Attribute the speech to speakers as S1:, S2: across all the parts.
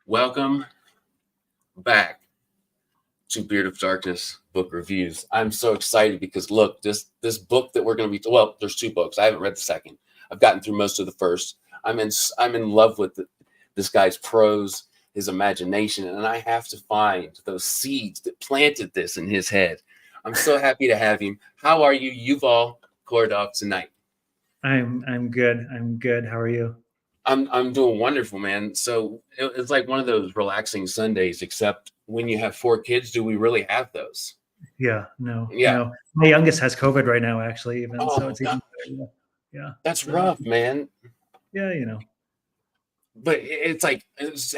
S1: Welcome back to Beard of Darkness book reviews. I'm so excited because look, this book that we're going to be there's two books. I haven't read the second. I've gotten through most of the first. I'm in love with this guy's prose, his imagination, and I have to find those seeds that planted this in his head. I'm so happy to have him. How are you, Yuval Kordov, tonight?
S2: I'm good. I'm good. How are you?
S1: I'm doing wonderful, man. So it's like one of those relaxing Sundays, except when you have four kids, do we really have those?
S2: Yeah, no,
S1: Yeah.
S2: no. My youngest has COVID right now, actually, even so
S1: Oh
S2: it's
S1: God,
S2: even better. Yeah,
S1: that's rough, man.
S2: yeah,
S1: But it's like,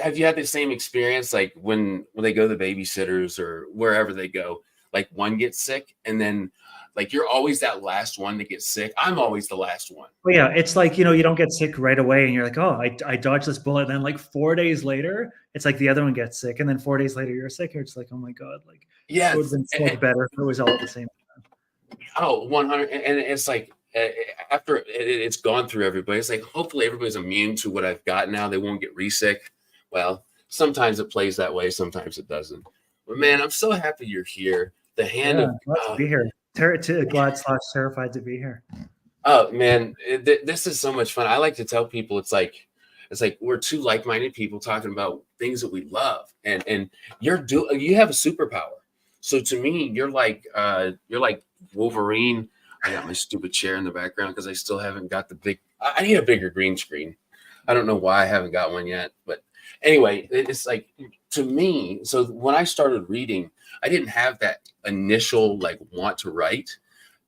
S1: have you had the same experience, like when they go to the babysitters or wherever they go, like one gets sick, and then like you're always that last one to get sick. I'm always the last one.
S2: Well, yeah, it's like, you don't get sick right away and you're like, oh, I dodged this bullet. And then like 4 days later, it's like the other one gets sick. And then 4 days later, you're sick. You're just like, oh my God, like it would have
S1: Yes.
S2: been so much better if it was all at the same time.
S1: Oh, 100. And it's like after it's gone through everybody, it's like hopefully everybody's immune to what I've got now. They won't get re-sick. Well, sometimes it plays that way, sometimes it doesn't. But man, I'm so happy you're here. The hand
S2: Yeah,
S1: of
S2: glad to be here. Glad / terrified to be here.
S1: oh man, this is so much fun. I like to tell people it's like we're two like-minded people talking about things that we love, and you have a superpower. So to me, you're like Wolverine. I got my stupid chair in the background because I still haven't got the big. I need a bigger green screen. I don't know why I haven't got one yet, but anyway, it's like to me. So when I started reading, I didn't have that initial like want to write,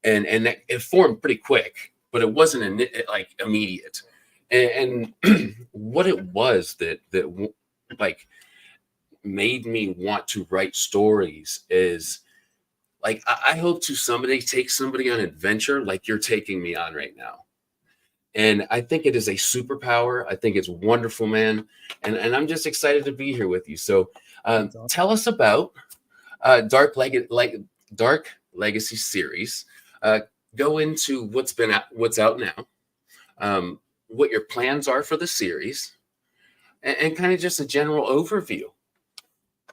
S1: and it formed pretty quick, but it wasn't like immediate. And what it was that like made me want to write stories is like I hope to someday take somebody on an adventure like you're taking me on right now. And I think it is a superpower. I think it's wonderful, man. And I'm just excited to be here with you. So
S2: That's awesome.
S1: tell us about Dark Legacy series. Uh, go into what's out now, what your plans are for the series, and kind of just a general overview.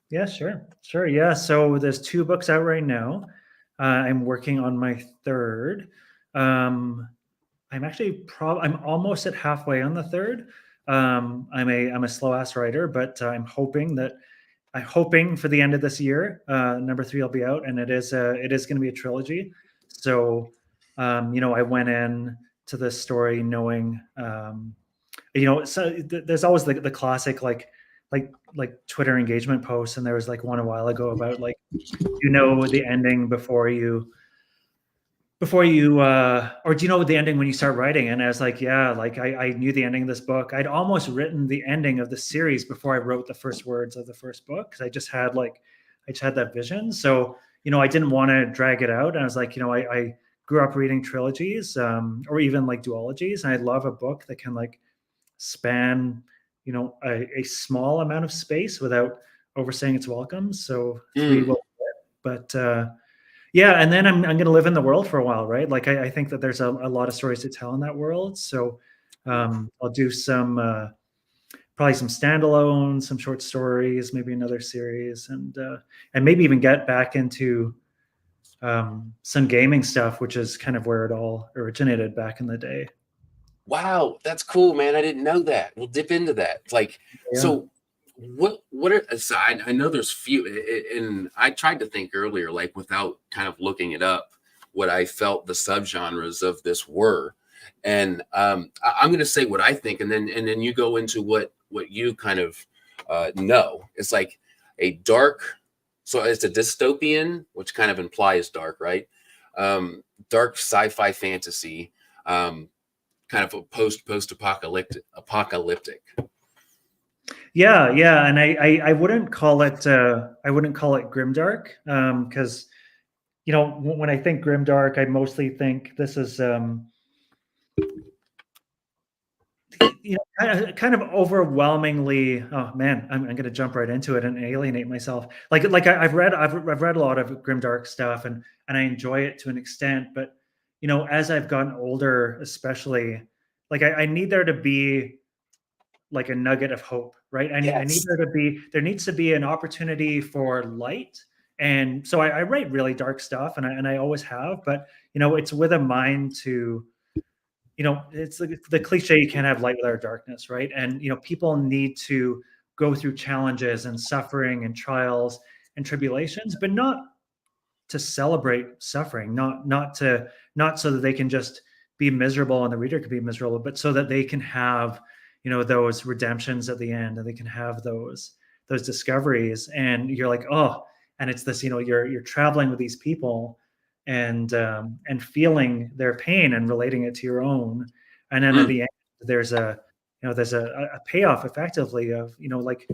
S2: Yeah, sure. Sure. Yeah. So there's two books out right now. I'm working on my third. Um, I'm almost at halfway on the third. I'm a slow ass writer, but I'm hoping for the end of this year, number three will be out, and it is going to be a trilogy. So, I went in to this story knowing, so there's always the classic like Twitter engagement posts, and there was like one a while ago about like the ending before you or do you know the ending when you start writing? And I was like, yeah, like I knew the ending of this book. I'd almost written the ending of the series before I wrote the first words of the first book, because I just had that vision. So I didn't want to drag it out, and I was like, I grew up reading trilogies, or even like duologies, and I love a book that can like span a small amount of space without overstaying its welcome. So three
S1: Mm.
S2: will fit. But yeah, and then I'm going to live in the world for a while, right? Like I think that there's a lot of stories to tell in that world. So I'll do some probably some standalone, some short stories, maybe another series, and maybe even get back into some gaming stuff, which is kind of where it all originated back in the day.
S1: Wow, that's cool, man. I didn't know that. We'll dip into that. Like,
S2: Yeah.
S1: so what are aside? I know there's few, and I tried to think earlier, like without kind of looking it up, what I felt the subgenres of this were, and I'm going to say what I think, and then you go into what you kind of know. It's like a dark, so it's a dystopian, which kind of implies dark, right? Dark sci-fi fantasy. Kind of a post-apocalyptic.
S2: Yeah, and I wouldn't call it grimdark, because when I think grimdark, I mostly think this is kind of overwhelmingly. Oh man, I'm going to jump right into it and alienate myself. I've read a lot of grimdark stuff, and I enjoy it to an extent, but as I've gotten older, especially, like I need there to be like a nugget of hope, right? I need
S1: Yes.
S2: there needs to be an opportunity for light. And so I write really dark stuff, and I always have, but it's with a mind to, it's the cliche, you can't have light without darkness, right? And people need to go through challenges and suffering and trials and tribulations, but not to celebrate suffering, not so that they can just be miserable and the reader can be miserable, but so that they can have those redemptions at the end, and they can have those discoveries. And you're like, oh, and it's this, you're traveling with these people, and feeling their pain and relating it to your own. And then at
S1: Mm.
S2: the end, there's a payoff, effectively, of like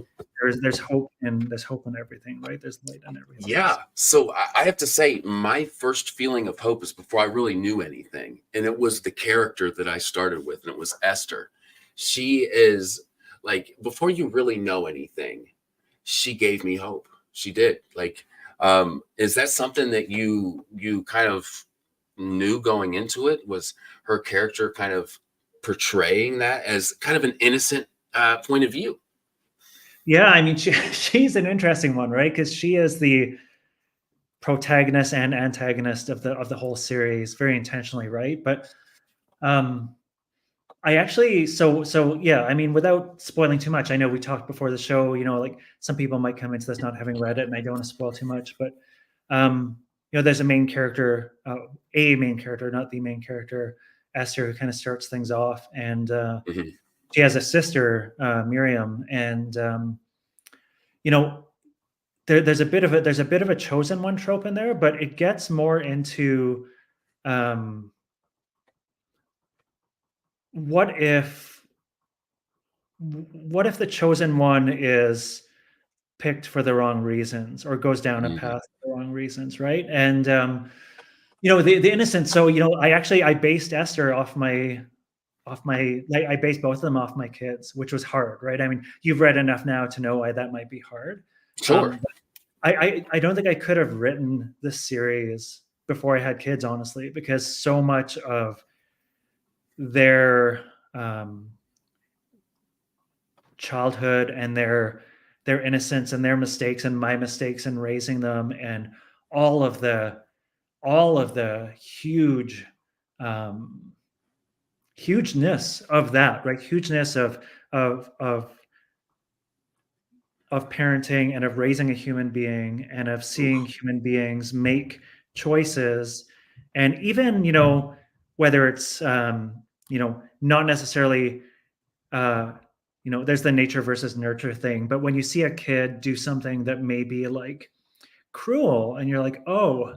S2: there's hope, and there's hope in everything, right? There's light in everything.
S1: Yeah. So I have to say, my first feeling of hope is before I really knew anything. And it was the character that I started with, and it was Esther. She is like, before you really know anything, she gave me hope. She did. Like, is that something that you kind of knew going into it? Was her character kind of portraying that as kind of an innocent point of view?
S2: Yeah, I mean, she's an interesting one, right? Because she is the protagonist and antagonist of the whole series, very intentionally, right? But um, I actually, so yeah, I mean, without spoiling too much, I know we talked before the show, like some people might come into this not having read it, and I don't want to spoil too much, but there's a main character, not the main character, Esther, who kind of starts things off, and
S1: Mhm.
S2: she has a sister, Miriam, and there's a bit of a chosen one trope in there, but it gets more into um, what if the chosen one is picked for the wrong reasons, or goes down a
S1: Mhm.
S2: path for the wrong reasons, right? And the innocent. So I based Esther I based both of them off my kids, which was hard, right? I mean, you've read enough now to know why that might be hard.
S1: Sure.
S2: But I don't think I could have written this series before I had kids, honestly, because so much of their childhood, and their innocence, and their mistakes, and my mistakes in raising them, and all of the huge um, hugeness of that, right? Hugeness of of of parenting, and of raising a human being, and of seeing
S1: Oof.
S2: human beings make choices. And even whether it's not necessarily there's the nature versus nurture thing, but when you see a kid do something that may be like cruel, and you're like, oh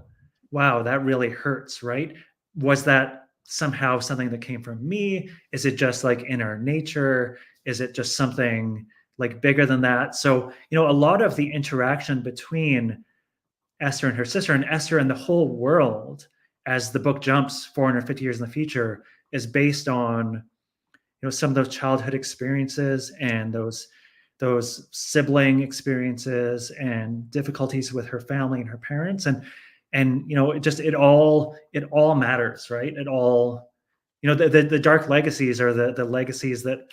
S2: wow, that really hurts, right? Was that somehow something that came from me? Is it just like in our nature? Is it just something like bigger than that? So a lot of the interaction between Esther and her sister, and Esther and the whole world, as the book jumps 450 years in the future, is based on some of those childhood experiences, and those sibling experiences, and difficulties with her family and her parents, and it all matters, right? It all, the dark legacies are the legacies that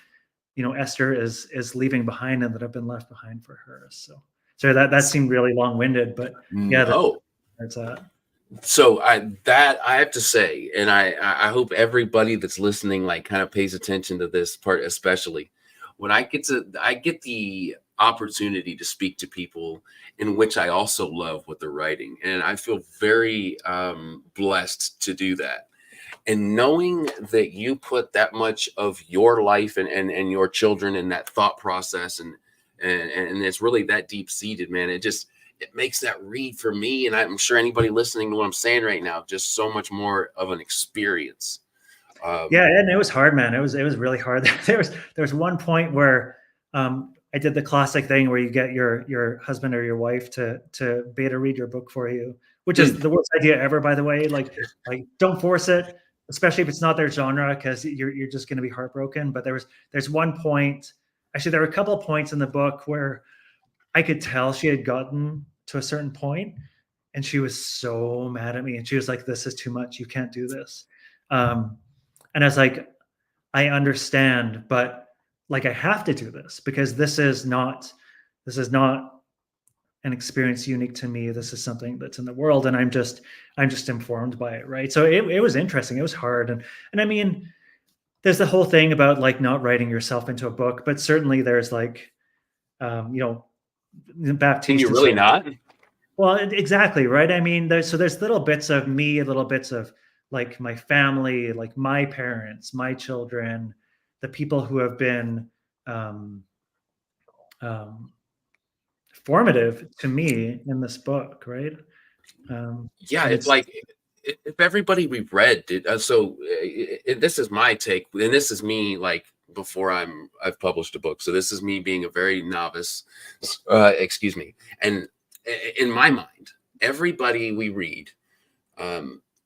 S2: Esther is leaving behind, and that have been left behind for her. So that seemed really long-winded, but yeah,
S1: No.
S2: that's
S1: So I have to say, and I hope everybody that's listening like kind of pays attention to this part, especially when I get the opportunity to speak to people in which I also love what they're writing, and I feel very blessed to do that. And knowing that you put that much of your life and your children in that thought process, and it's really that deep seated, man, it makes that read for me, and I'm sure anybody listening to what I'm saying right now, just so much more of an experience.
S2: Yeah, and it was hard, man. It was really hard. There was one point where I did the classic thing where you get your husband or your wife to beta read your book for you, which is
S1: Mm.
S2: the worst idea ever, by the way. Like don't force it, especially if it's not their genre, because you're just going to be heartbroken. But there's one point, actually there were a couple of points in the book where I could tell she had gotten to a certain point, and she was so mad at me, and she was like, "This is too much. You can't do this." Um, and I was like, I understand, but like I have to do this because this is not an experience unique to me. This is something that's in the world, and I'm just informed by it, right? So it was interesting. It was hard, and I mean, there's the whole thing about like not writing yourself into a book, but certainly there's like, you know,
S1: Can
S2: Baptiste
S1: you
S2: and
S1: really
S2: so.
S1: not?
S2: Well, exactly, right? I mean, there's little bits of me, little bits of like my family, like my parents, my children, the people who have been um, um, formative to me in this book, right?
S1: Yeah,
S2: And
S1: it's
S2: it's
S1: like if everybody we've read did this is my take, and this is me like before I've published a book, so this is me being a very novice, excuse me. And in my mind, everybody we read,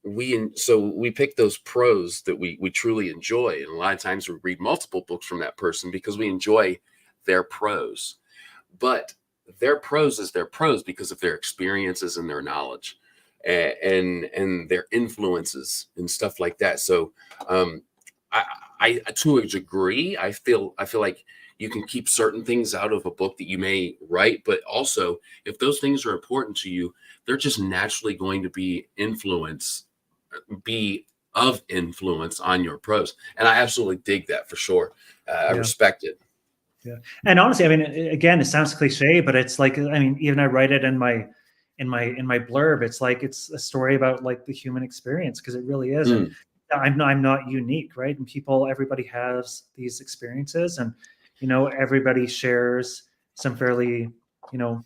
S1: we pick those prose that we truly enjoy, and a lot of times we read multiple books from that person because we enjoy their prose. But their prose is their prose because of their experiences and their knowledge, and their influences and stuff like that. So um, I to a degree, I feel like you can keep certain things out of a book that you may write, but also if those things are important to you, they're just naturally going to be of influence on your prose. And I absolutely dig that for sure. I
S2: yeah.
S1: respect it.
S2: Yeah. And honestly, I mean, again, it sounds cliche, but it's like, I mean, even I write it in my blurb. It's like, it's a story about like the human experience, because it really is. And I'm not unique, right? And everybody has these experiences, and, you know, everybody shares some fairly, you know,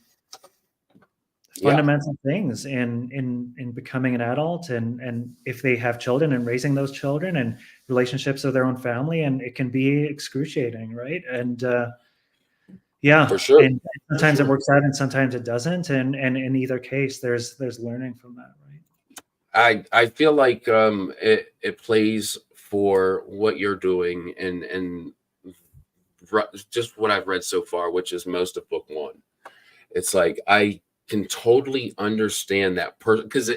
S1: Yeah,
S2: fundamental things in becoming an adult, and if they have children and raising those children and relationships with their own family, and it can be excruciating, right? And yeah,
S1: for sure.
S2: and
S1: For
S2: sometimes it
S1: sure.
S2: works out and sometimes it doesn't, and in either case there's learning from that, right?
S1: I feel like it plays for what you're doing, and just what I've read so far, which is most of book one. It's like I can totally understand that person, because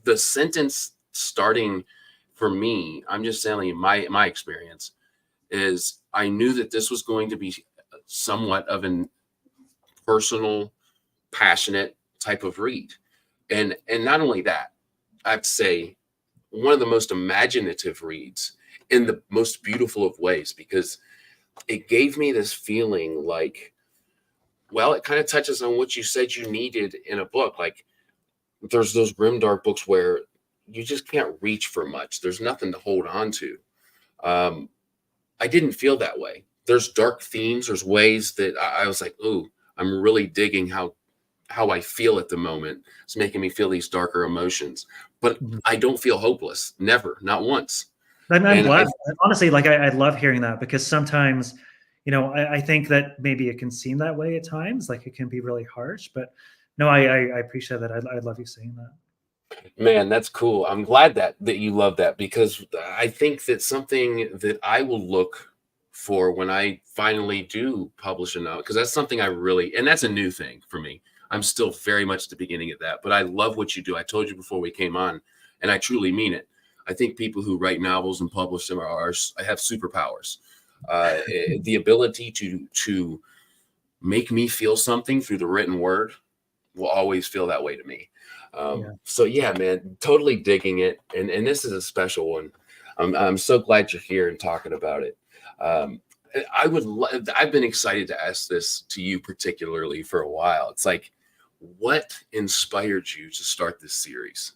S1: the sentence starting for me, I'm just telling you my experience is I knew that this was going to be somewhat of an personal, passionate type of read, and not only that, I'd say one of the most imaginative reads in the most beautiful of ways, because it gave me this feeling like, well, it kind of touches on what you said you needed in a book. Like there's those grimdark books where you just can't reach for much. There's nothing to hold on to. Um, I didn't feel that way. There's dark themes. There's ways that I was like, ooh, I'm really digging how I feel at the moment. It's making me feel these darker emotions, but
S2: Mhm.
S1: I don't feel hopeless. Never, not once.
S2: I'm
S1: And
S2: glad.
S1: I,
S2: Honestly, like I love hearing that, because sometimes, you know, I think that maybe it can seem that way at times, like it can be really harsh. But no, I appreciate that. I love you saying that.
S1: man, that's cool. I'm glad that you love that, because I think that's something that I will look for when I finally do publish a novel, because that's something and that's a new thing for me. I'm still very much at the beginning of that, but I love what you do. I told you before we came on, and I truly mean it. I think people who write novels and publish them have superpowers. The ability to make me feel something through the written word will always feel that way to me.
S2: Yeah.
S1: So yeah, man, totally digging it, and this is a special one. I'm so glad you're here and talking about it. Um, I've been excited to ask this to you particularly for a while. It's like, what inspired you to start this series?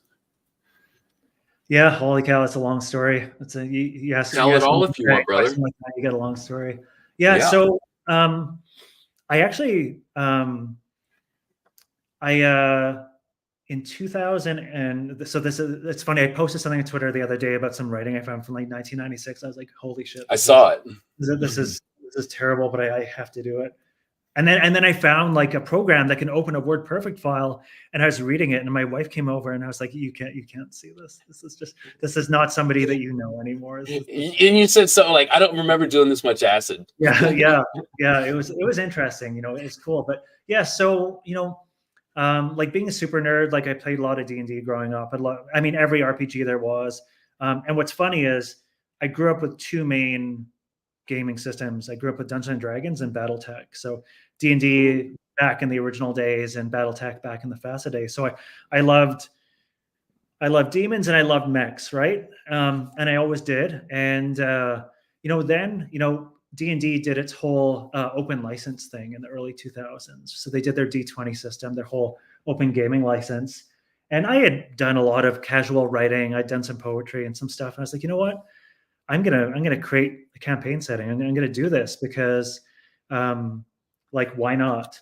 S2: Yeah, holy cow, it's a long story. It's a you
S1: Tell it
S2: ask
S1: all
S2: one
S1: if you want, brother.
S2: question like that, you get a long story. Yeah,
S1: Yeah,
S2: so I actually I in 2000, and so this is, it's funny. I posted something on Twitter the other day about some writing I found from like 1996. I was like, holy shit,
S1: I saw it.
S2: this is terrible, but I have to do it. And then I found like a program that can open a WordPerfect file, and I was reading it, and my wife came over, and I was like, you can't see this. This is not somebody that you know anymore.
S1: And you said so like, I don't remember doing this much acid.
S2: Yeah, yeah, yeah. It was interesting. You know, it's cool. But yeah, so you know, like being a super nerd, like I played a lot of D&D growing up. I mean, every RPG there was. And what's funny is I grew up with two main gaming systems. I grew up with Dungeons and Dragons and BattleTech. So D&D back in the original days and BattleTech back in the FASA days. So I loved demons and I loved mechs, right? And I always did. And then D&D did its whole open license thing in the early 2000s. So they did their D20 system, their whole open gaming license. And I had done a lot of casual writing. I'd done some poetry and some stuff. And I was like, you know what? I'm gonna create a campaign setting. I'm gonna do this because, why not?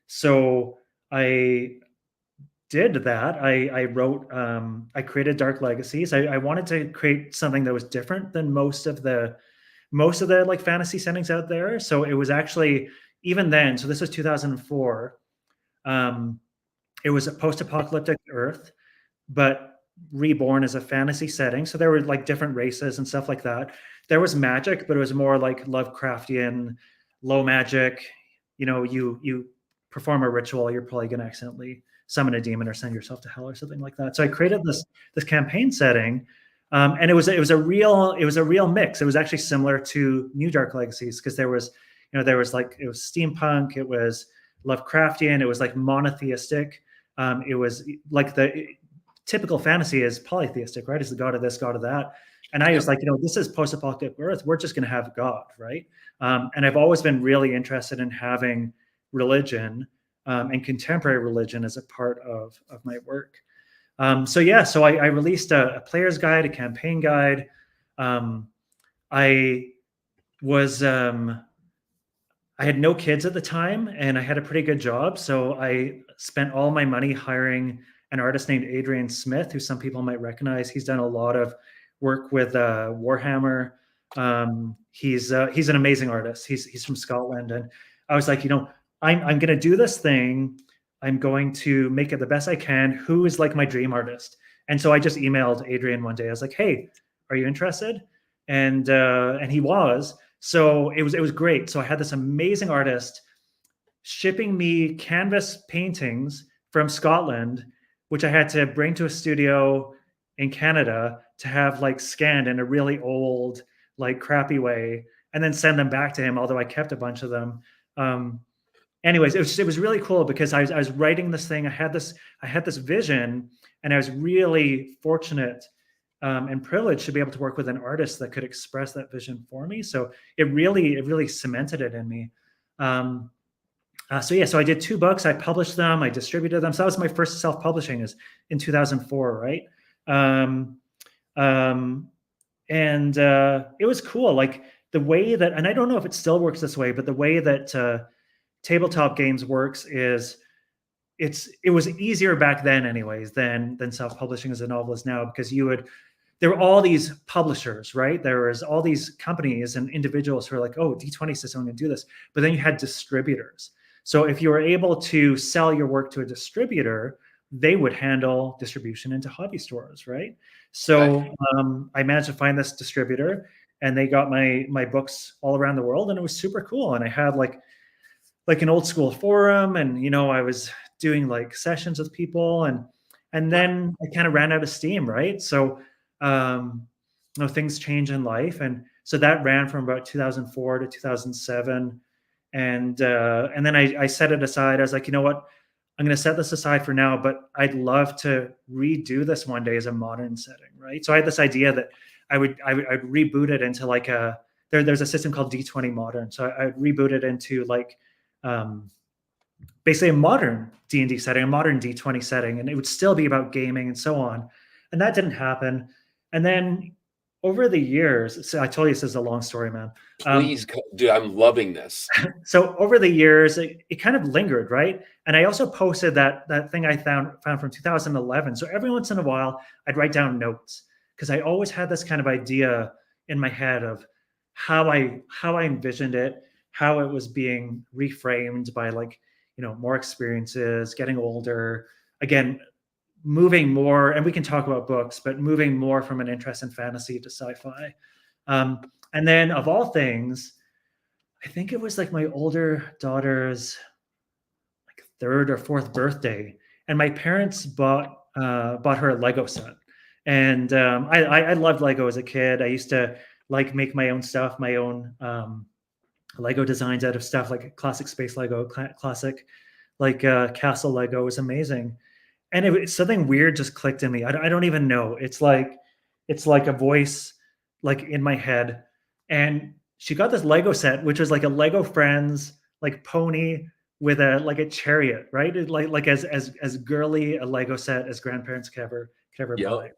S2: So I did that. I wrote. I created Dark Legacies. I wanted to create something that was different than most of the like fantasy settings out there. So it was actually even then. So this was 2004. It was a post-apocalyptic Earth, but reborn as a fantasy setting. So there were like different races and stuff like that. There was magic, but it was more like Lovecraftian, low magic. You perform a ritual, you're probably going to accidentally summon a demon or send yourself to hell or something like that. So I created this campaign setting, and it was a real mix. It was actually similar to New Dark Legacies because there was it was steampunk, it was Lovecraftian, it was like monotheistic. It was like the typical fantasy is polytheistic, right? Is the god of this, god of that. And I was like, this is post-apocalyptic Earth. We're just going to have God, right? And I've always been really interested in having religion and contemporary religion as a part of my work. So I released a player's guide, a campaign guide. I had no kids at the time and I had a pretty good job. So I spent all my money hiring an artist named Adrian Smith, who some people might recognize. He's done a lot of work with Warhammer. He's an amazing artist. He's from Scotland. And I was like, I'm going to do this thing. I'm going to make it the best I can. Who is like my dream artist? And so I just emailed Adrian one day. I was like, hey, are you interested? And he was. So it was great. So I had this amazing artist shipping me canvas paintings from Scotland, which I had to bring to a studio in Canada to have like scanned in a really old, like crappy way, and then send them back to him. Although I kept a bunch of them. Anyways, it was really cool because I was writing this thing. I had this vision, and I was really fortunate and privileged to be able to work with an artist that could express that vision for me. So it really cemented it in me. So I did 2 books. I published them. I distributed them. So that was my first self-publishing is in 2004, right? And it was cool. Like the way that, and I don't know if it still works this way, but the way that tabletop games works is it was easier back then anyways than self-publishing as a novelist now, because there were all these publishers, right? There was all these companies and individuals who are like, oh, D20 system, I'm going to do this. But then you had distributors. So if you were able to sell your work to a distributor, they would handle distribution into hobby stores, right? So I managed to find this distributor, and they got my books all around the world, and it was super cool. And I had like an old school forum, and I was doing like sessions with people, and then I kind of ran out of steam, right? So things change in life, and so that ran from about 2004 to 2007, and then I set it aside. I was like, you know what, I'm going to set this aside for now, but I'd love to redo this one day as a modern setting, right? So I had this idea that I'd reboot it into like there's a system called D20 Modern, so I'd reboot it into like basically a modern D&D setting, a modern D20 setting, and it would still be about gaming and so on. And that didn't happen. And then over the years, so I told you this is a long story, man.
S1: Please, dude, I'm loving this.
S2: So over the years, it kind of lingered, right? And I also posted that thing I found from 2011. So every once in a while, I'd write down notes because I always had this kind of idea in my head of how I envisioned it, how it was being reframed by like, more experiences, getting older, again, moving more, and we can talk about books, but moving more from an interest in fantasy to sci-fi. And then of all things, I think it was like my older daughter's like 3rd or 4th birthday, and my parents bought her a Lego set. And I loved Lego as a kid. I used to like make my own stuff, my own Lego designs out of stuff like classic space Lego, classic like castle Lego was amazing. And something weird just clicked in me. I don't even know. It's like a voice like in my head. And she got this Lego set, which was like a Lego Friends like pony with a chariot, right? Like as girly a Lego set as grandparents could ever
S1: Yep.
S2: buy.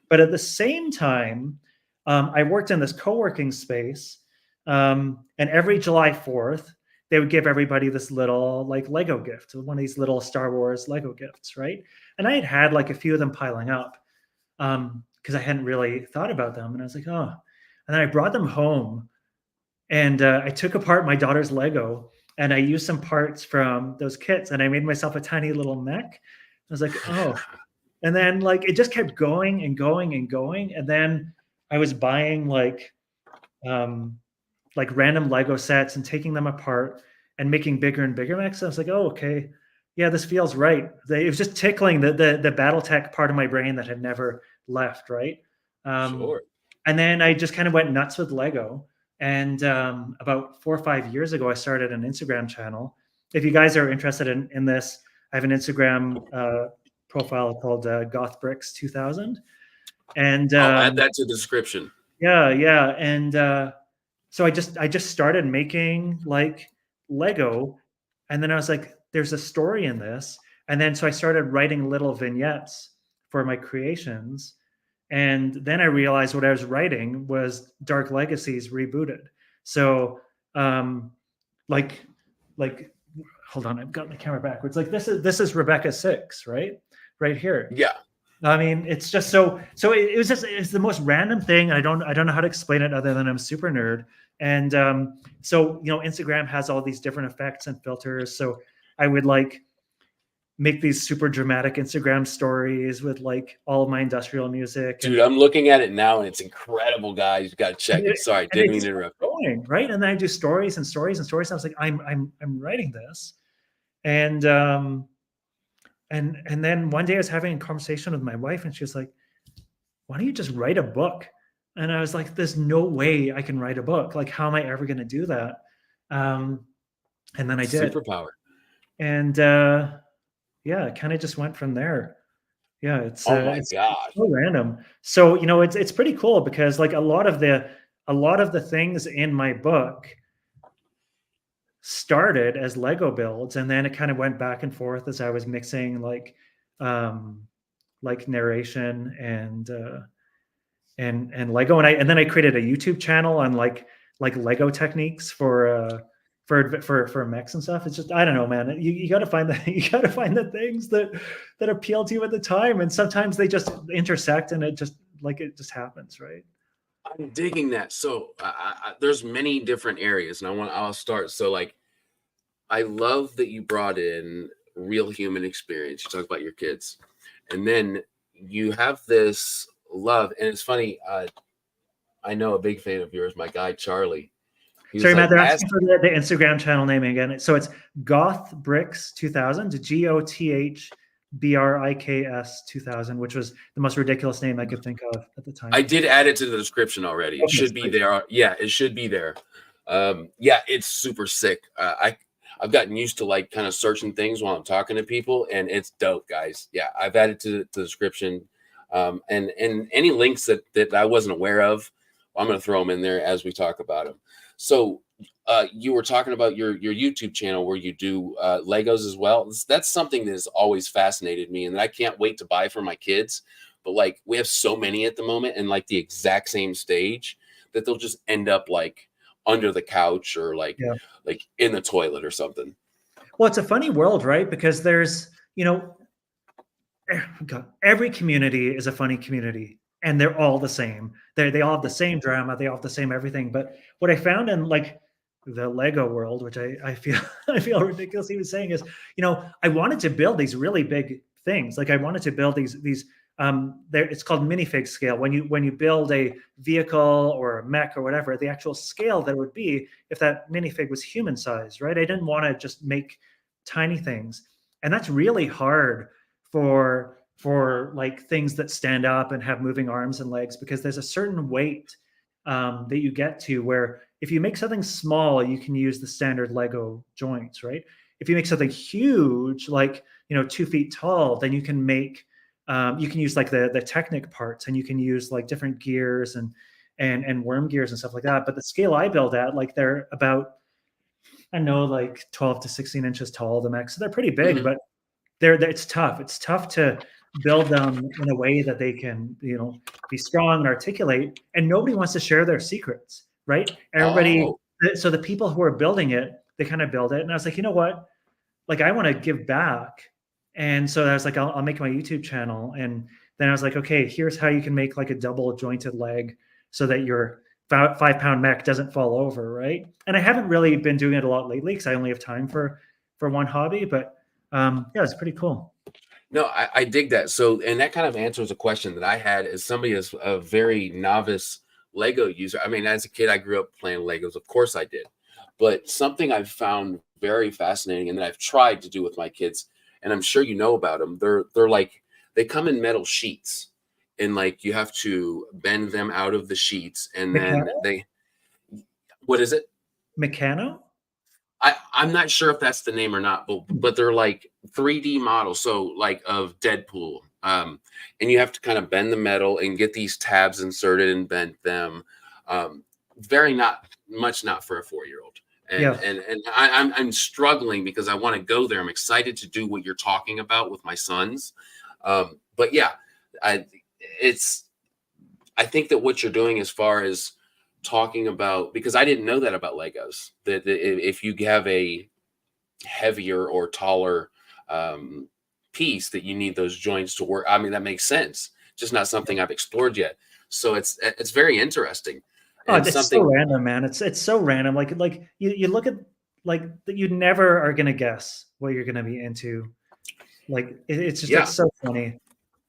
S2: But at the same time, I worked in this co-working space, and every July 4th, they would give everybody this little like Lego gift, one of these little Star Wars Lego gifts, right? And I had like a few of them piling up because I hadn't really thought about them, and I was like, oh. And then I brought them home, and I took apart my daughter's Lego, and I used some parts from those kits, and I made myself a tiny little mech. I was like, oh. And then like it just kept going and going and going. And then I was buying like random Lego sets and taking them apart and making bigger and bigger mechs. I was like, oh, okay. Yeah, this feels right. It was just tickling the BattleTech part of my brain that had never left, right?
S1: Sure.
S2: And then I just kind of went nuts with Lego. And about 4 or 5 years ago, I started an Instagram channel. If you guys are interested in this, I have an Instagram profile called Gothbricks 2000, and
S1: I'll add that to the description.
S2: yeah, and so I just started making like Lego, and then I was like, "There's a story in this," and then so I started writing little vignettes for my creations, and then I realized what I was writing was Dark Legacies rebooted. So, like hold on, I've got my camera backwards. Like this is Rebecca 6, right here.
S1: Yeah.
S2: I mean, it's just so it's the most random thing. I don't know how to explain it other than I'm super nerd. And so Instagram has all these different effects and filters. So I would like make these super dramatic Instagram stories with like all of my industrial music.
S1: Dude, I'm looking at it now and it's incredible, guys. You got to check it. Sorry, didn't mean to interrupt.
S2: Going, right? And then I do stories and stories and stories. And I was like, I'm writing this. And and then one day I was having a conversation with my wife, and she was like, why don't you just write a book? And I was like, there's no way I can write a book. Like, how am I ever going to do that? And then I did.
S1: Superpower.
S2: And yeah, it kind of just went from there. Yeah, it's
S1: oh my
S2: it's
S1: gosh,
S2: so random. So it's pretty cool because like a lot of the things in my book started as Lego builds, and then it kind of went back and forth as I was mixing like narration and Lego, and then I created a YouTube channel on like Lego techniques for mechs and stuff. It's just, I don't know, man. You got to find the things that appeal to you at the time, and sometimes they just intersect, and it just happens, right?
S1: I'm digging that. So there's many different areas, and I'll start. So like, I love that you brought in real human experience. You talk about your kids, and then you have this love. And it's funny. I know a big fan of yours, my guy Charlie.
S2: Sorry, Matt, they're asking for the Instagram channel name again. So it's Gothbricks 2000, GOTHBRIKS 2000, which was the most ridiculous name I could think of at the time.
S1: I did add it to the description already. It should be there. Yeah, it should be there. Yeah, it's super sick. I've gotten used to like kind of searching things while I'm talking to people, and it's dope, guys. Yeah, I've added to the description. And any links that I wasn't aware of, I'm going to throw them in there as we talk about them. So you were talking about your YouTube channel where you do Legos as well. That's something that has always fascinated me, and that I can't wait to buy for my kids. But like, we have so many at the moment, and like the exact same stage, that they'll just end up like under the couch or like in the toilet or something.
S2: Well, it's a funny world, right? Because there's, every community is a funny community, and they're all the same. They all have the same drama. They all have the same everything. But what I found in like the Lego world, which I feel ridiculous even saying, is, I wanted to build these really big things. Like I wanted to build these it's called minifig scale. When you build a vehicle or a mech or whatever, the actual scale that it would be if that minifig was human sized, right? I didn't want to just make tiny things, and that's really hard for like things that stand up and have moving arms and legs, because there's a certain weight that you get to, where if you make something small, you can use the standard Lego joints, right? If you make something huge, like 2 feet tall, then you can make you can use like the Technic parts, and you can use like different gears and worm gears and stuff like that. But the scale I build at, like they're about, I know, like 12 to 16 inches tall, the max. So they're pretty big, but it's tough. It's tough to build them in a way that they can, be strong and articulate. And nobody wants to share their secrets, right? Everybody.
S1: Oh,
S2: So the people who are building it, they kind of build it. And I was like, you know what? Like, I want to give back. And so I was like, I'll make my YouTube channel. And then I was like, okay, here's how you can make like a double jointed leg so that your 5 pound mech doesn't fall over, right? And I haven't really been doing it a lot lately because I only have time for one hobby, but yeah, it's pretty cool.
S1: no, I dig that. So, and that kind of answers a question that I had as somebody as a very novice Lego user. I mean, as a kid, I grew up playing Legos. Of course I did. But something I've found very fascinating and that I've tried to do with my kids, and I'm sure you know about them, they're like, they come in metal sheets, and like you have to bend them out of the sheets, and then
S2: Meccano?
S1: what is it?
S2: Meccano?
S1: I'm not sure if that's the name or not, but they're like 3D models, so like of Deadpool. And you have to kind of bend the metal and get these tabs inserted and bend them. Very not for a 4-year-old. And
S2: Yeah.
S1: and I'm struggling because I want to go there. I'm excited to do what you're talking about with my sons. But yeah, I I think that what you're doing as far as talking about, because I didn't know that about Legos, that if you have a heavier or taller piece, that you need those joints to work. I mean, that makes sense. Just not something I've explored yet. So it's very interesting,
S2: Oh,
S1: and
S2: it's so
S1: something.
S2: random, man. It's so random. Like you look at, like, that you never are gonna guess what you're gonna be into. Like it's just,
S1: Yeah,
S2: it's so funny.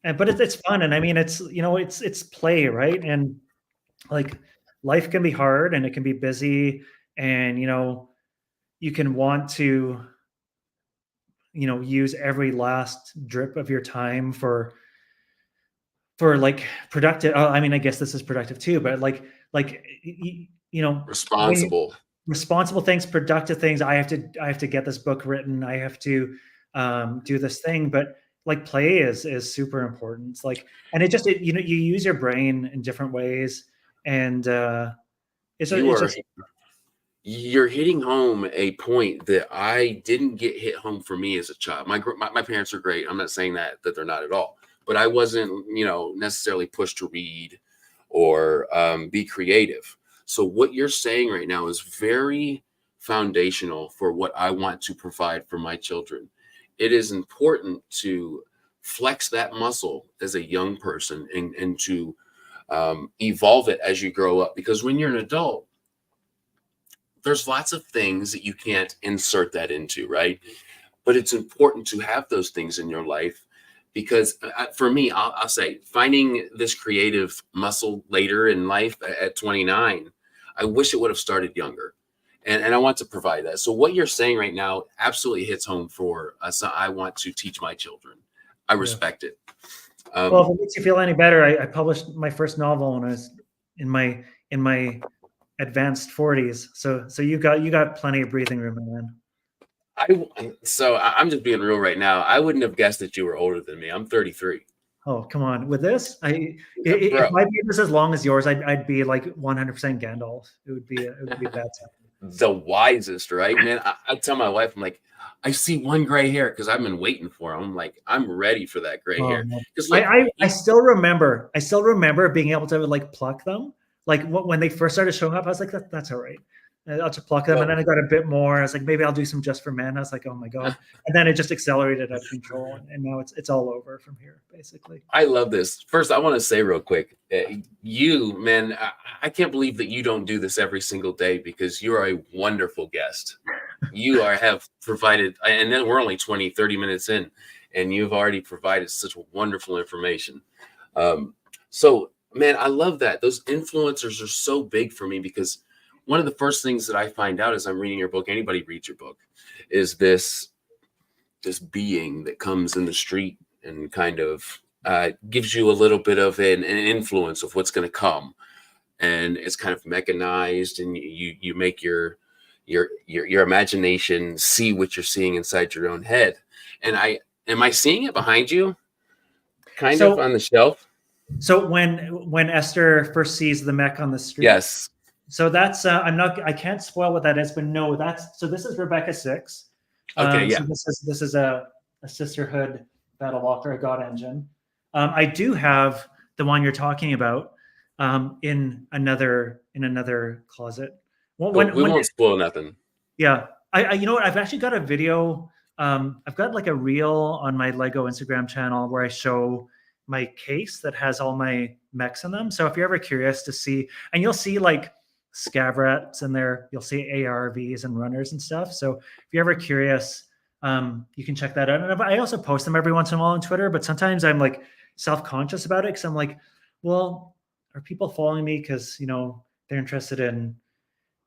S2: And but it's fun. And I mean, it's play, right? And like, life can be hard and it can be busy, and you can want to use every last drip of your time for like productive. I mean, I guess this is productive too, but like when you,
S1: responsible.
S2: responsible things, productive things. I have to get this book written. I have to do this thing. But like, play is super important. It's like, and you use your brain in different ways, and
S1: You
S2: it's
S1: are
S2: just.
S1: you're hitting home a point that I didn't get hit home for me as a child. My parents are great. I'm not saying that they're not at all, but I wasn't, necessarily pushed to read or be creative. So what you're saying right now is very foundational for what I want to provide for my children. It is important to flex that muscle as a young person, and to evolve it as you grow up, because when you're an adult, there's lots of things that you can't insert that into, right? But it's important to have those things in your life, because for me, I'll say, finding this creative muscle later in life at 29, I wish it would have started younger. And I want to provide that. So what you're saying right now absolutely hits home for us. I want to teach my children. I
S2: Yeah.
S1: respect it.
S2: Well, if it makes you feel any better, I published my first novel when I was in my advanced 40s. So you got plenty of breathing room, man.
S1: I'm just being real right now. I wouldn't have guessed that you were older than me. I'm 33.
S2: Oh, come on. With this, if
S1: Bro,
S2: my beard was as long as yours, I'd be like 100% Gandalf. It would be bad time.
S1: the wisest, right, man? I tell my wife, I'm like, I see one gray hair because I've been waiting for him. I'm like, I'm ready for that gray
S2: Oh
S1: hair.
S2: man,
S1: Because
S2: I,
S1: look,
S2: I I still remember. I still remember being able to like pluck them. Like when they first started showing up, I was like, that's all right. And I'll just pluck them, and
S1: well,
S2: then I got a bit more. I was like, maybe I'll do some just for men. I was like, oh my god, and then it just accelerated out of control, and now it's all over from here, basically.
S1: I love this. First, I want to say real quick, you, man, I can't believe that you don't do this every single day, because you are a wonderful guest. Have provided, and then we're only 20, 30 minutes in, and you've already provided such wonderful information. So, man, I love that. Those influencers are so big for me, because one of the first things that I find out as I'm reading your book, anybody reads your book, is this being that comes in the street and kind of gives you a little bit of an influence of what's going to come. and it's kind of mechanized, and you make your imagination see what you're seeing inside your own head. And am I seeing it behind you, kind of
S2: So
S1: on the shelf?
S2: so when Esther first sees the mech on the street,
S1: Yes.
S2: so that's I can't spoil what that is, but no, this is Rebecca 6.
S1: Okay.
S2: So
S1: Yeah.
S2: this is a sisterhood battle walker, a god engine. I do have the one you're talking about in another closet.
S1: We
S2: When
S1: won't spoil nothing.
S2: yeah, I you know what? I've actually got a video. I've got like a reel on my Lego Instagram channel where I show my case that has all my mechs in them. So if you're ever curious to see, and you'll see like scav rats in there, you'll see ARVs and runners and stuff. So if you're ever curious, you can check that out. And I also post them every once in a while on Twitter, but sometimes I'm like self-conscious about it because I'm like, well, are people following me because they're interested in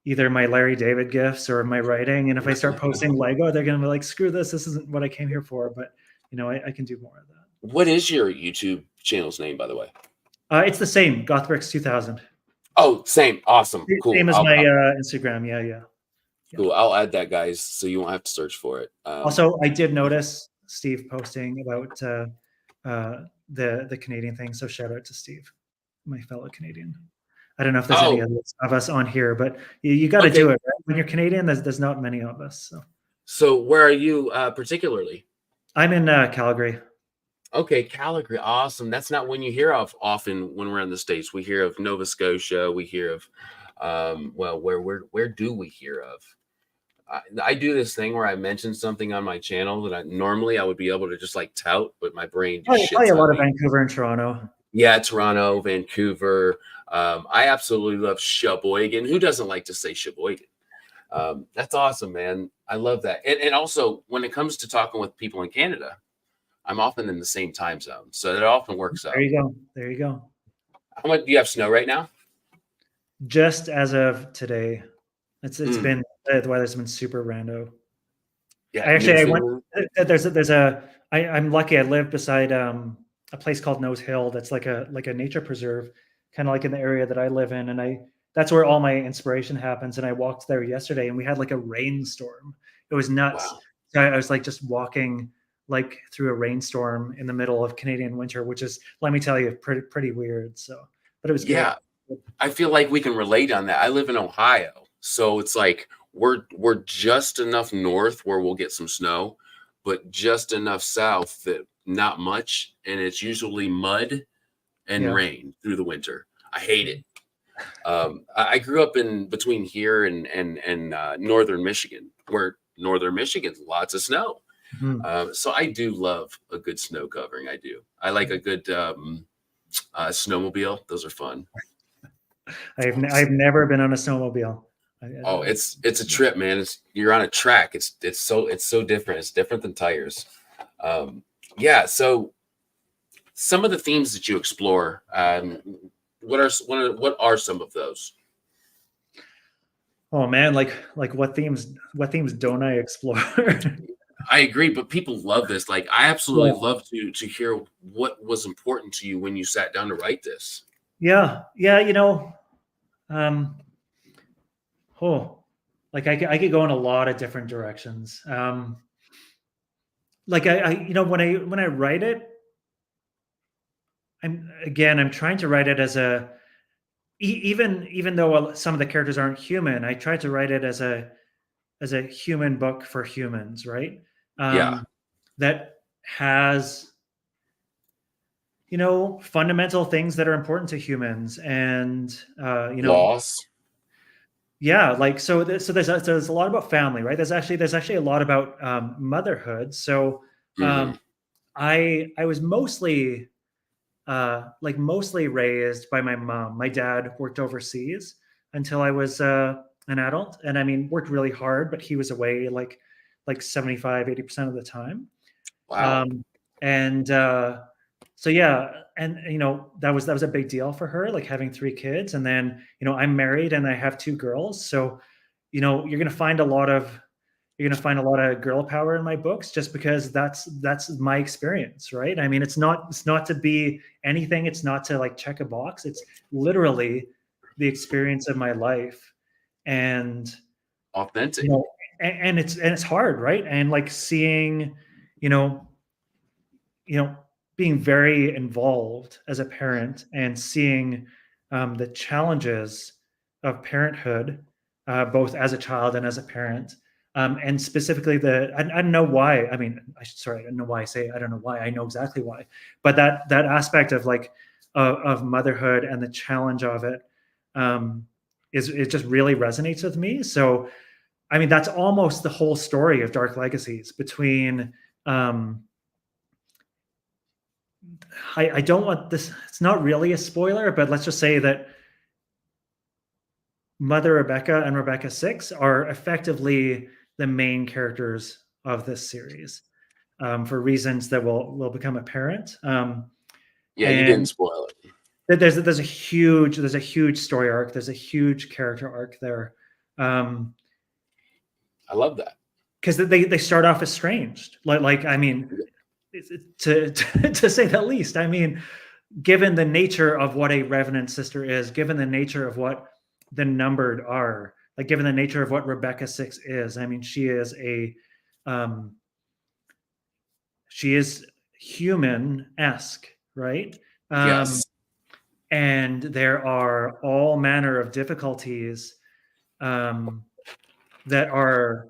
S2: either my Larry David gifts or my writing? And if I start posting Lego, they're going to be like, screw this. This isn't what I came here for. But, I can do more of that.
S1: What is your YouTube channel's name, by the way?
S2: It's the same, Gothbricks 2000.
S1: Oh, same. Awesome. Cool.
S2: Same as my Instagram. Yeah.
S1: Cool. I'll add that, guys, so you won't have to search for it.
S2: Also, I did notice Steve posting about the Canadian thing. So shout out to Steve, my fellow Canadian. I don't know if there's any of us on here, but you got to do it. Right? When you're Canadian, there's not many of us.
S1: So where are you particularly?
S2: I'm in Calgary.
S1: Okay, Calgary. Awesome. That's not one you hear of often when we're in the States. We hear of Nova Scotia. We hear of, where do we hear of? I do this thing where I mention something on my channel that I would be able to just like tout, but my brain just
S2: Probably a lot of
S1: me.
S2: Vancouver and Toronto.
S1: Yeah, Toronto, Vancouver. I absolutely love Sheboygan. Who doesn't like to say Sheboygan? That's awesome, man. I love that. And also, when it comes to talking with people in Canada, I'm often in the same time zone, so that often works out.
S2: There you go.
S1: How much do you have snow right now?
S2: Just as of today, it's been the weather's been super rando. Yeah, I'm lucky. I live beside a place called Nose Hill. That's like a nature preserve, kind of like in the area that I live in, and that's where all my inspiration happens. And I walked there yesterday, and we had like a rainstorm. It was nuts.
S1: Wow.
S2: So I was like just walking like through a rainstorm in the middle of Canadian winter, which is, let me tell you, pretty weird. So, but it was
S1: good. I feel like we can relate on that. I live in Ohio, so it's like we're just enough north where we'll get some snow, but just enough south that not much, and it's usually mud and rain through the winter. I hate it. I grew up in between here and northern Michigan, where northern Michigan's lots of snow. Mm-hmm. So I do love a good snow covering. I do. I like a good snowmobile. Those are fun.
S2: I've never been on a snowmobile.
S1: It's a trip, man. You're on a track. It's so different. It's different than tires. So some of the themes that you explore, what are some of those?
S2: Oh man, like what themes don't I explore?
S1: I agree, but people love this. Like, I absolutely love to hear what was important to you when you sat down to write this.
S2: Yeah. Like I could go in a lot of different directions. Like I when I write it, I'm trying to write it as even though some of the characters aren't human, I try to write it as a human book for humans, right? That has fundamental things that are important to humans, and
S1: loss.
S2: Yeah, like so there's a lot about family, right? There's actually a lot about motherhood. So I was mostly raised by my mom. My dad worked overseas until I was an adult, and I mean worked really hard, but he was away like 75-80% of the time.
S1: Wow.
S2: So yeah, and that was a big deal for her, like having 3 kids. And then I'm married and I have 2 girls, so you're gonna find a lot of girl power in my books, just because that's my experience, right? I mean, it's not to be anything. It's not to like check a box. It's literally the experience of my life, and
S1: Authentic.
S2: you know, and it's hard, right? And like seeing, you know, you know, being very involved as a parent and seeing the challenges of parenthood, both as a child and as a parent. And specifically I don't know why. I mean, sorry, I don't know why I say I don't know why. I know exactly why. But that aspect of like of motherhood and the challenge of it is it just really resonates with me. So I mean, that's almost the whole story of Dark Legacies between um, I don't want this. It's not really a spoiler, but let's just say that Mother Rebecca and Rebecca 6 are effectively the main characters of this series for reasons that will become apparent.
S1: Yeah, you didn't
S2: And
S1: spoil it.
S2: there's a huge story arc. There's a huge character arc there.
S1: I love that.
S2: Because they start off estranged. Like I mean, to say the least. I mean, given the nature of what a revenant sister is, given the nature of what the numbered are, like given the nature of what Rebecca 6 is, I mean, she is human-esque, right?
S1: Yes.
S2: And there are all manner of difficulties that are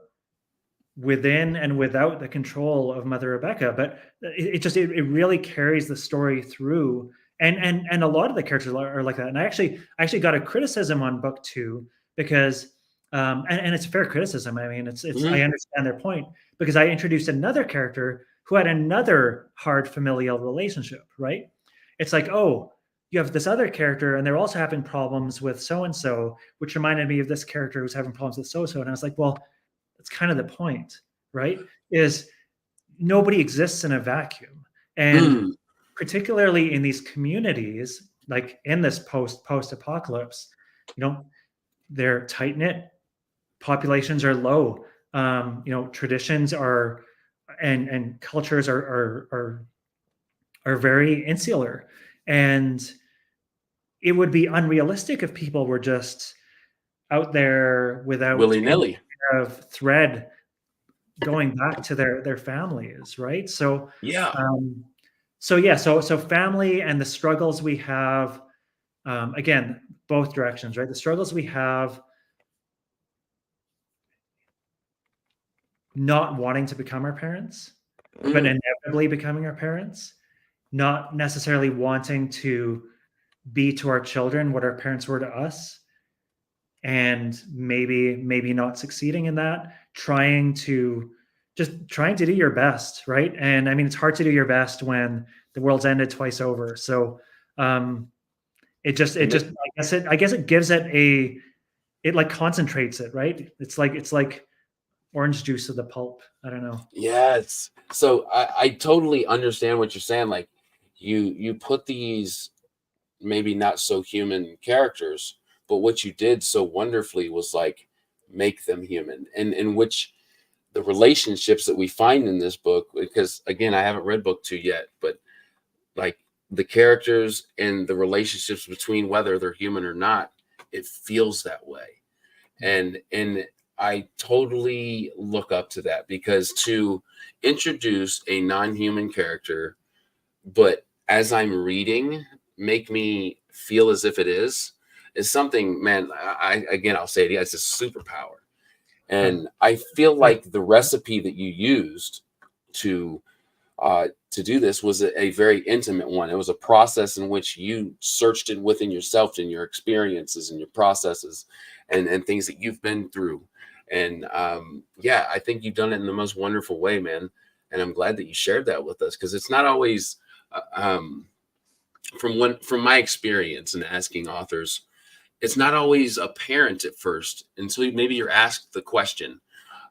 S2: within and without the control of Mother Rebecca, but it really carries the story through. And a lot of the characters are like that. And I actually got a criticism on book 2 because and it's fair criticism. I mean, it's I understand their point because I introduced another character who had another hard familial relationship, right? It's like, oh, you have this other character and they're also having problems with so and so, which reminded me of this character who's having problems with so and so. And I was like, well, that's kind of the point, right? Is nobody exists in a vacuum. And particularly in these communities, like in this post-apocalypse, you know, they're tight-knit, populations are low, you know, traditions are and cultures are very insular. And it would be unrealistic if people were just out there without any
S1: Willy-nilly.
S2: kind of thread going back to their families, right? So
S1: Yeah.
S2: so family and the struggles we have, again, both directions, right? The struggles we have not wanting to become our parents, but inevitably becoming our parents, not necessarily wanting to be to our children what our parents were to us, and maybe not succeeding in that, trying to do your best, right? And I mean, it's hard to do your best when the world's ended twice over. So I guess it gives it like concentrates it, right? It's like orange juice of the pulp. I don't know.
S1: Yes. So I totally understand what you're saying. Like you put these maybe not so human characters, but what you did so wonderfully was like make them human. And in which the relationships that we find in this book, because again, I haven't read book 2 yet, but like the characters and the relationships between whether they're human or not, it feels that way. And I totally look up to that, because to introduce a non-human character, but as I'm reading, make me feel as if it is something, man. I'll say it again, it's a superpower. And I feel like the recipe that you used to do this was a very intimate one. It was a process in which you searched it within yourself and your experiences and your processes and things that you've been through. And yeah, I think you've done it in the most wonderful way, man. And I'm glad that you shared that with us, because it's not always from my experience in asking authors, it's not always apparent at first until maybe you're asked the question,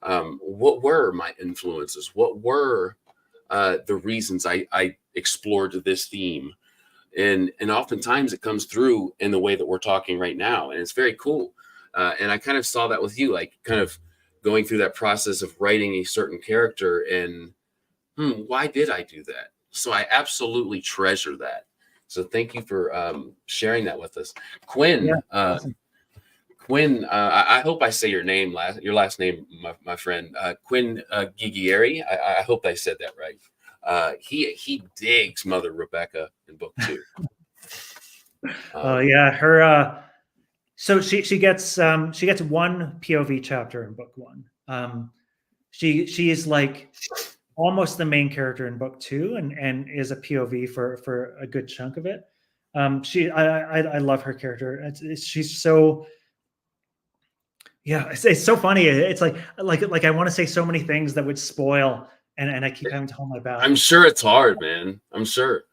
S1: what were my influences? What were the reasons I explored this theme? And oftentimes it comes through in the way that we're talking right now. And it's very cool. And I kind of saw that with you, like kind of going through that process of writing a certain character and why did I do that? So I absolutely treasure that. So thank you for sharing that with us.
S2: Yeah,
S1: Quinn,
S2: awesome.
S1: I hope I say your last name, my friend, Quinn Gigieri. I hope I said that right. He digs Mother Rebecca in book 2.
S2: Oh
S1: Um,
S2: yeah, her. So she gets one POV chapter in book 1. She is like almost the main character in book 2, and is a POV for a good chunk of it. I love her character. She's so, yeah, it's so funny. It's like I want to say so many things that would spoil, and I keep having to hold my
S1: I'm
S2: back.
S1: sure it's hard, man. I'm sure.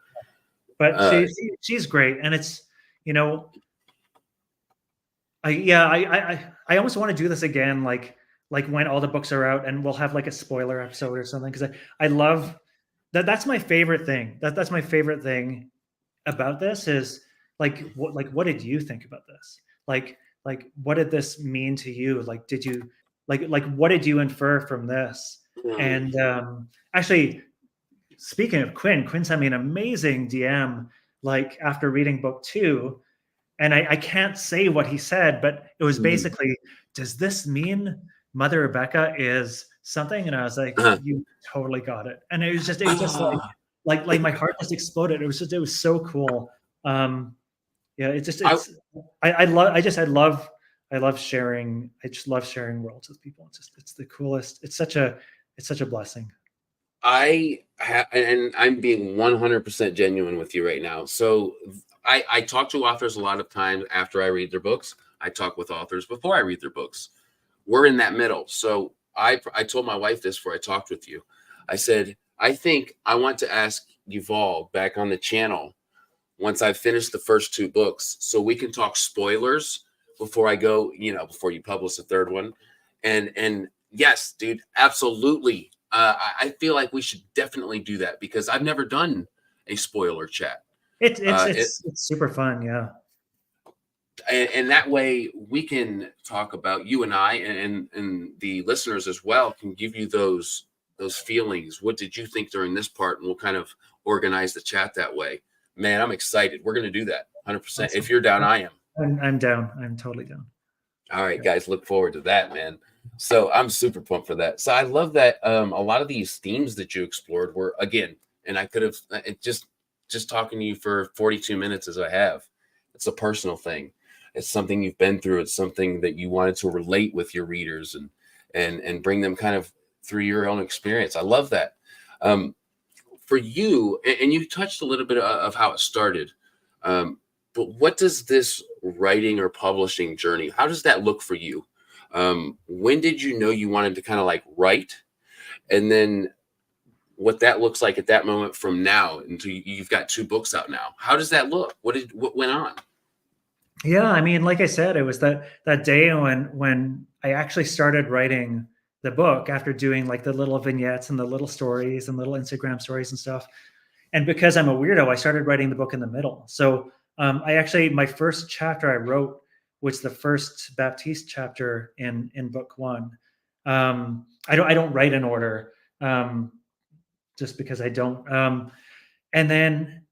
S2: But
S1: Uh,
S2: she's great, and it's, you know, I almost want to do this again, like when all the books are out, and we'll have like a spoiler episode or something, because I love that. That's my favorite thing. That's my favorite thing about this is what did you think about this? What did this mean to you? Like did you what did you infer from this?
S1: mm,
S2: And actually, speaking of Quinn sent me an amazing DM like after reading book 2, and I can't say what he said, but it was
S1: mhm.
S2: basically, does this mean Mother Rebecca is something? And I was like,
S1: Uh,
S2: you totally got it. And it was just
S1: ah,
S2: like my heart just exploded. It was so cool. Yeah,
S1: I
S2: I love sharing. I just love sharing worlds with people. It's the coolest. It's such a blessing.
S1: and I'm being 100% genuine with you right now. So I talk to authors a lot of times after I read their books. I talk with authors before I read their books. We're in that middle. So I told my wife this before I talked with you. I said, I think I want to ask Yuval back on the channel once I've finished the first 2 books, so we can talk spoilers before I go, before you publish the 3rd one. And yes, dude, absolutely. I feel like we should definitely do that because I've never done a spoiler chat.
S2: It's it's
S1: Uh, it,
S2: it's it's super fun. Yeah.
S1: and that way we can talk about, you and I and the listeners as well can give you those feelings. What did you think during this part? And we'll kind of organize the chat that way. Man, I'm excited. We're going to do that 100%. If
S2: Awesome.
S1: you're down, I am.
S2: I'm down. I'm totally down.
S1: All right,
S2: Yeah.
S1: guys, look forward to that, man. So I'm super pumped for that. So I love that a lot of these themes that you explored were, again, and I could have just talking to you for 42 minutes as I have. It's a personal thing. It's something you've been through. It's something that you wanted to relate with your readers and bring them kind of through your own experience. I love that. For you, and you touched a little bit of how it started. Um, but what does this writing or publishing journey, how does that look for you? When did you know you wanted to kind of like write? And then what that looks like at that moment from now until you've got 2 books out now. How does that look? What went on?
S2: Yeah, I mean, like I said, it was that day when I actually started writing the book after doing like the little vignettes and the little stories and little Instagram stories and stuff. And because I'm a weirdo, I started writing the book in the middle. So I actually, my first chapter I wrote was the first Baptiste chapter in book 1. I don't write in order, just because I don't. And then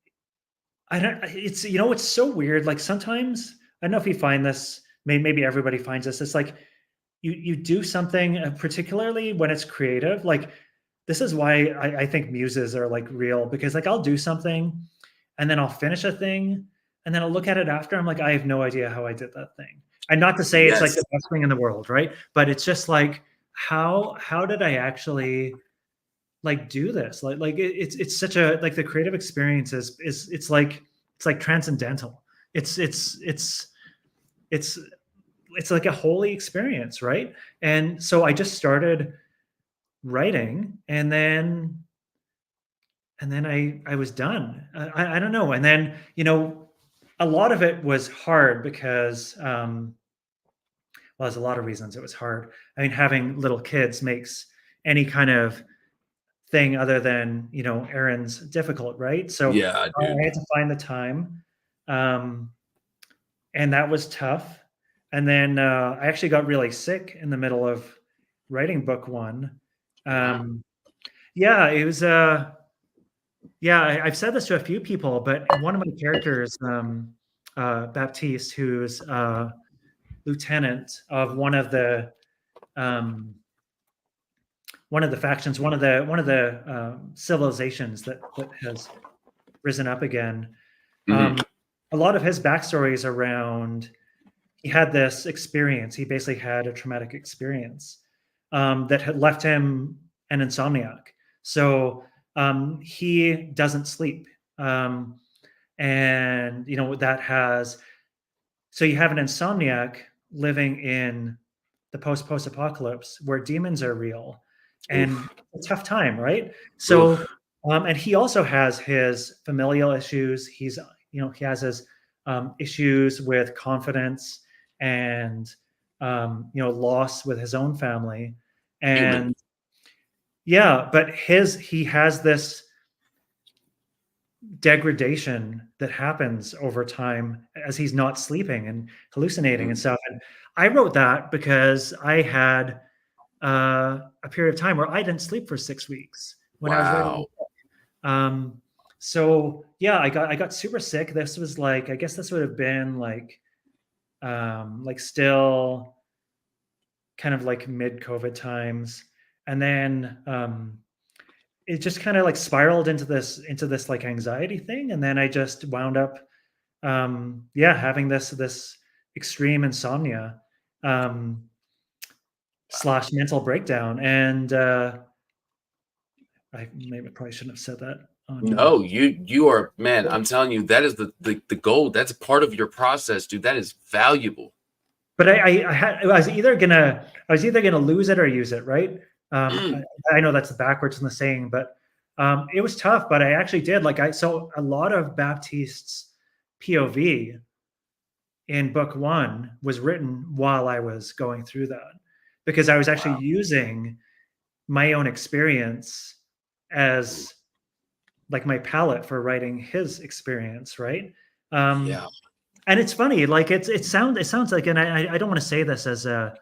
S2: I don't. It's, it's so weird. Like sometimes I don't know if you find this. Maybe everybody finds this. It's like you do something, particularly when it's creative. Like this is why I think muses are like real, because like I'll do something and then I'll finish a thing and then I'll look at it after. I'm like, I have no idea how I did that thing. And not to say it's like
S1: Yes.
S2: the best thing in the world, right? But it's just like how did I actually like do this? It's such a, like, the creative experience is it's like transcendental. It's it's it's like a holy experience, right? And so I just started writing, and then I was done. I don't know. And then, a lot of it was hard because well, there's a lot of reasons it was hard. I mean, having little kids makes any kind of thing other than, errands difficult, right? So
S1: Yeah,
S2: I
S1: dude.
S2: had to find the time, um, and that was tough. And then I actually got really sick in the middle of writing book 1.
S1: Wow.
S2: Um, yeah, it was. Yeah, I've said this to a few people, but one of my characters, Baptiste, who's lieutenant of um, one of the factions, one of the civilizations that has risen up again.
S1: Mhm.
S2: A lot of his backstory is around he had this experience. He basically had a traumatic experience that had left him an insomniac. So he doesn't sleep, and that has. So you have an insomniac living in the post-apocalypse where demons are real, and
S1: Oof.
S2: a tough time, right? So,
S1: Oof.
S2: and he also has his familial issues. He has his issues with confidence and loss with his own family,
S1: Human.
S2: and yeah, but he has this degradation that happens over time as he's not sleeping and hallucinating and
S1: Mm.
S2: stuff. And I wrote that because I had a period of time where I didn't sleep for 6 weeks when I was writing.
S1: Wow.
S2: Um, so yeah, I got super sick. This was like, I guess this would have been like still kind of like mid COVID times, and then it just kind of like spiraled into this like anxiety thing, and then I just wound up yeah, having this extreme insomnia um slash mental breakdown. And I maybe probably shouldn't have said that on
S1: No, you are, man, I'm telling you, that is the gold. That's part of your process, dude. That is valuable.
S2: but I had I was either gonna lose it or use it, right?
S1: Mm.
S2: I know that's backwards in the saying, but it was tough. But I actually did like I so a lot of Baptiste's POV in book one was written while I was going through that, because I was actually
S1: Wow.
S2: using my own experience
S1: Mm.
S2: as like my palette for writing his experience, right? Um,
S1: Yeah.
S2: and it's funny, like it sounds like, and I don't want to say this as a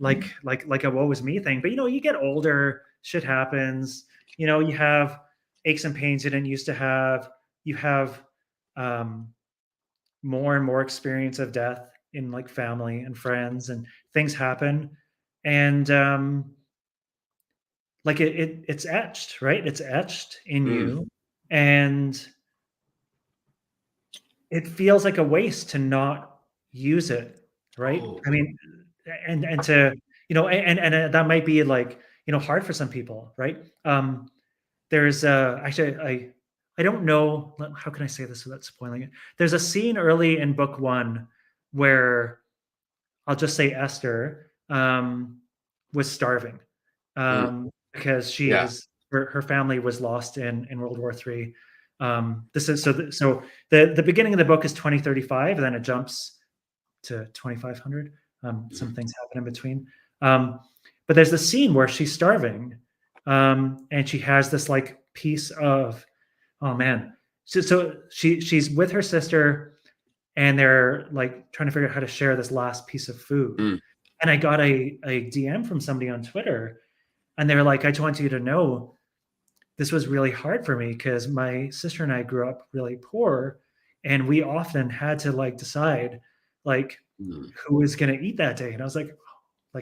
S2: like a woe is me thing, but you get older, shit happens. You have aches and pains you didn't used to have. You have um, more and more experience of death in like family and friends, and things happen, and like it's etched, right? It's etched in
S1: Mm.
S2: you, and it feels like a waste to not use it, right?
S1: Oh.
S2: I mean, and to and that might be like hard for some people, right? There's actually I don't know how can I say this without spoiling it. There's a scene early in book one where I'll just say Esther was starving
S1: Mm.
S2: because
S1: Yeah.
S2: her family was lost in World War III. This is so the beginning of the book is 2035, and then it jumps to 2500. Some
S1: Mhm.
S2: things happen in between, but there's the scene where she's starving, and she has this like piece of oh man. So she's with her sister, and they're like trying to figure out how to share this last piece of food.
S1: Mm.
S2: And I got a DM from somebody on Twitter, and they were like, I just want you to know this was really hard for me because my sister and I grew up really poor, and we often had to like decide like
S1: Mm.
S2: who was going to eat that day. And I was like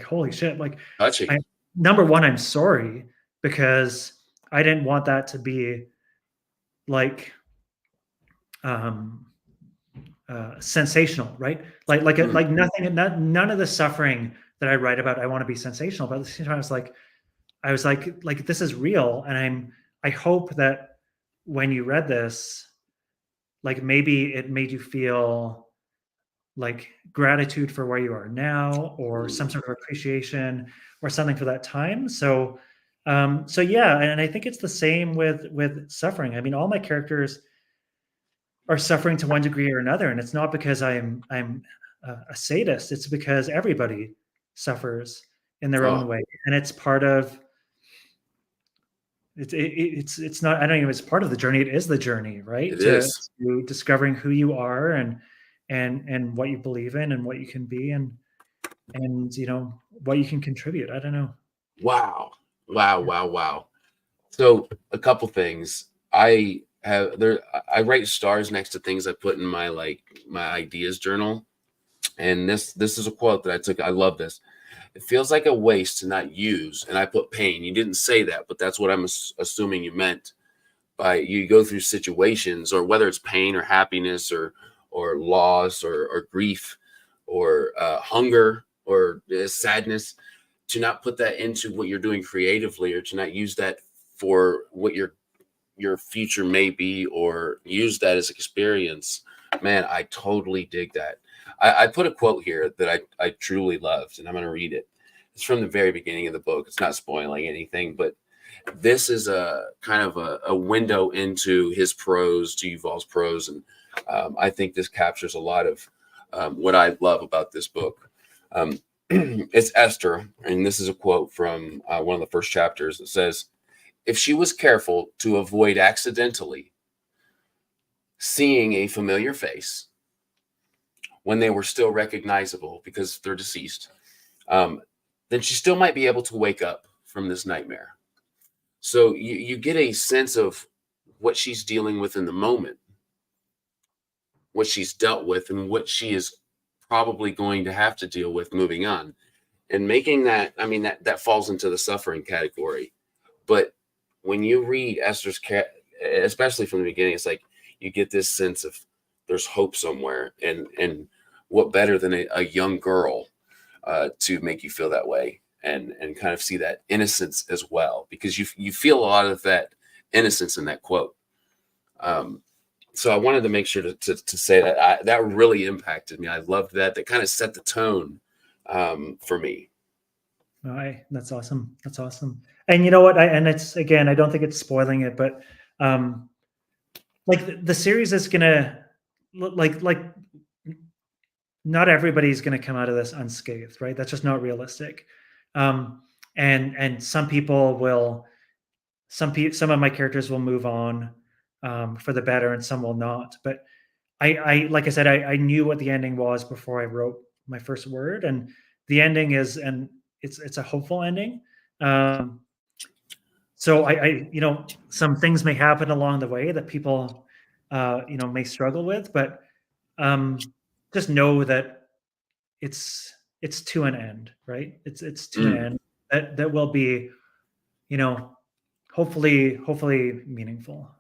S2: holy shit, like
S1: Touching.
S2: I number one, I'm sorry because I didn't want that to be like um sensational, right?
S1: Mm.
S2: Like nothing, none of the suffering that I write about, I want to be sensational. But at the same time, I was like this is real, and I hope that when you read this, like maybe it made you feel like gratitude for where you are now, or some
S1: Mm.
S2: sort of appreciation, or something for that time. So yeah, and I think it's the same with suffering. I mean, all my characters are suffering to one degree or another, and it's not because I'm a sadist. It's because everybody suffers in their
S1: Oh,
S2: own way, and it's part of it's not. I don't even. It's part of the journey. It is the journey, right?
S1: it
S2: To,
S1: is.
S2: to discovering who you are and what you believe in and what you can be and what you can contribute. I don't know.
S1: Wow. Wow. Wow. Wow. So a couple things. I have there. I write stars next to things I put in my ideas journal, and this is a quote that I took. I love this. It feels like a waste to not use, and I put pain. You didn't say that, but that's what I'm assuming you meant by you go through situations, or whether it's pain or happiness or loss or grief or hunger or sadness, to not put that into what you're doing creatively, or to not use that for what your future may be, or use that as experience. Man, I totally dig that. I put a quote here that I truly loved, and I'm going to read it. It's from the very beginning of the book. It's not spoiling anything, but this is a kind of a window into his prose, to Yuval's prose. And I think this captures a lot of what I love about this book. It's Esther, and this is a quote from one of the first chapters that says, "If she was careful to avoid accidentally seeing a familiar face when they were still recognizable because they're deceased, then she still might be able to wake up from this nightmare." So you get a sense of what she's dealing with in the moment, what she's dealt with, and what she is probably going to have to deal with moving on. And making that, I mean, that falls into the suffering category. But when you read Esther's, especially from the beginning, it's like you get this sense of there's hope somewhere, and what better than a young girl to make you feel that way, and kind of see that innocence as well, because you feel a lot of that innocence in that quote. So I wanted to make sure to say that that really impacted me. I loved that. That kind of set the tone for me.
S2: That's awesome. That's awesome. And you know what? And it's, again, I don't think it's spoiling it, but like the series is gonna like not everybody's gonna come out of this unscathed, right? That's just not realistic. And some people will, some of my characters will move on for the better, and some will not. But I like I said, I knew what the ending was before I wrote my first word, and the ending is, and it's a hopeful ending. So you know, some things may happen along the way that people, you know, may struggle with, but just know that it's to an end, right? It's to an end that will be, you know, hopefully meaningful.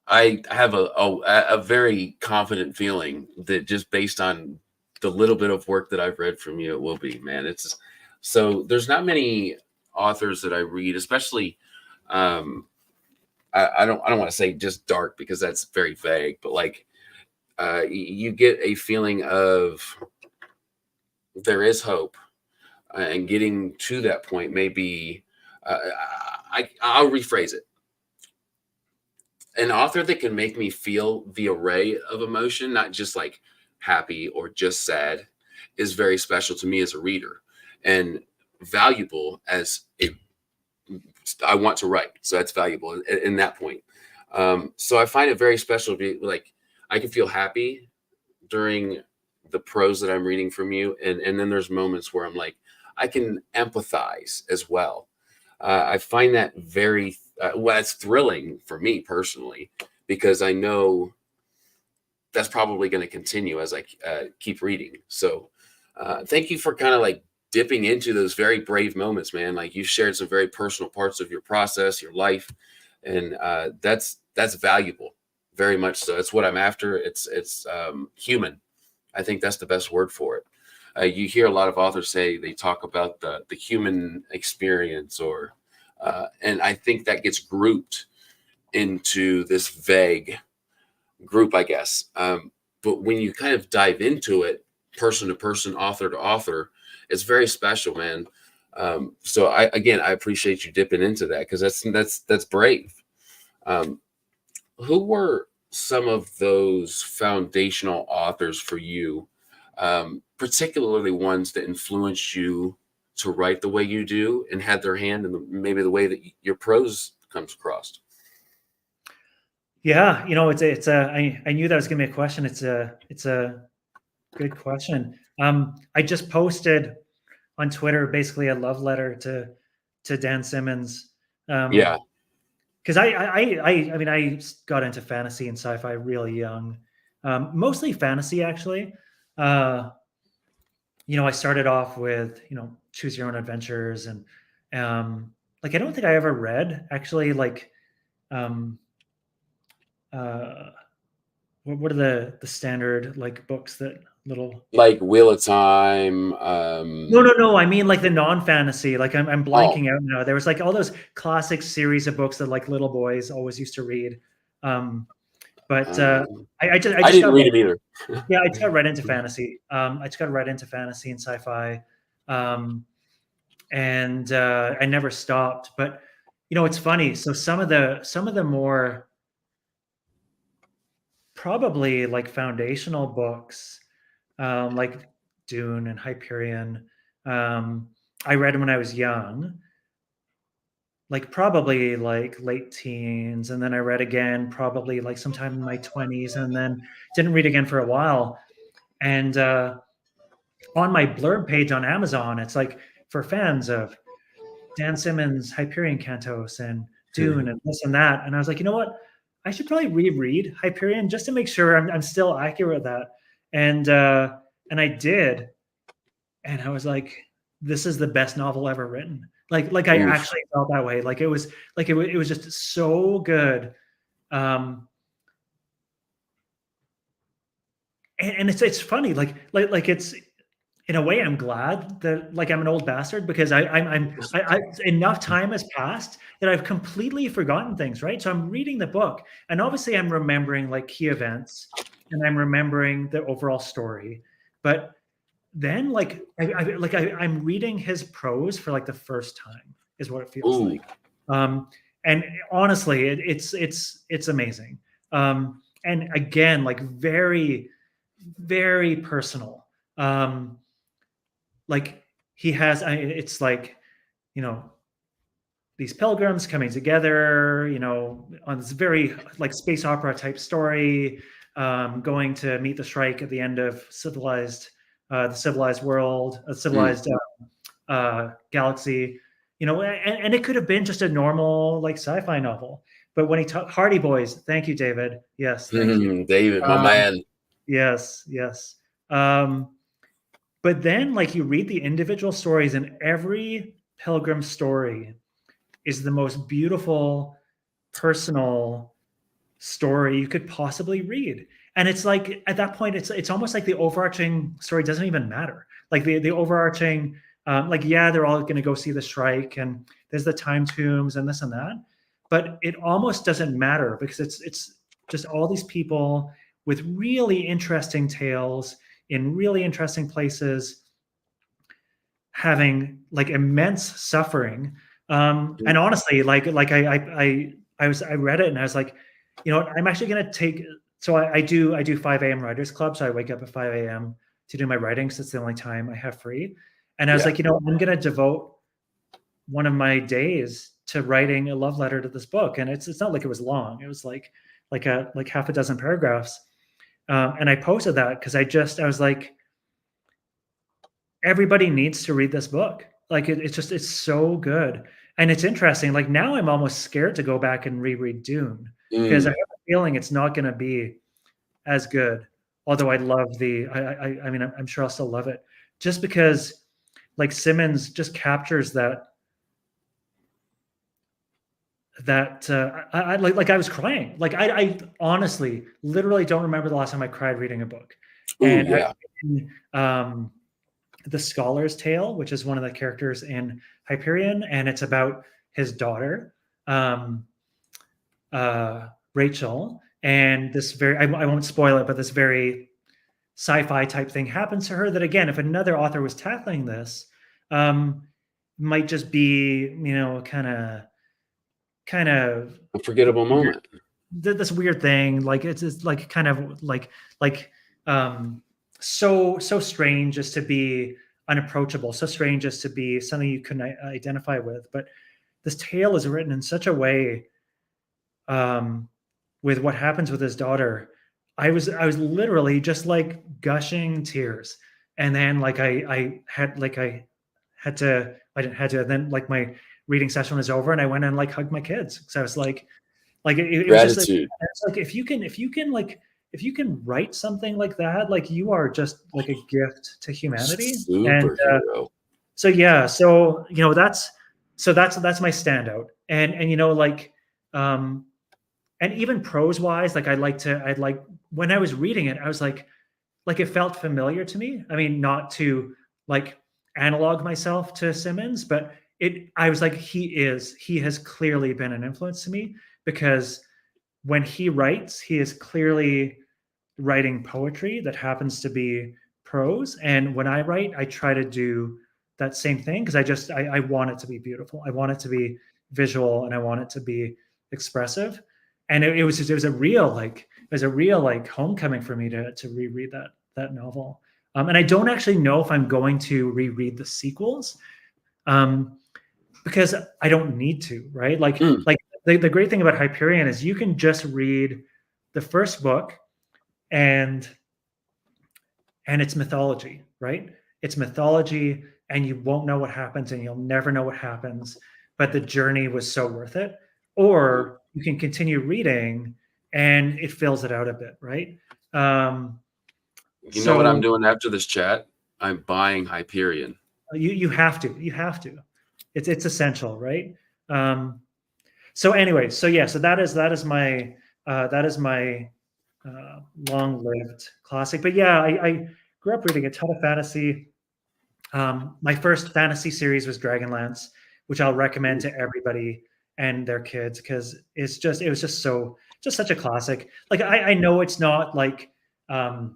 S1: I have a very confident feeling that just based on the little bit of work that I've read from you, it will be, man. It's so there's not many authors that I read, especially I don't want to say just dark, because that's very vague, but like you get a feeling of there is hope, and getting to that point may be I'll rephrase it. An author that can make me feel the array of emotion, not just like happy or just sad, is very special to me as a reader, and valuable as I want to write. So that's valuable in that point. So I find it very special to be like, I can feel happy during the prose that I'm reading from you. And then there's moments where I'm like, I can empathize as well. I find that very, well, it's thrilling for me personally, because I know that's probably going to continue as I keep reading. So thank you for kind of like dipping into those very brave moments, man. Like, you shared some very personal parts of your process, your life, and that's valuable, very much so. It's what I'm after. It's human. I think that's the best word for it. You hear a lot of authors say, they talk about the human experience, or and I think that gets grouped into this vague group, I guess. But when you kind of dive into it, person to person, author to author, it's very special, man. So I appreciate you dipping into that, because that's brave. Who were some of those foundational authors for you, particularly ones that influenced you to write the way you do, and had their hand in maybe the way that your prose comes across?
S2: Yeah, you know, I knew that was gonna be a question. It's a good question. I just posted on Twitter basically a love letter to Dan Simmons.
S1: Yeah.
S2: because I mean, I got into fantasy and sci-fi really young, mostly fantasy actually. I started off with choose your own adventures, and like I don't think I ever read actually like um, uh, what are the standard like books that little.
S1: Like Wheel of Time.
S2: No. I mean, like the non-fantasy. Like I'm
S1: Oh,
S2: blanking out now. There was like all those classic series of books that like little boys always used to read. Um, but I
S1: I
S2: just
S1: didn't
S2: got
S1: read them either.
S2: yeah, I just got right into fantasy. I just got right into fantasy and sci-fi, and I never stopped. But it's funny. So some of the more probably like foundational books, like Dune and Hyperion. I read when I was young, like probably like late teens, and then I read again probably like sometime in my 20s, and then didn't read again for a while. And on my blurb page on Amazon, it's like for fans of Dan Simmons' Hyperion Cantos and Dune and this and that. And I was like, you know what? I should probably reread Hyperion just to make sure I'm still accurate with that. And I did, and I was like, this is the best novel ever written. Like I
S1: Oof.
S2: actually felt that way. Like it was just so good. Um, and it's funny. Like it's in a way, I'm glad that like I'm an old bastard because enough time has passed that I've completely forgotten things, right? So I'm reading the book, and obviously I'm remembering like key events, and I'm remembering the overall story. But then I'm reading his prose for like the first time is what it feels
S1: Ooh.
S2: like. And honestly, it's amazing. And again, like very, very personal. Like he has, it's like, you know, these pilgrims coming together, on this very like space opera type story, going to meet the Shrike at the end of the civilized world, a
S1: Mm.
S2: civilized galaxy, and it could have been just a normal like sci-fi novel. But when he talked Hardy Boys, thank you, David. Yes, thank you.
S1: David, my
S2: Um,
S1: man.
S2: yes. But then, like, you read the individual stories, and every pilgrim story is the most beautiful, personal story you could possibly read. And it's like at that point, it's almost like the overarching story doesn't even matter. Like the overarching, like yeah, they're all going to go see the Shrike, and there's the time tombs and this and that, but it almost doesn't matter because it's just all these people with really interesting tales in really interesting places having like immense suffering. And honestly, I read it and I was like, I'm actually going to take. So I do 5 a.m. writers club. So I wake up at 5 a.m. to do my writing. So it's the only time I have free. And I was
S1: Yeah.
S2: like, I'm going to devote one of my days to writing a love letter to this book. And it's not like it was long. It was like half a dozen paragraphs. And I posted that because I was like, everybody needs to read this book. Like it's so good. And it's interesting. Like now I'm almost scared to go back and reread Dune because I
S1: Mm.
S2: have a feeling it's not going to be as good. Although I love I mean, I'm sure I'll still love it just because like Simmons just captures that I like I was crying. Like I honestly literally don't remember the last time I cried reading a book.
S1: Ooh,
S2: And
S1: yeah.
S2: the Scholar's Tale, which is one of the characters in Hyperion, and it's about his daughter, Rachel. And this I won't spoil it, but this very sci-fi type thing happens to her that, again, if another author was tackling this, might just be, kind of
S1: Unforgettable
S2: weird,
S1: moment.
S2: this weird thing. Like it's just like kind of like um so strange as to be unapproachable, so strange as to be something you can identify with. But this tale is written in such a way, with what happens with his daughter. I was literally just like gushing tears, and then like I had to, I didn't had to, and then like reading session was over, and I went and like hugged my kids because I was like it was just like,
S1: Gratitude.
S2: it's like if you can write something like that, like you are just like a gift to humanity. And
S1: Superhero.
S2: so yeah, so that's my standout. And and even prose wise, like I'd like when I was reading it, I was like it felt familiar to me. I mean, not to like analog myself to Simmons, but I was like, he has clearly been an influence to me, because when he writes, he is clearly writing poetry that happens to be prose. And when I write, I try to do that same thing, because I want it to be beautiful. I want it to be visual, and I want it to be expressive. And it was a real homecoming for me to reread that novel. And I don't actually know if I'm going to reread the sequels, because I don't need to, right? Like the great thing about Hyperion is you can just read the first book, and it's mythology, right? It's mythology, and you won't know what happens, and you'll never know what happens, but the journey was so worth it. Or you can continue reading, and it fills it out a bit, right?
S1: You know what I'm doing after this chat? I'm buying Hyperion.
S2: You have to. It's essential, right? So anyway, so that is my long-lived classic. But yeah, I grew up reading a ton of fantasy. My first fantasy series was Dragonlance, which I'll recommend to everybody and their kids, because it was just such a classic. Like I know it's not like the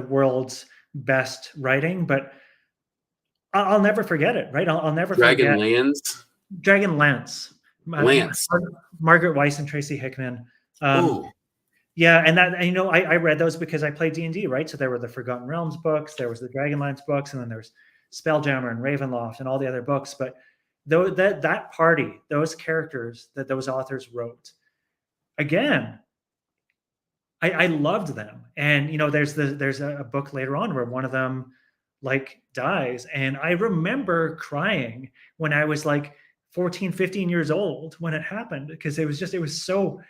S2: world's best writing, but I'll never forget it, right? I'll never forget Dragonlance. Margaret Weiss and Tracy Hickman. Yeah, and I read those because I played D&D, right? So there were the Forgotten Realms books, there was the Dragonlance books, and then there's Spelljammer and Ravenloft and all the other books. But that party, those characters that those authors wrote, again, I loved them. And there's a book later on where one of them like dies, and I remember crying when I was like 14, 15 years old when it happened, because it was so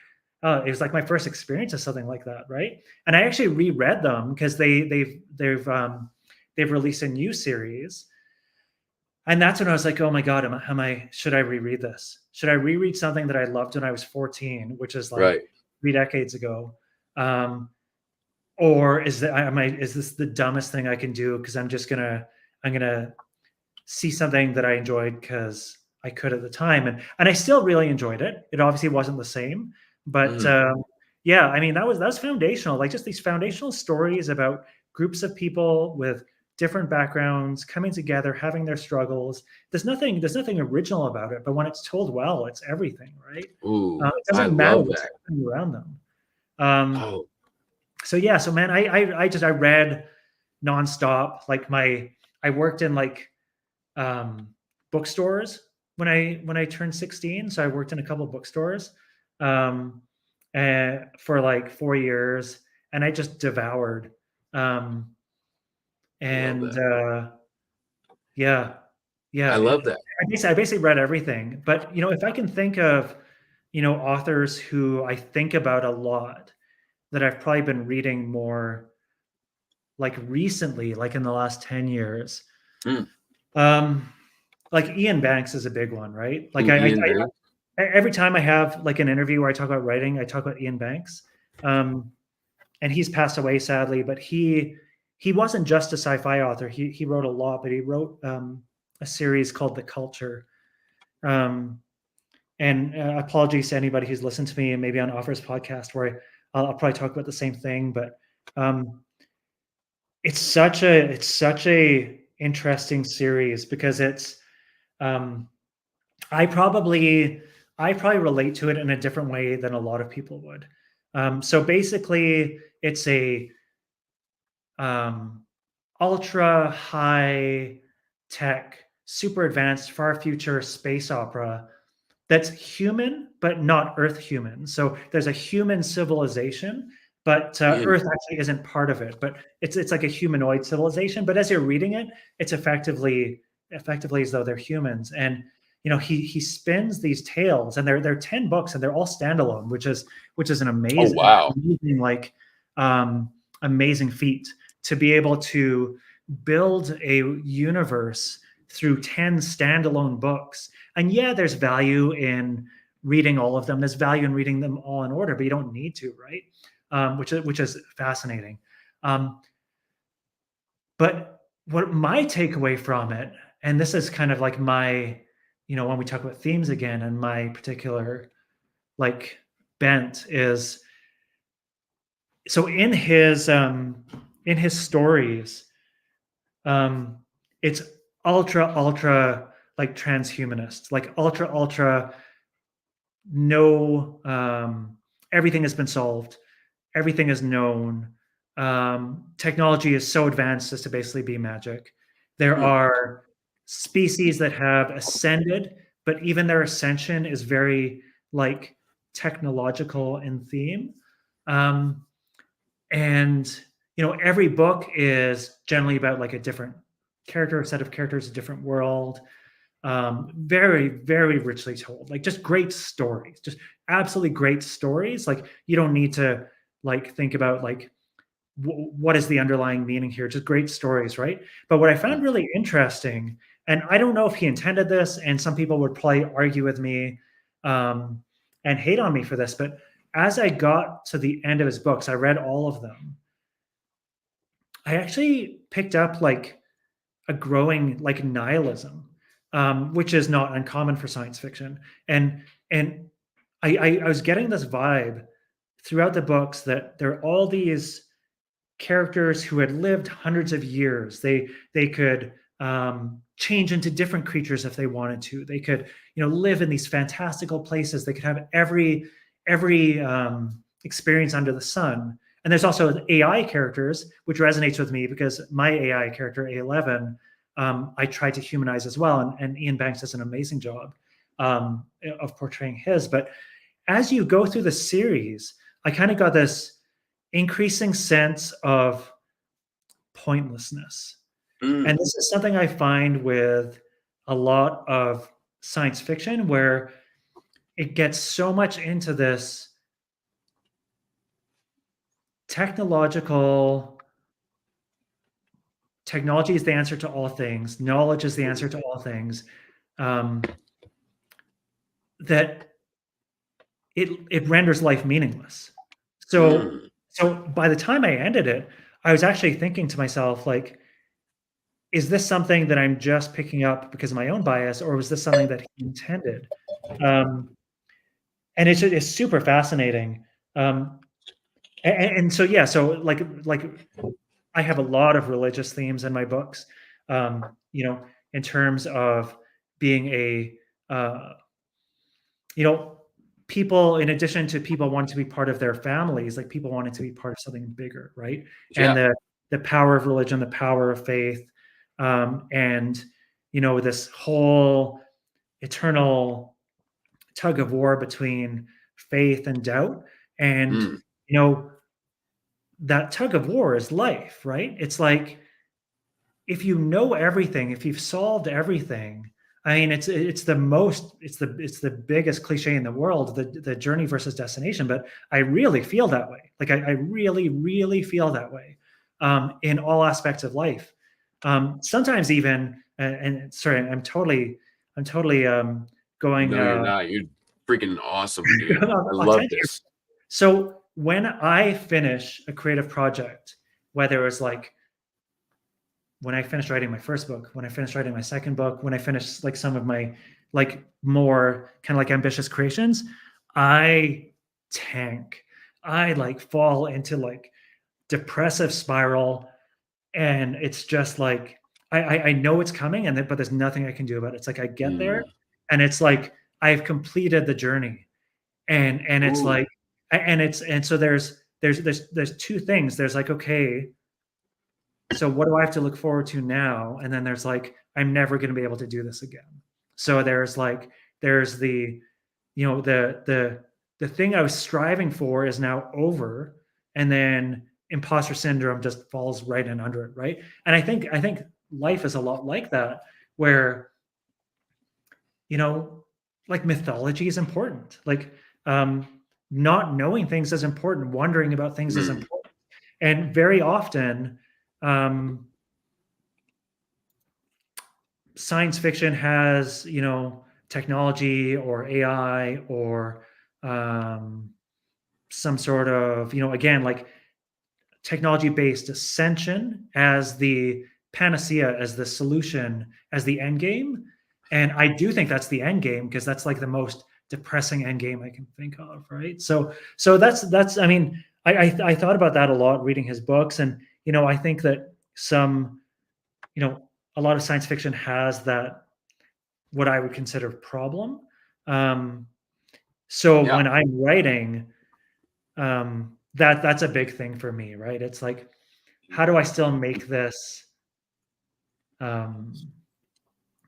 S2: it was like my first experience of something like that, right? And I actually reread them because they've released a new series, and that's when I was like, oh my god, should I reread this? Should I reread something that I loved when I was 14, which is like 3 decades ago? Or is this the dumbest thing I can do, because I'm gonna see something that I enjoyed because I could at the time, and I still really enjoyed it. It obviously wasn't the same, but yeah, I mean that was foundational. Like just these foundational stories about groups of people with different backgrounds coming together, having their struggles. There's nothing original about it, but when it's told well, it's everything, right? It doesn't matter what's happening around them. So yeah, so man, I read nonstop. Like I worked in like bookstores when I turned 16. So I worked in a couple of bookstores for like 4 years, and I just devoured. Yeah.
S1: I love that.
S2: I basically read everything. But if I can think of authors who I think about a lot, that I've probably been reading more like recently, like in the last 10 years. Like Ian Banks is a big one, right? Like every time I have like an interview where I talk about writing, I talk about Ian Banks. And he's passed away sadly, but he wasn't just a sci-fi author. He wrote a lot, but he wrote a series called The Culture. And apologies to anybody who's listened to me and maybe on Offer's podcast, where I'll probably talk about the same thing, but it's such a interesting series, because it's I probably relate to it in a different way than a lot of people would. So basically, it's a ultra high tech, super advanced, far future space opera that's human, but not Earth human. So there's a human civilization, but Earth actually isn't part of it. But it's like a humanoid civilization. But as you're reading it, it's effectively effectively as though they're humans. And he spins these tales, and they're 10 books, and they're all standalone, which is an
S1: Oh, wow.
S2: amazing amazing feat to be able to build a universe through 10 standalone books. And yeah, there's value in reading all of them. There's value in reading them all in order, but you don't need to, right? Which is fascinating. But what my takeaway from it, and this is kind of like my, when we talk about themes again, and my particular like bent is, so in his stories, it's ultra like transhumanist, like ultra no, everything has been solved, everything is known, technology is so advanced as to basically be magic. There are species that have ascended, but even their ascension is very like technological in theme. And every book is generally about like a different character, a set of characters, a different world. Very, very richly told, like just great stories, just absolutely great stories. Like you don't need to like think about like what is the underlying meaning here, just great stories, right? But what I found really interesting, and I don't know if he intended this, and some people would probably argue with me and hate on me for this, but as I got to the end of his books, I read all of them, I actually picked up like a growing like nihilism, which is not uncommon for science fiction. And I was getting this vibe throughout the books that there are all these characters who had lived hundreds of years. They could change into different creatures if they wanted to. They could live in these fantastical places. They could have every experience under the sun. And there's also AI characters, which resonates with me because my AI character, A11, I tried to humanize as well. And Ian Banks does an amazing job of portraying his. But as you go through the series, I kind of got this increasing sense of pointlessness. And this is something I find with a lot of science fiction, where it gets so much into this technology is the answer to all things. Knowledge is the answer to all things. That it renders life meaningless. So by the time I ended it, I was actually thinking to myself, like, is this something that I'm just picking up because of my own bias, or was this something that he intended? And it's super fascinating. And so yeah, so like I have a lot of religious themes in my books, in terms of being a, people, in addition to people wanting to be part of their families, like people wanting to be part of something bigger, right? Yeah. And the power of religion, the power of faith, and this whole eternal tug of war between faith and doubt. And that tug of war is life, right? It's like, if you know everything, if you've solved everything, I mean, it's the biggest cliche in the world, the journey versus destination. But I really feel that way. Like I really, really feel that way in all aspects of life. Sometimes even, and sorry, I'm totally going.
S1: No, you're not. You're freaking awesome, dude. I love this.
S2: So when I finish a creative project, whether it's like when I finished writing my first book, when I finished writing my second book, when I finished like some of my like more kind of like ambitious creations, I tank. I like fall into like depressive spiral, and it's just like I know it's coming, but there's nothing I can do about it. It's like I get there, and it's like I've completed the journey, and it's like, and so there's two things. There's like, okay, so what do I have to look forward to now? And then there's like, I'm never going to be able to do this again. So there's the, the thing I was striving for is now over, and then imposter syndrome just falls right in under it, right? And I think life is a lot like that, where, like mythology is important. Like not knowing things is important. Wondering about things is important. And very often, science fiction has, technology or AI or some sort of, again, like technology-based ascension as the panacea, as the solution, as the end game. And I do think that's the end game, because that's like the most depressing end game I can think of, right? So that's I mean, I thought about that a lot reading his books, and I think that some, a lot of science fiction has that, what I would consider, problem. So
S1: Yeah.
S2: when I'm writing, that's a big thing for me, right? It's like, how do I still make this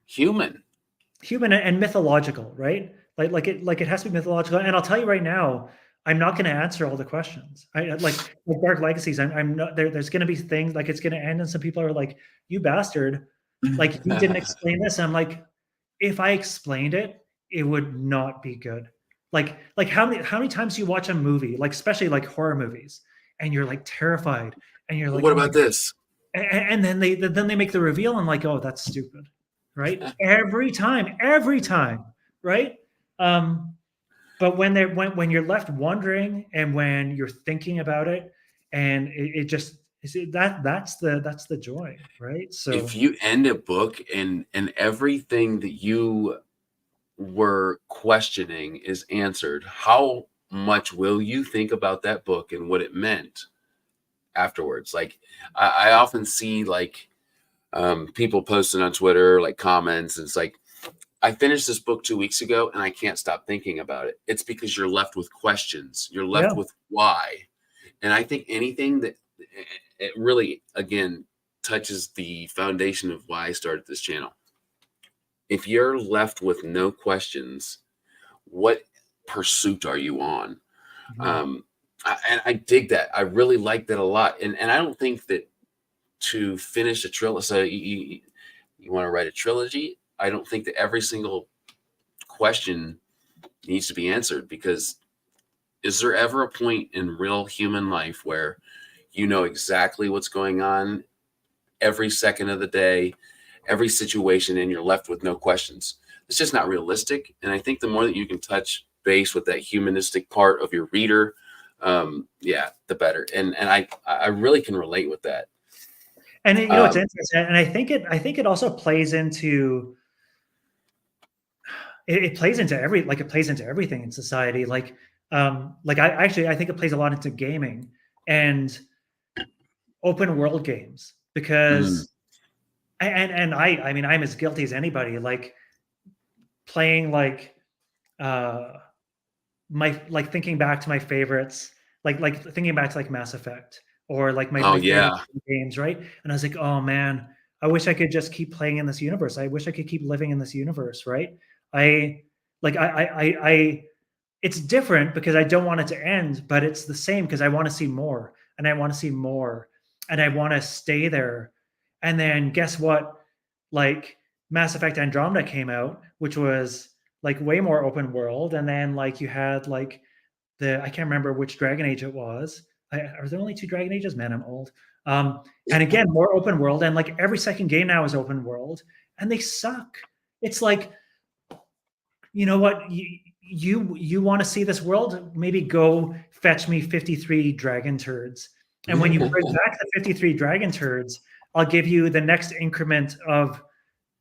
S1: Human
S2: and mythological, right? Like it has to be mythological. And I'll tell you right now, I'm not going to answer all the questions. I like Dark Legacies. I'm not there. There's going to be things like it's going to end, and some people are like, "You bastard! Like you didn't explain this." And I'm like, if I explained it, it would not be good. Like how many times do you watch a movie, like especially like horror movies, and you're like terrified, and you're like,
S1: what
S2: "Oh my
S1: about
S2: God."
S1: this?
S2: And then they make the reveal, and like, oh, that's stupid, right? Every time, right? But when you're left wondering, and when you're thinking about it, and it just that's the joy, right? So
S1: If you end a book and everything that you were questioning is answered, how much will you think about that book and what it meant afterwards? Like I often see like people posting on Twitter, like comments, and it's like, I finished this book 2 weeks ago and I can't stop thinking about it. It's because you're left with questions. You're left
S2: yeah,
S1: with why. And I think anything that it really, again, touches the foundation of why I started this channel. If you're left with no questions, what pursuit are you on? And I dig that. I really like that a lot. And I don't think that to finish a trilogy, so you want to write a trilogy, I don't think that every single question needs to be answered, because is there ever a point in real human life where you know exactly what's going on every second of the day, every situation, and you're left with no questions? It's just not realistic. And I think the more that you can touch base with that humanistic part of your reader, the better. And I really can relate with that.
S2: And it's interesting, and I think it also plays into it plays into everything in society. Like I think it plays a lot into gaming and open world games, because I mean, I'm as guilty as anybody. Like playing like thinking back to my favorites, like thinking back to like Mass Effect, or like my favorite games, right? And I was like, oh man, I wish I could just keep playing in this universe. I wish I could keep living in this universe, right? It's different because I don't want it to end, but it's the same because I want to see more, and I want to see more, and I want to stay there. And then guess what? Like Mass Effect Andromeda came out, which was like way more open world, and then like you had like I can't remember which Dragon Age it was. Are there only 2 Dragon Ages? Man, I'm old. And again, more open world, and like every second game now is open world, and they suck. It's like, you know what? You want to see this world? Maybe go fetch me 53 dragon turds. And when you bring back the 53 dragon turds, I'll give you the next increment of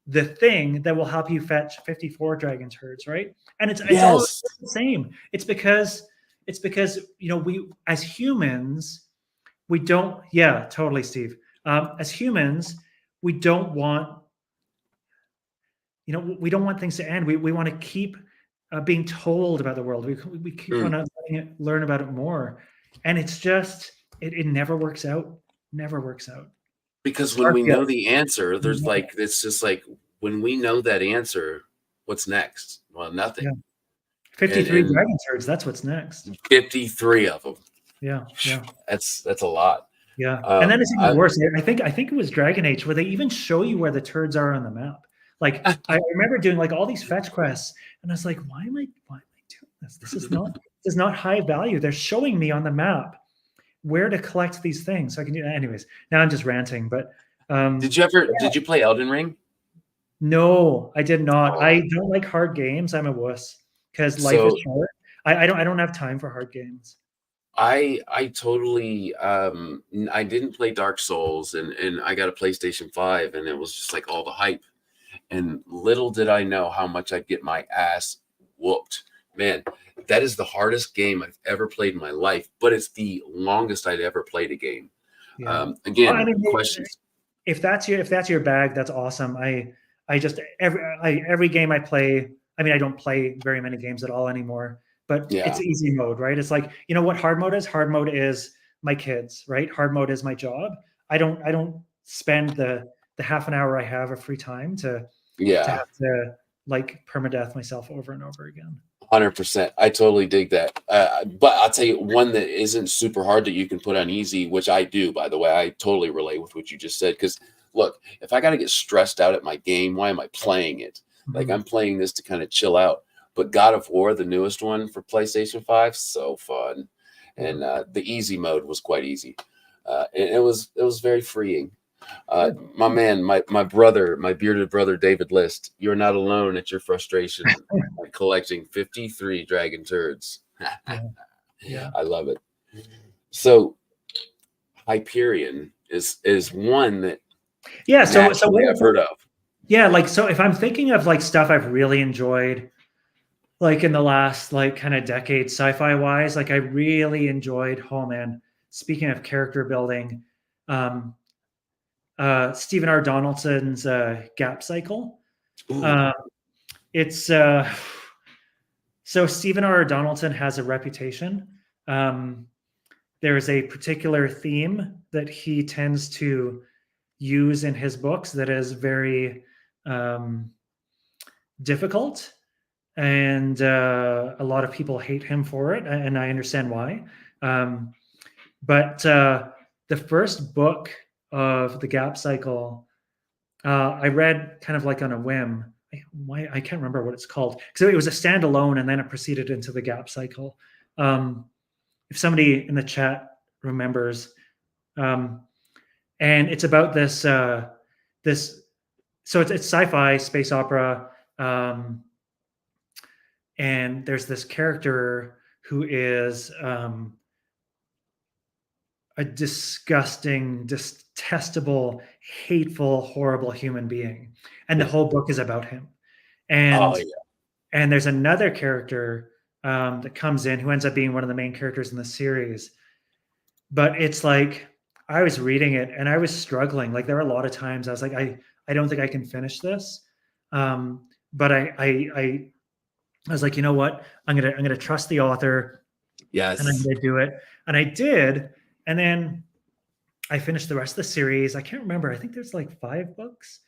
S2: the thing that will help you fetch 54 dragon turds, right? And it's all the same. It's because we as humans, we don't, yeah, totally, Steve. As humans, we don't want we don't want things to end. We want to keep being told about the world. We keep on learn about it more, and it's just it never works out. Never works out.
S1: Because when we know the answer, there's like, it's just like, when we know that answer, what's next? Well, nothing.
S2: Yeah. 53 dragon turds. That's what's next.
S1: 53 of them.
S2: Yeah.
S1: That's a lot.
S2: Yeah. And then it's even worse. I think it was Dragon Age where they even show you where the turds are on the map. Like I remember doing like all these fetch quests, and I was like, why am I doing this? This is not high value. They're showing me on the map where to collect these things. So I can do. Anyways, now I'm just ranting. But
S1: Did you play Elden Ring?
S2: no, I did not.
S1: Oh,
S2: I don't like hard games. I'm a wuss because life is
S1: so
S2: short. I don't have time for hard games.
S1: I totally I didn't play Dark Souls, and I got a PlayStation 5, and it was just like all the hype. And little did I know how much I'd get my ass whooped. Man, that is the hardest game I've ever played in my life, but it's the longest I'd ever played a game.
S2: Yeah. Well, I
S1: Again,
S2: mean,
S1: questions.
S2: if that's your bag, that's awesome. I just every game I play. I mean, I don't play very many games at all anymore. But
S1: Yeah,
S2: it's easy mode, right? It's like, you know what hard mode is? Hard mode is my kids, right? Hard mode is my job. I don't spend the half an hour I have of free time to
S1: yeah.
S2: have to like permadeath myself over and over again.
S1: 100%. I totally dig that. But I'll tell you one that isn't super hard that you can put on easy, which I do, by the way. I totally relate with what you just said. Because look, if I got to get stressed out at my game, why am I playing it? Like
S2: Mhm.
S1: I'm playing this to kind of chill out. But God of War, the newest one for PlayStation 5, so fun.
S2: Yeah.
S1: And the easy mode was quite easy. And it was very freeing.
S2: Good.
S1: My man, my brother, my bearded brother, David List, you're not alone at your frustration by collecting 53 dragon turds.
S2: Yeah. Yeah.
S1: I love it. So Hyperion is one that
S2: Yeah. So
S1: naturally I've heard of.
S2: yeah, like so if I'm thinking of like stuff I've really enjoyed, like in the last like kind of decade sci-fi wise, like I really enjoyed, oh man, speaking of character building, um Stephen R. Donaldson's Gap Cycle.
S1: Ooh,
S2: Uh, it's so Stephen R. Donaldson has a reputation. Um, there is a particular theme that he tends to use in his books that is very um, difficult, and a lot of people hate him for it, and I understand why. Um, but the first book of the Gap Cycle, I read kind of like on a whim. Why I can't remember what it's called because it was a standalone, and then it proceeded into the Gap Cycle. Um, if somebody in the chat remembers, um, and it's about this. So it's sci-fi space opera, and there's this character who is a disgusting, detestable, hateful, horrible human being, and the whole book is about him.
S1: oh
S2: And
S1: yeah.
S2: and there's another character that comes in who ends up being one of the main characters in the series. But it's like I was reading it and I was struggling. Like there were a lot of times I was like, I don't think I can finish this. But I was like, you know what? I'm gonna trust the author and I'm
S1: Yes.
S2: gonna do it. And I did. And then I finished the rest of the series. I can't remember. I think there's like 5 books.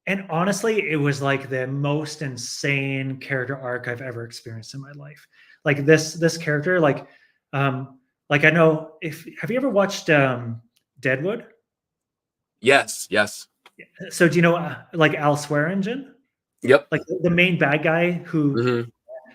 S2: And honestly, it was like the most insane character arc I've ever experienced in my life. Like this character, like I know if have you ever watched Deadwood?
S1: Yes. Yes.
S2: So do you know like Al Swearingen?
S1: Yep.
S2: Like the main bad guy who
S1: Hmm.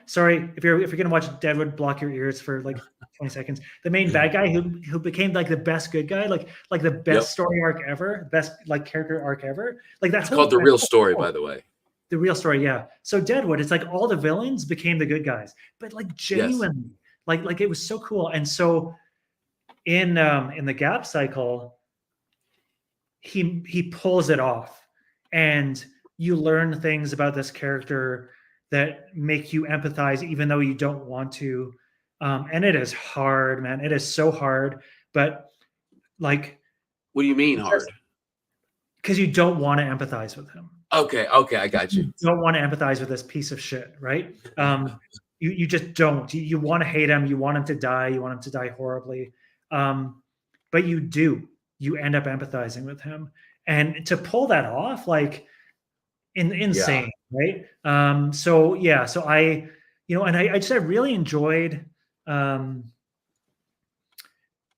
S2: sorry, if you're gonna watch Deadwood, block your ears for like 20 seconds. The main bad guy who became like the best good guy, like the
S1: Yep.
S2: best story arc ever, best like character arc ever. Like
S1: It's called The Real Story, by the way.
S2: the real story, yeah. So Deadwood, it's like all the villains became the good guys, but like
S1: Yes.
S2: genuinely, like it was so cool. And so in the Gap Cycle, he pulls it off, and you learn things about this character that make you empathize, even though you don't want to. And it is hard, man. It is so hard, but like
S1: What do you mean hard?
S2: because you don't want to empathize with him.
S1: Okay. Okay. I got you.
S2: You don't want to empathize with this piece of shit, right? You just don't. You want to hate him. You want him to die. You want him to die horribly. But you do. You end up empathizing with him, and to pull that off, like
S1: Yeah.
S2: insane, right? So yeah, so and I really enjoyed um,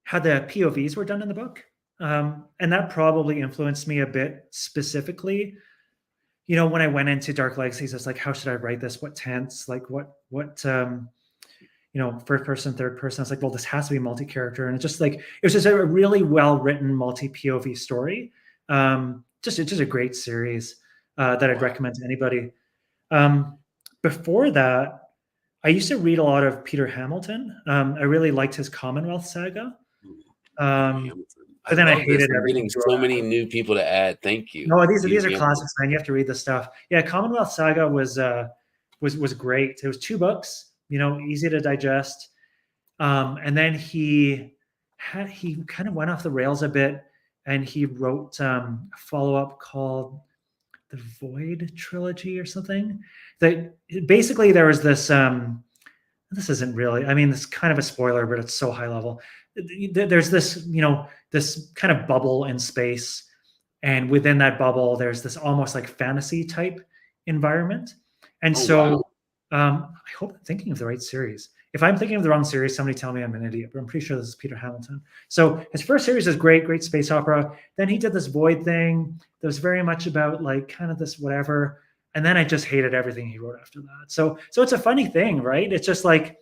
S2: how the POVs were done in the book, and that probably influenced me a bit specifically when I went into Dark Legacies, I was like, how should I write this? What tense? Like what first person, third person. I was like, well, this has to be multi-character. And it was just a really well-written multi-POV story. It's just a great series that I'd recommend to anybody. Before that, I used to read a lot of Peter Hamilton. I really liked his Commonwealth saga. But then I hated
S1: I'm
S2: everything.
S1: getting so many new people to add. Thank you.
S2: No, these are classics, man. You have to read this stuff. Yeah, Commonwealth Saga was great. It was 2 books, easy to digest. And then he kind of went off the rails a bit, and he wrote a follow-up called the Void Trilogy or something. That basically there was this. This isn't really. I mean, this is kind of a spoiler, but it's so high level. There's this, this kind of bubble in space, and within that bubble, there's this almost like fantasy type environment. And I hope I'm thinking of the right series. If I'm thinking of the wrong series, somebody tell me I'm an idiot, but I'm pretty sure this is Peter Hamilton. So his first series is great space opera. Then he did this Void thing that was very much about like kind of this whatever. And then I just hated everything he wrote after that. So it's a funny thing, right? It's just like,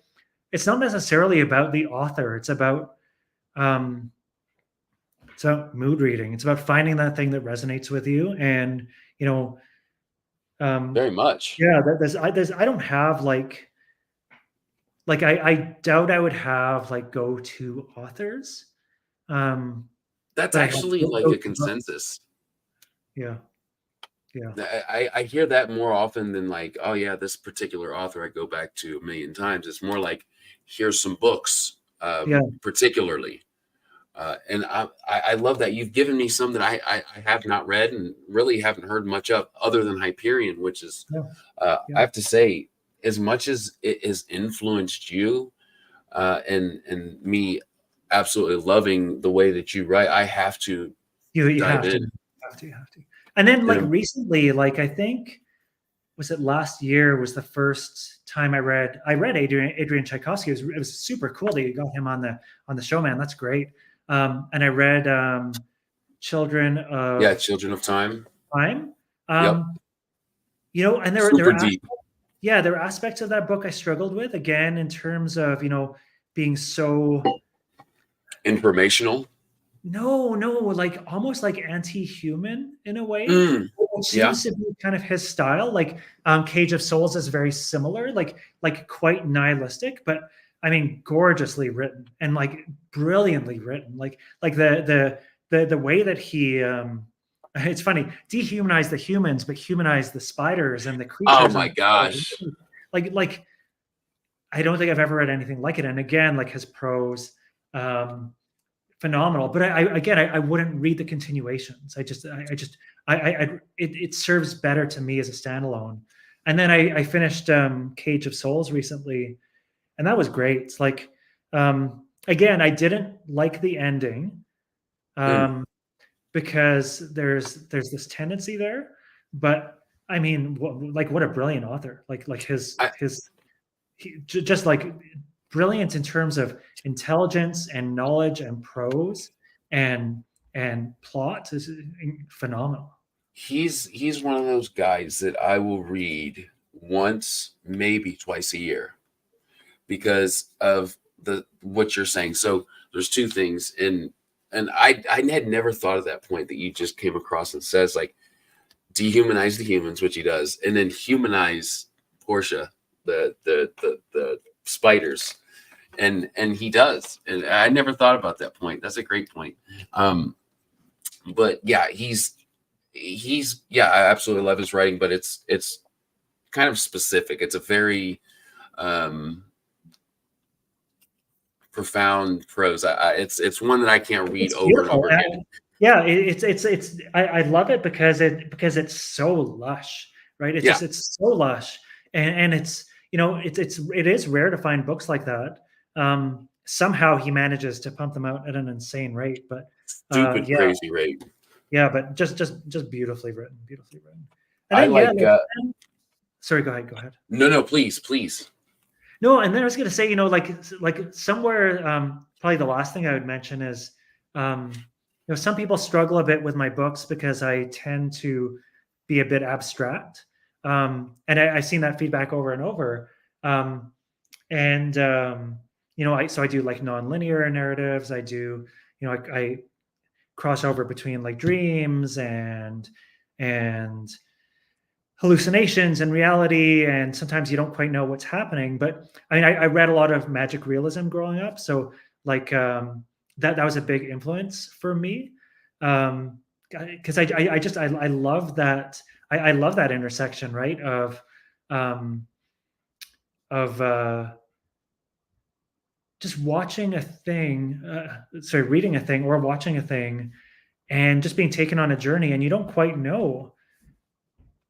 S2: it's not necessarily about the author. It's about mood reading. It's about finding that thing that resonates with you. And,
S1: very much.
S2: Yeah, I don't have I doubt I would have like go-to authors.
S1: That's actually like a consensus.
S2: Yeah.
S1: I hear that more often than like, oh yeah, this particular author I go back to a million times. It's more like, here's some books, particularly. And I love that you've given me some that I have not read and really haven't heard much of, other than Hyperion, which is I have to say, as much as it has influenced you and me absolutely loving the way that you write, I have to dive in.
S2: You have to. And then recently, I think, was it last year was the first time I read Adrian Tchaikovsky. It was super cool that you got him on the show, man. That's great. And I read Children of Time. And there were aspects of that book I struggled with, again, in terms of, being so
S1: informational.
S2: No, like almost like anti-human in a way. It seems to be kind of his style. Like Cage of Souls is very similar, like quite nihilistic, but I mean gorgeously written and like brilliantly written. Like the way that he it's funny, dehumanize the humans, but humanize the spiders and the creatures.
S1: Oh my gosh.
S2: Like I don't think I've ever read anything like it. And again, like his prose, phenomenal. But I wouldn't read the continuations. It serves better to me as a standalone. And then I finished Cage of Souls recently, and that was great. It's like, again, I didn't like the ending because there's this tendency there. But I mean, what a brilliant author! Just like brilliant in terms of intelligence and knowledge and prose and plot is phenomenal.
S1: He's one of those guys that I will read once, maybe twice a year, because of what you're saying. So there's 2 things, and I had never thought of that point that you just came across and says, like, dehumanize the humans, which he does, and then humanize Portia, the spiders, and he does. And I never thought about that point. That's a great point. But yeah, he's I absolutely love his writing, but it's kind of specific. It's a very profound prose. It's one that I can't read over and over again.
S2: Yeah, I love it because it's so lush, right? It's so lush, and it's it is rare to find books like that. Somehow he manages to pump them out at an insane rate, but
S1: crazy rate.
S2: Yeah, but just beautifully written. And then, sorry, go ahead.
S1: No, please.
S2: No, and then I was going to say, like somewhere, probably the last thing I would mention is, some people struggle a bit with my books because I tend to be a bit abstract. And I've seen that feedback over and over. And so I do like nonlinear narratives. I do, I cross over between like dreams and hallucinations and reality, and sometimes you don't quite know what's happening. But I mean, I read a lot of magic realism growing up, so like that was a big influence for me, because I love that. I love that intersection, right, um, of just watching a thing, reading a thing or watching a thing, and just being taken on a journey, and you don't quite know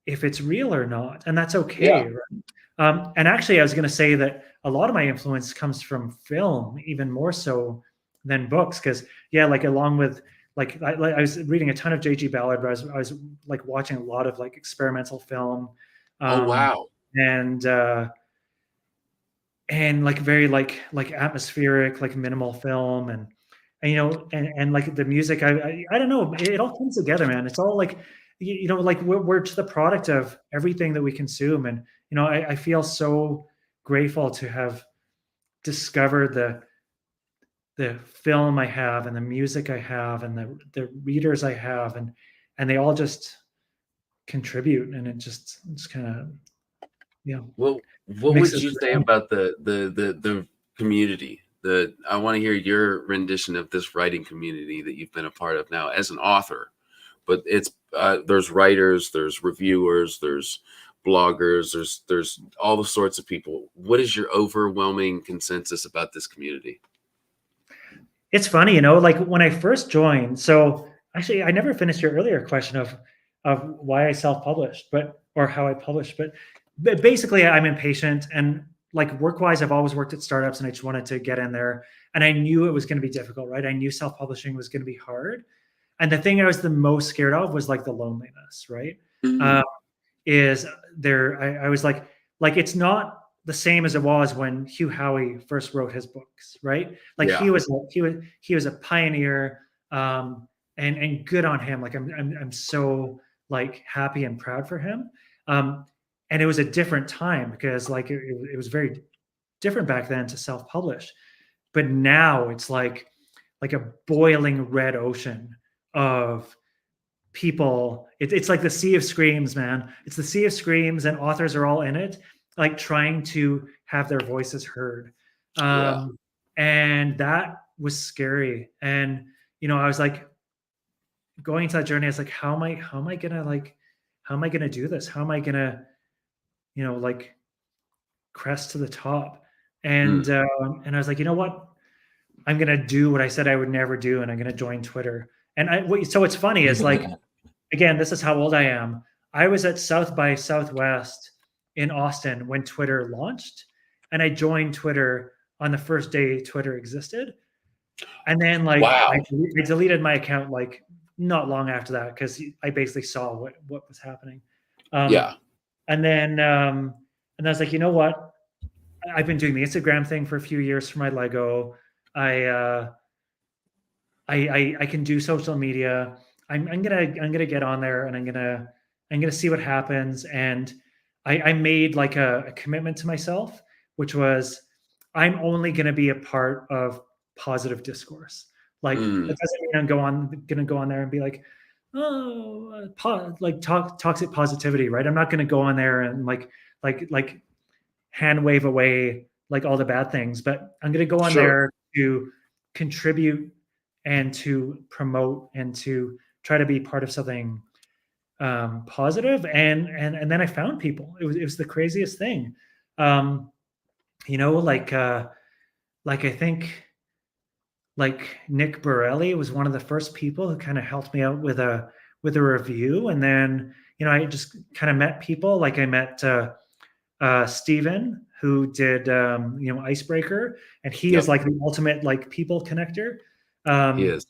S2: if it's real or not, and that's
S1: Yeah.
S2: okay. Right? And actually, I was going to say that a lot of my influence comes from film, even more so than books, because like along with I was reading a ton of J.G. Ballard, but I was like watching a lot of like experimental film,
S1: Oh,
S2: um,
S1: wow.
S2: and like very like atmospheric, like minimal film, and and like the music. I don't know, it all comes together, man. It's all like like we're just the product of everything that we consume, and I feel so grateful to have discovered the film I have, and the music I have, and the readers I have, and they all just contribute, and it just kind of
S1: Well, what would
S2: mixes
S1: you say
S2: around.
S1: about the community? I want to hear your rendition of this writing community that you've been a part of now as an author. But it's there's writers, there's reviewers, there's bloggers, there's all the sorts of people. What is your overwhelming consensus about this community?
S2: It's funny, like when I first joined. So actually, I never finished your earlier question of why I self-published, or how I published. But basically, I'm impatient, and like work-wise, I've always worked at startups, and I just wanted to get in there. And I knew it was going to be difficult, right? I knew self-publishing was going to be hard. And the thing I was the most scared of was like the loneliness, right?
S1: Mm.
S2: Uh, is there? I was like it's not the same as it was when Hugh Howey first wrote his books, right? Like
S1: Yeah,
S2: he was a pioneer, and good on him. Like I'm so like happy and proud for him. And it was a different time, because like it was very different back then to self-publish. But now it's like a boiling red ocean of people. It's like the sea of screams, man. It's the sea of screams, and authors are all in it, like trying to have their voices heard.
S1: yeah.
S2: And that was scary. And I was like going into that journey. I was like, how am I gonna do this? How am I gonna like crest to the top?
S1: Mm.
S2: And I was like, you know what? I'm gonna do what I said I would never do, and I'm gonna join Twitter. So what's funny is like, again, this is how old I am. I was at South by Southwest in Austin when Twitter launched, and I joined Twitter on the first day Twitter existed. And then like I
S1: Wow.
S2: deleted my account like not long after that, because I basically saw what was happening.
S1: Yeah.
S2: And then I was like, you know what? I've been doing the Instagram thing for a few years for my Lego. I can do social media. I'm gonna get on there, and I'm gonna see what happens. And I made like a commitment to myself, which was I'm only gonna be a part of positive discourse. Like
S1: Mm.
S2: that doesn't mean I'm gonna go on there and be like, oh, like toxic positivity, right? I'm not gonna go on there and like hand wave away like all the bad things, but I'm gonna go on
S1: Sure.
S2: there to contribute and to promote and to try to be part of something positive. And then I found people. It was the craziest thing. Um, like I think like Nick Borelli was one of the first people who kind of helped me out with a review. And then I just kind of met people. Like I met Steven, who did Icebreaker, and he is
S1: Yep.
S2: like the ultimate like people connector.
S1: He
S2: Um,
S1: is.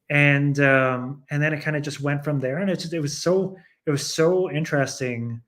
S2: and then it kind of just went from there, and it was so interesting.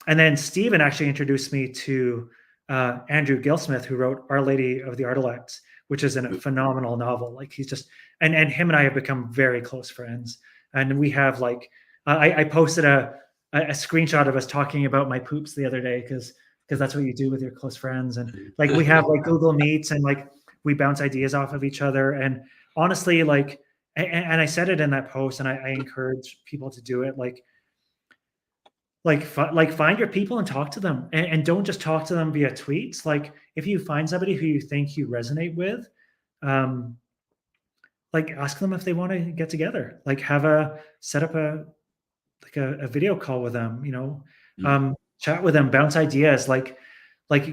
S2: And then Steven actually introduced me to Andrew Gilsmith, who wrote Our Lady of the Artilects, which is a phenomenal novel. Like he's just and him and I have become very close friends, and we have like I posted a screenshot of us talking about my poops the other day because that's what you do with your close friends. And like we have like Google Meets and like we bounce ideas off of each other. And honestly, like, and I said it in that post, and I encourage people to do it. Like find your people and talk to them, and don't just talk to them via tweets. Like if you find somebody who you think you resonate with, like ask them if they want to get together. Like set up a video call with them. Chat with them, bounce ideas. Like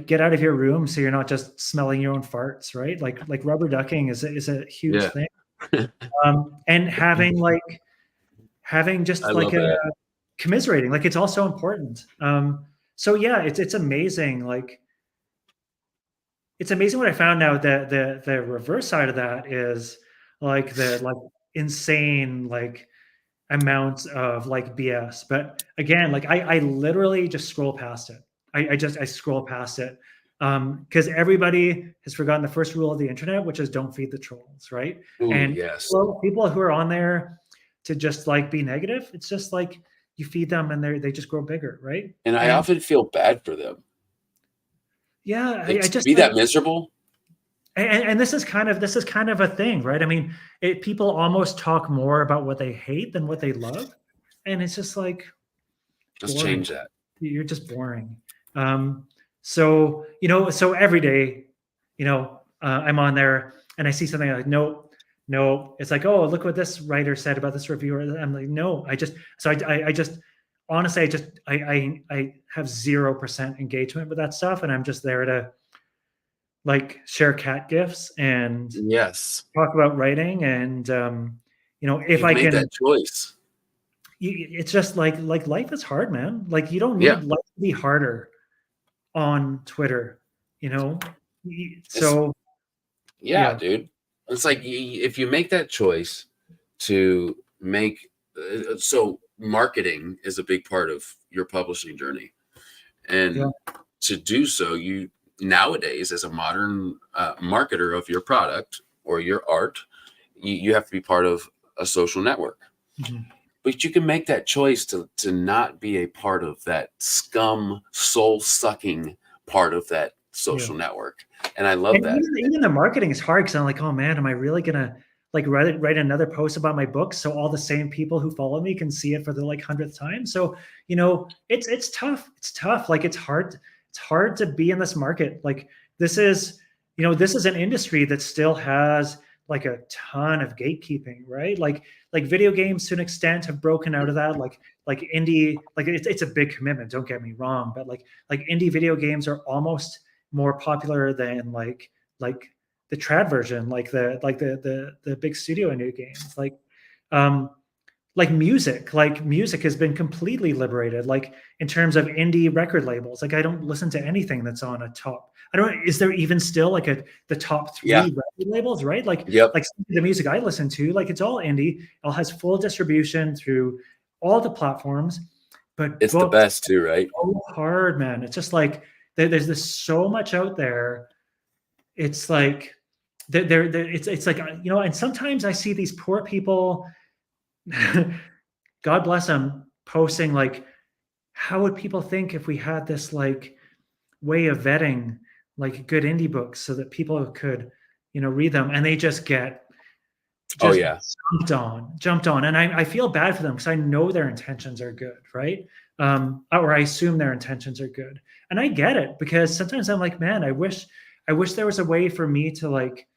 S2: get out of your room so you're not just smelling your own farts, right? Like rubber ducking is a huge thing. And having just
S1: I
S2: like
S1: love that.
S2: commiserating, like it's also important. So yeah, it's amazing. Like it's amazing what I found now. The reverse side of that is like the insane like amounts of like BS. But again, like I literally just scroll past it. I scroll past it because everybody has forgotten the first rule of the internet, which is don't feed the trolls, right?
S1: Ooh,
S2: And
S1: yes.
S2: people who are on there to just like be negative, it's just like you feed them and they just grow bigger, right?
S1: And I often feel bad for them.
S2: Yeah,
S1: Like,
S2: I just
S1: be that miserable.
S2: And this is kind of a thing, right? I mean, people almost talk more about what they hate than what they love, and it's just like
S1: Let's
S2: boring.
S1: change that.
S2: You're just boring. So every day, I'm on there and I see something like, no, it's like, oh, look what this writer said about this reviewer. I'm like, no, I just honestly, I have 0% engagement with that stuff, and I'm just there to like share cat gifs and
S1: Yes,
S2: talk about writing. And if
S1: you've
S2: I
S1: made
S2: can,
S1: that choice.
S2: it's just like life is hard, man. Like you don't
S1: Yeah.
S2: need life to be harder on Twitter, so
S1: Yeah, dude. It's like if you make that choice to make so marketing is a big part of your publishing journey, and to do so, you nowadays as a modern marketer of your product or your art, you have to be part of a social network. But you can make that choice to not be a part of that scum, soul-sucking part of that social network. And I love that.
S2: Even the marketing is hard because I'm like, oh man, am I really gonna like write another post about my book so all the same people who follow me can see it for the like 100th time? So it's tough. It's tough. Like it's hard to be in this market. Like this is an industry that still has like a ton of gatekeeping, right? Like video games to an extent have broken out of that. Like indie, like it's a big commitment. Don't get me wrong, but like indie video games are almost more popular than like the trad version, like the big studio indie games. Like music has been completely liberated, like in terms of indie record labels. Like I don't listen to anything that's on a top. I don't. Is there even still like the top 3 record labels, right? Like like the music I listen to, like it's all indie. It all has full distribution through all the platforms. But
S1: it's the best too, right?
S2: So hard, man. It's just like there's so much out there. It's like it's like and sometimes I see these poor people, God bless them, posting like, how would people think if we had this like way of vetting like good indie books so that people could read them, and they just get jumped on. And I feel bad for them because I know their intentions are good, right? Or I assume their intentions are good. And I get it, because sometimes I'm like, man, I wish there was a way for me to like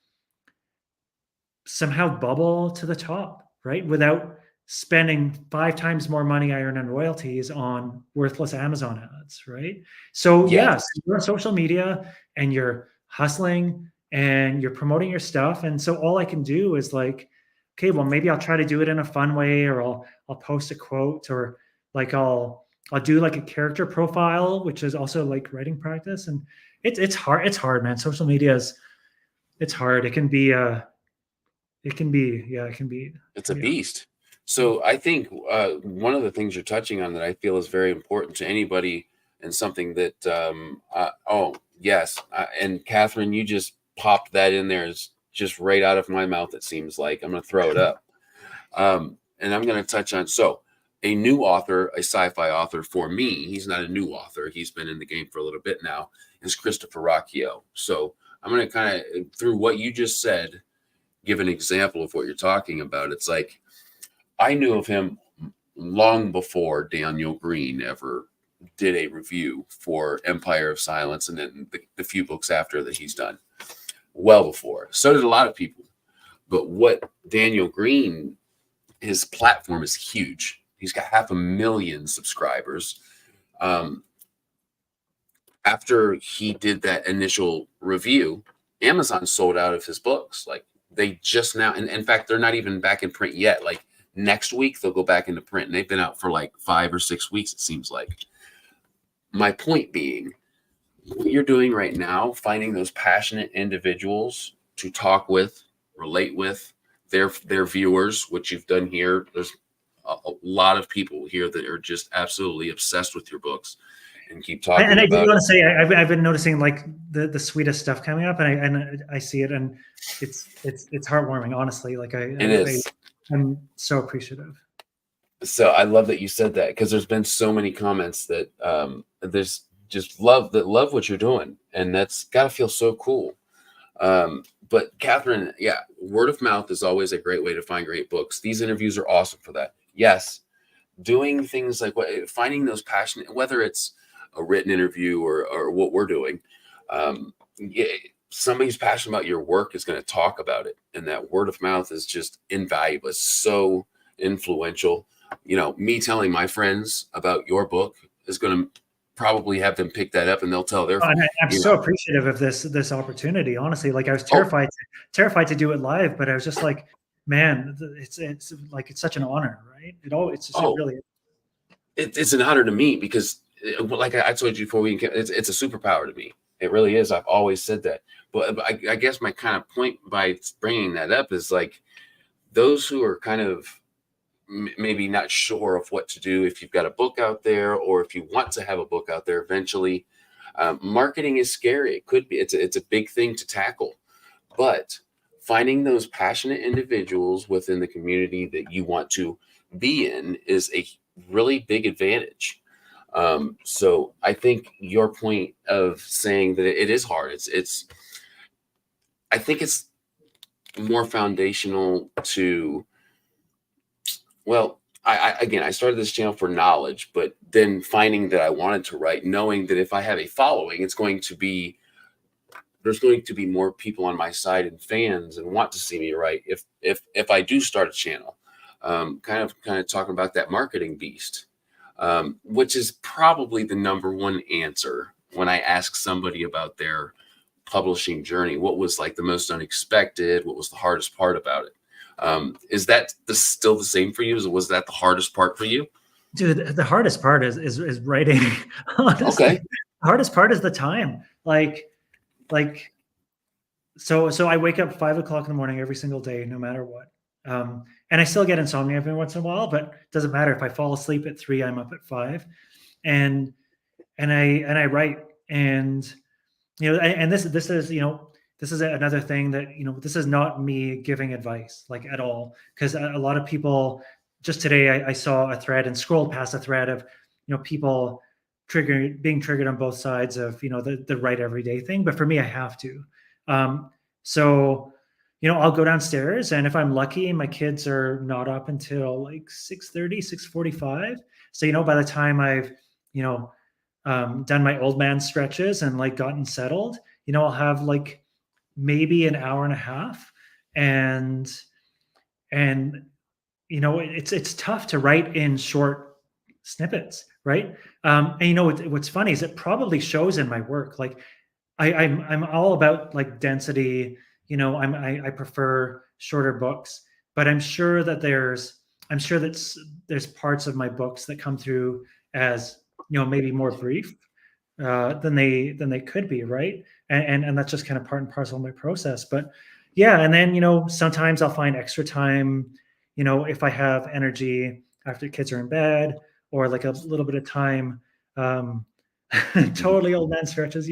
S2: somehow bubble to the top, right? Without spending 5 times more money I earn on royalties on worthless Amazon ads, right? So yes, you're on social media and you're hustling and you're promoting your stuff. And so all I can do is like, okay, well, maybe I'll try to do it in a fun way, or I'll post a quote, or like I'll do like a character profile, which is also like writing practice. And it's hard, man. Social media it's hard. It can be
S1: It's a beast. So I think one of the things you're touching on that I feel is very important to anybody, and something that and Catherine, you just popped that in there, is just right out of my mouth. It seems like I'm going to throw it up, and I'm going to touch on. So a new author, a sci-fi author for me, he's not a new author, he's been in the game for a little bit now, is Christopher Rocchio. So I'm going to kind of, through what you just said, give an example of what you're talking about. It's like, I knew of him long before Daniel Green ever did a review for Empire of Silence, and then the few books after that he's done. Well before. So did a lot of people. But what Daniel Green, his platform is huge. He's got 500,000 subscribers. After he did that initial review, Amazon sold out of his books. Like, they just now, and in fact, they're not even back in print yet. Like, next week, they'll go back into print. And they've been out for like 5 or 6 weeks, it seems like. My point being, what you're doing right now, finding those passionate individuals to talk with, relate with their viewers, which you've done here. There's a lot of people here that are just absolutely obsessed with your books and keep talking
S2: and I do
S1: about
S2: want
S1: it.
S2: to say I've been noticing like the sweetest stuff coming up, and I see it, and it's heartwarming, honestly. Like
S1: It is.
S2: I'm so appreciative.
S1: So I love that you said that, because there's been so many comments that there's just love what you're doing, and that's got to feel so cool. But Catherine, yeah, word of mouth is always a great way to find great books. These interviews are awesome for that. Yes, doing things like finding those passionate, whether it's a written interview or what we're doing. Yeah, somebody who's passionate about your work is going to talk about it, and that word of mouth is just invaluable. It's so influential. You know, me telling my friends about your book is going to probably have them pick that up, and they'll tell their.
S2: And I'm so appreciative of this opportunity. Honestly, like I was terrified to do it live, but I was just like, man, it's like it's such an honor, right? It really.
S1: It's an honor to me, because, like I told you before it's a superpower to me. It really is. I've always said that. But I guess my kind of point by bringing that up is like, those who are kind of maybe not sure of what to do, if you've got a book out there, or if you want to have a book out there eventually, marketing is scary. It could be, it's a big thing to tackle, but finding those passionate individuals within the community that you want to be in is a really big advantage. So I think your point of saying that it is hard, I think it's more foundational to, well, I started this channel for knowledge, but then finding that I wanted to write, knowing that if I have a following, there's going to be more people on my side and fans and want to see me write if I do start a channel. Kind of talking about that marketing beast, which is probably the number one answer when I ask somebody about their publishing journey. What was like the most unexpected? What was the hardest part about it? Is that still the same for you? Was that the hardest part for you?
S2: Dude, the hardest part is writing. Honestly,
S1: Okay.
S2: The hardest part is the time. So I wake up 5 o'clock in the morning every single day, no matter what. And I still get insomnia every once in a while, but it doesn't matter. If I fall asleep at 3, I'm up at 5, and I write. And this is this is another thing that this is not me giving advice like at all, because a lot of people, just today I saw a thread and scrolled past a thread of people being triggered on both sides of the write everyday thing. But for me, I have to. So I'll go downstairs, and if I'm lucky, my kids are not up until like 6:30, 6:45. So by the time I've done my old man stretches and like gotten settled, I'll have like maybe an hour and a half, and it's tough to write in short snippets, right? And what's funny is it probably shows in my work. Like I'm all about like density. I prefer shorter books, but I'm sure that there's parts of my books that come through as maybe more brief than they could be, right? And that's just kind of part and parcel of my process. But yeah, and then sometimes I'll find extra time, if I have energy after the kids are in bed, or like a little bit of time, totally old man stretches,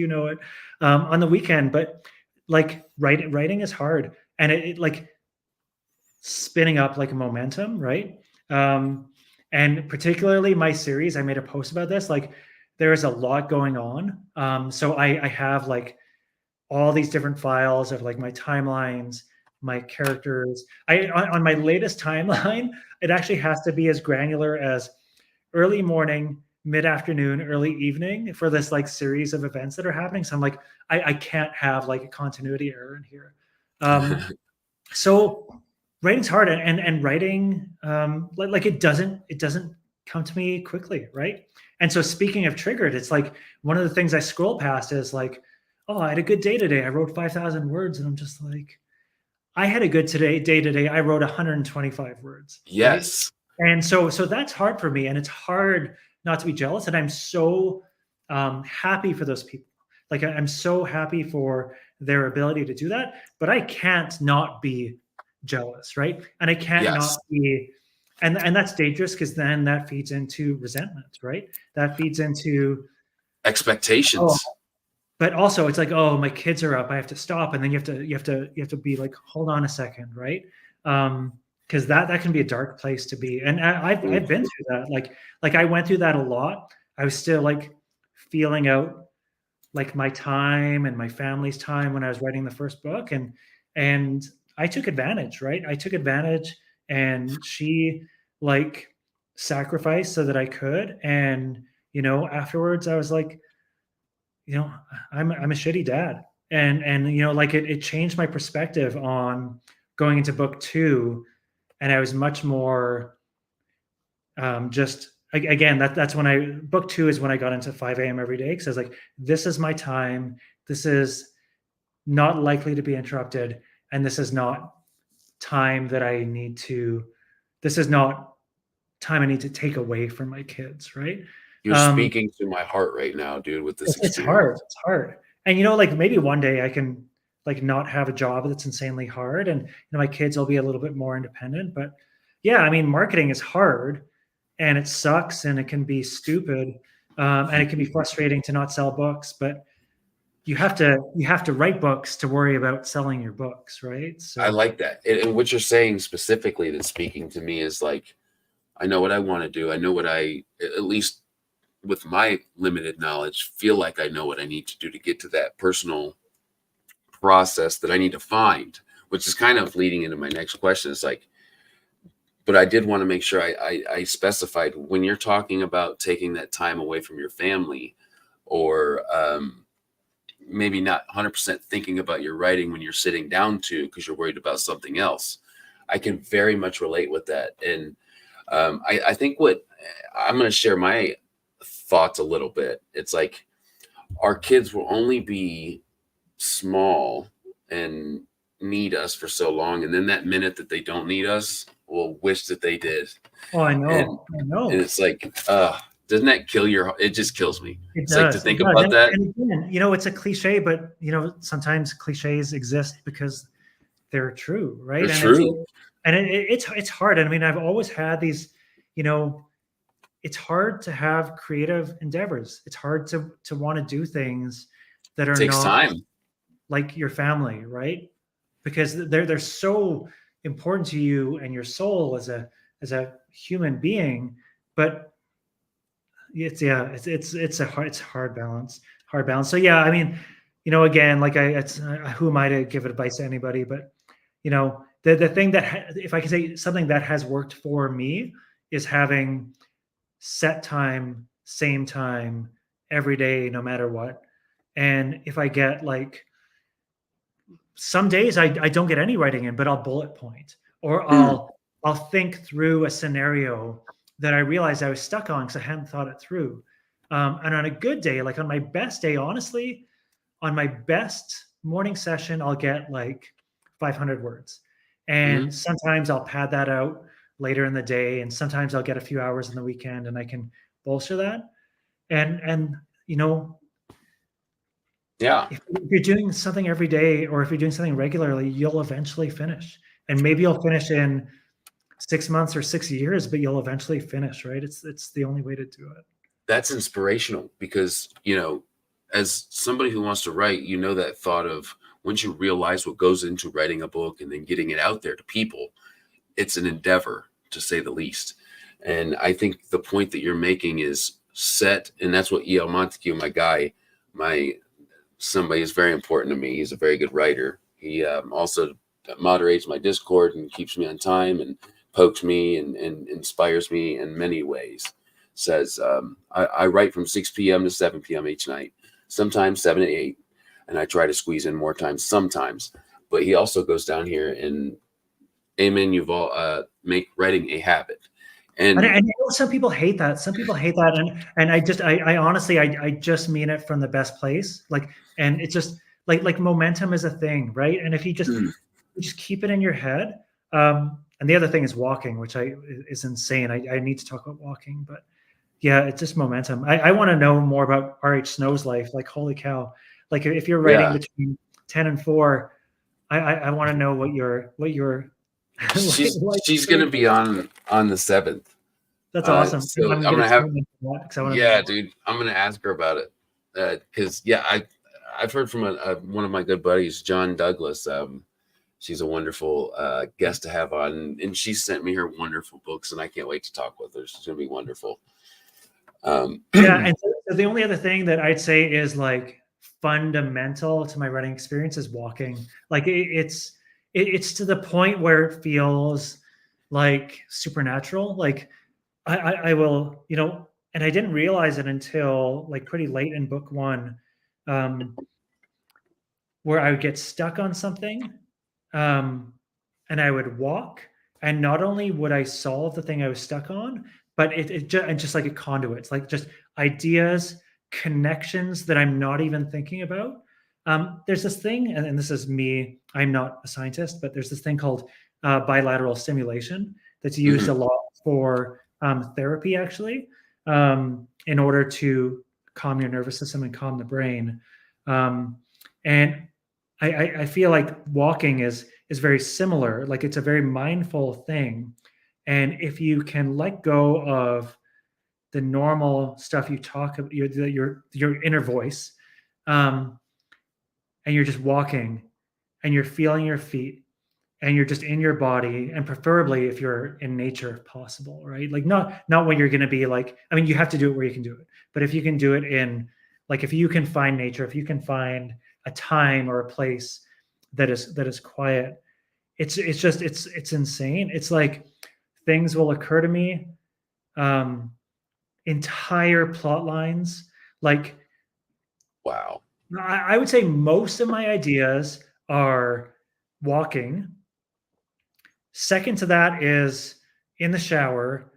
S2: on the weekend. But like writing is hard, and it like spinning up like a momentum, right? And particularly my series, I made a post about this. Like, there is a lot going on. So I have like all these different files of like my timelines, my characters. On my latest timeline, it actually has to be as granular as early morning, mid afternoon, early evening for this like series of events that are happening. So I'm like, I can't have like a continuity error in here. So writing's hard, and writing like it doesn't come to me quickly, right? And so speaking of triggered, it's like one of the things I scroll past is like, oh, I had a good day today. I wrote 5,000 words, and I'm just like, I had a good day today. I wrote 125 words, right?
S1: Yes.
S2: And so that's hard for me, and it's hard not to be jealous. And I'm so happy for those people. Like, I'm so happy for their ability to do that, but I can't not be jealous, right? And I can't not
S1: Yes.
S2: be, and that's dangerous, because then that feeds into resentment, right? That feeds into, oh,
S1: Expectations.
S2: but also it's like, oh, my kids are up, I have to stop, and then you have to be like, hold on a second, right? Because that can be a dark place to be, and I've been through that. Like I went through that a lot. I was still like feeling out like my time and my family's time when I was writing the first book, and I took advantage, right? I took advantage, and she like sacrificed so that I could, and afterwards I was like, I'm a shitty dad, and like it changed my perspective on going into book two, and I was much more just again that's when I book two is when I got into 5 a.m. every day, because I was like, this is my time, this is not likely to be interrupted, and this is not time that I need to, this is not time I need to take away from my kids, right?
S1: You're
S2: um
S1: speaking to my heart right now, dude, with this
S2: it's hard.
S1: experience.
S2: It's hard. And like maybe one day I can like not have a job that's insanely hard, and my kids will be a little bit more independent. But yeah, I mean, marketing is hard, and it sucks, and it can be stupid, and it can be frustrating to not sell books. But you have to write books to worry about selling your books, right?
S1: I
S2: So
S1: like that. And what you're saying specifically that's speaking to me is like, I know what I want to do. I know what at least with my limited knowledge, feel like I know what I need to do to get to that personal process that I need to find, which is kind of leading into my next question. It's like, but I did want to make sure I specified when you're talking about taking that time away from your family, or maybe not 100% thinking about your writing when you're sitting down to because you're worried about something else. I can very much relate with that. And I think what I'm going to share my thoughts a little bit. It's like our kids will only be small and need us for so long, and then that minute that they don't need us, will wish that they did.
S2: oh, I
S1: And
S2: know, I know.
S1: it's like, doesn't that kill your? It just kills me.
S2: It
S1: It's like to
S2: does. It
S1: think
S2: does.
S1: about that.
S2: And again, it's a cliche, but sometimes cliches exist because they're true,
S1: They're
S2: right?
S1: true.
S2: And it's hard. I mean, I've always had these, it's hard to have creative endeavors. It's hard to want to do things that
S1: It
S2: are
S1: takes
S2: not
S1: time.
S2: like your family, right? Because they're so important to you and your soul as a human being. But it's a hard balance, so yeah, I mean, again, like who am I to give advice to anybody? But the thing that if I can say something that has worked for me is having set time, same time, every day, no matter what. And if I get like, some days I don't get any writing in, but I'll bullet point, or
S1: Mm.
S2: I'll think through a scenario that I realized I was stuck on because I hadn't thought it through. And on a good day, like on my best day, honestly, on my best morning session, I'll get like 500 words. And
S1: Mhm.
S2: sometimes I'll pad that out later in the day, and sometimes I'll get a few hours in the weekend, and I can bolster that. And
S1: Yeah.
S2: if you're doing something every day, or if you're doing something regularly, you'll eventually finish. And maybe you'll finish in 6 months or 6 years, but you'll eventually finish, right? It's the only way to do it.
S1: That's inspirational because, as somebody who wants to write, that thought of once you realize what goes into writing a book and then getting it out there to people, it's an endeavor to say the least. And I think the point that you're making is set, and that's what E.L. Montague, my guy, somebody is very important to me. He's a very good writer. He also moderates my Discord and keeps me on time and pokes me and inspires me in many ways. Says I write from 6 p.m. to 7 p.m. each night, sometimes 7 to 8, and I try to squeeze in more time sometimes. But he also goes down here and amen, Yuval, make writing a habit.
S2: And
S1: And
S2: I know some people hate that. Some people hate that, and I honestly, I just mean it from the best place. Like, and it's just like momentum is a thing, right? And if you just keep it in your head. And the other thing is walking, which is insane. I need to talk about walking, but yeah, it's just momentum. I want to know more about R.H. Snow's life. Like, holy cow! Like, if you're writing
S1: yeah,
S2: between 10 and 4, I want to know what your
S1: she's gonna be on the 7th.
S2: That's awesome.
S1: So
S2: I'm
S1: I'm
S2: gonna
S1: gonna have,
S2: tune into that because I want to know
S1: yeah,
S2: more.
S1: dude, I'm gonna ask her about it. Because yeah, I've heard from one of my good buddies, John Douglas. She's a wonderful guest to have on, and she sent me her wonderful books, and I can't wait to talk with her. She's gonna be wonderful.
S2: Yeah, and so the only other thing that I'd say is like fundamental to my running experience is walking. Like it's to the point where it feels like supernatural. Like I will, and I didn't realize it until like pretty late in book 1, um, where I would get stuck on something, um, and I would walk, and not only would I solve the thing I was stuck on, but and just like a conduit. It's like just ideas, connections that I'm not even thinking about. There's this thing, and this is me. I'm not a scientist, but there's this thing called bilateral stimulation that's used a lot for therapy, actually, in order to calm your nervous system and calm the brain. And I feel like walking is very similar. Like, it's a very mindful thing, and if you can let go of the normal stuff you talk about, your inner voice, um, and you're just walking, and you're feeling your feet, and you're just in your body, and preferably if you're in nature if possible, right? Like, not when you're going to be like, I mean, you have to do it where you can do it, but if you can do it in, like, if you can find nature, if you can find a time or a place that is quiet, it's just it's insane. It's like things will occur to me, um entire plot lines. Like,
S1: Wow.
S2: I would say most of my ideas are walking. Second to that is in the shower.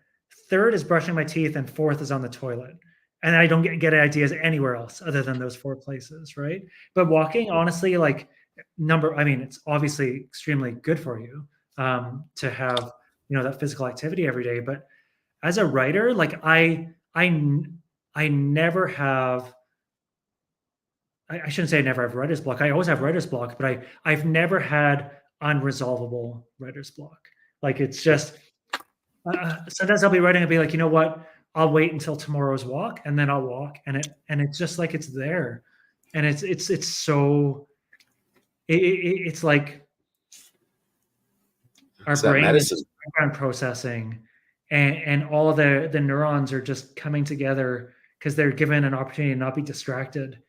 S2: Third is brushing my teeth, and fourth is on the toilet. And I don't get ideas anywhere else other than those 4 places, right? But walking, honestly, like, I mean, it's obviously extremely good for you, to have, that physical activity every day. But as a writer, like, I never have. I shouldn't say I never have writer's block. I always have writer's block, but I've never had unresolvable writer's block. Like, it's just sometimes I'll be writing and be like, you know what? I'll wait until tomorrow's walk, and then I'll walk, and it's just like it's there, and it's so it's like our
S1: It's that
S2: brain is
S1: medicine.
S2: background processing, and all of the neurons are just coming together because they're given an opportunity to not be distracted,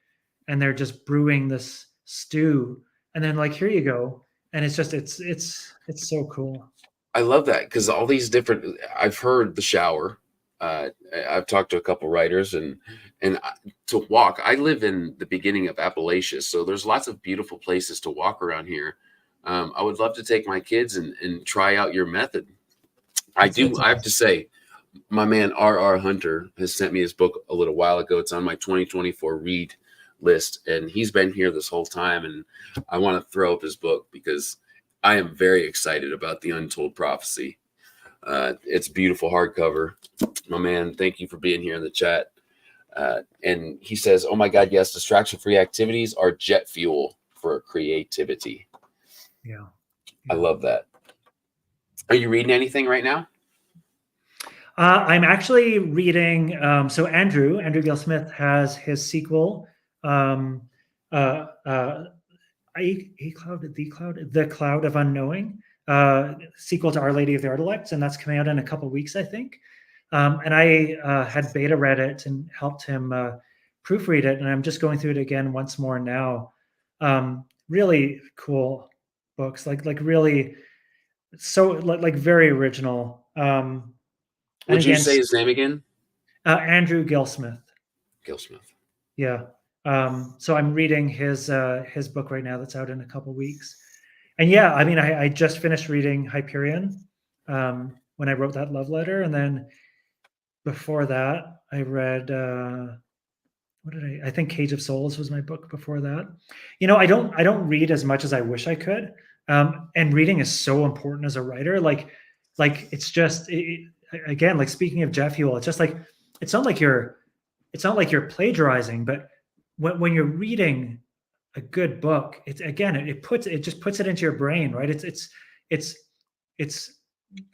S2: and they're just brewing this stew, and then, like, here you go, and it's just it's so cool.
S1: I love that because all these different. I've heard the shower. I've talked to a couple writers, and to walk. I live in the beginning of Appalachia, so there's lots of beautiful places to walk around here. I would love to take my kids and try out your method. I
S2: It's
S1: do. I have to say, my man R.R. Hunter has sent me his book a little while ago. It's on my 2024 read list, and he's been here this whole time. And I want to throw up his book because I am very excited about The Untold Prophecy. It's beautiful hardcover. My man, thank you for being here in the chat. And he says, "Oh my God, yes, distraction-free activities are jet fuel for creativity."
S2: Yeah.
S1: I love that. Are you reading anything right now?
S2: I'm actually reading. So Andrew Gill Smith has his sequel, um, the Cloud of Unknowing, sequel to Our Lady of the Artilects, and that's coming out in a couple of weeks, I think. And I had beta read it and helped him proofread it, and I'm just going through it again once more now. Really cool books, like really so like very original. And
S1: Would you
S2: again,
S1: say his name again?
S2: Andrew Gilsmith.
S1: Gil Smith.
S2: Yeah. So I'm reading his book right now that's out in a couple weeks. And yeah, I mean, I just finished reading Hyperion when I wrote that love letter, and then before that, I read what did I think Cage of Souls was my book before that. I don't read as much as I wish I could. And reading is so important as a writer. Like it's just again, like speaking of Jeff Ewell, it's just like it's not like you're plagiarizing, but when you're reading a good book, it's again it just puts it into your brain, right? It's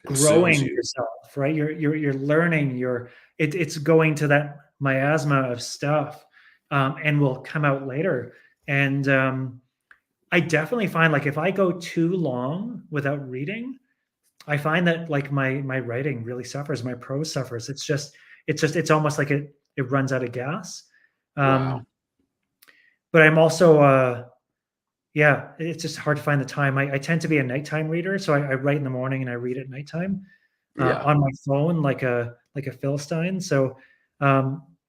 S1: Consumes
S2: growing
S1: you.
S2: yourself, right? You're learning. It's going to that miasma of stuff, and will come out later. And I definitely find like if I go too long without reading, I find that like my writing really suffers, my prose suffers. It's almost like it runs out of gas.
S1: Wow.
S2: But I'm also yeah, it's just hard to find the time. I tend to be a nighttime reader, so I write in the morning and I read at nighttime
S1: Yeah.
S2: on my phone, like a Philistine. So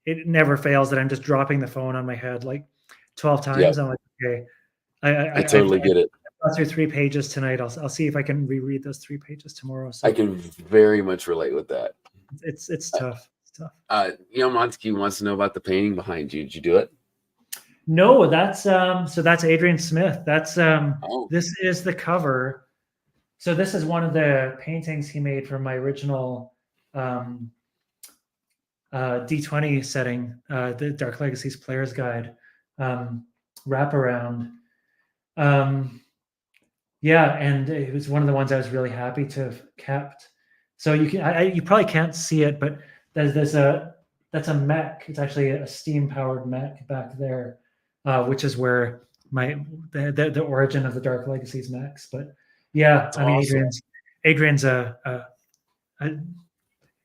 S2: it never fails that I'm just dropping the phone on my head like 12
S1: Yep.
S2: times. I'm like, okay,
S1: I
S2: I've
S1: totally get it.
S2: got through 3 pages tonight. I'll see if I can reread those 3 pages tomorrow.
S1: I
S2: So
S1: can very much relate with that.
S2: it's tough. It's tough.
S1: Montague wants to know about the painting behind you. Did you do it?
S2: No, that's Adrian Smith.
S1: Oh,
S2: This is the cover. So this is one of the paintings he made from my original D20 setting, the Dark Legacies Player's Guide wraparound. Yeah, and it was one of the ones I was really happy to have kept. So you probably can't see it, but that's a mech. It's actually a steam powered mech back there, which is where the origin of the Dark Legacies mechs. But yeah,
S1: that's
S2: I mean
S1: awesome.
S2: Adrian's a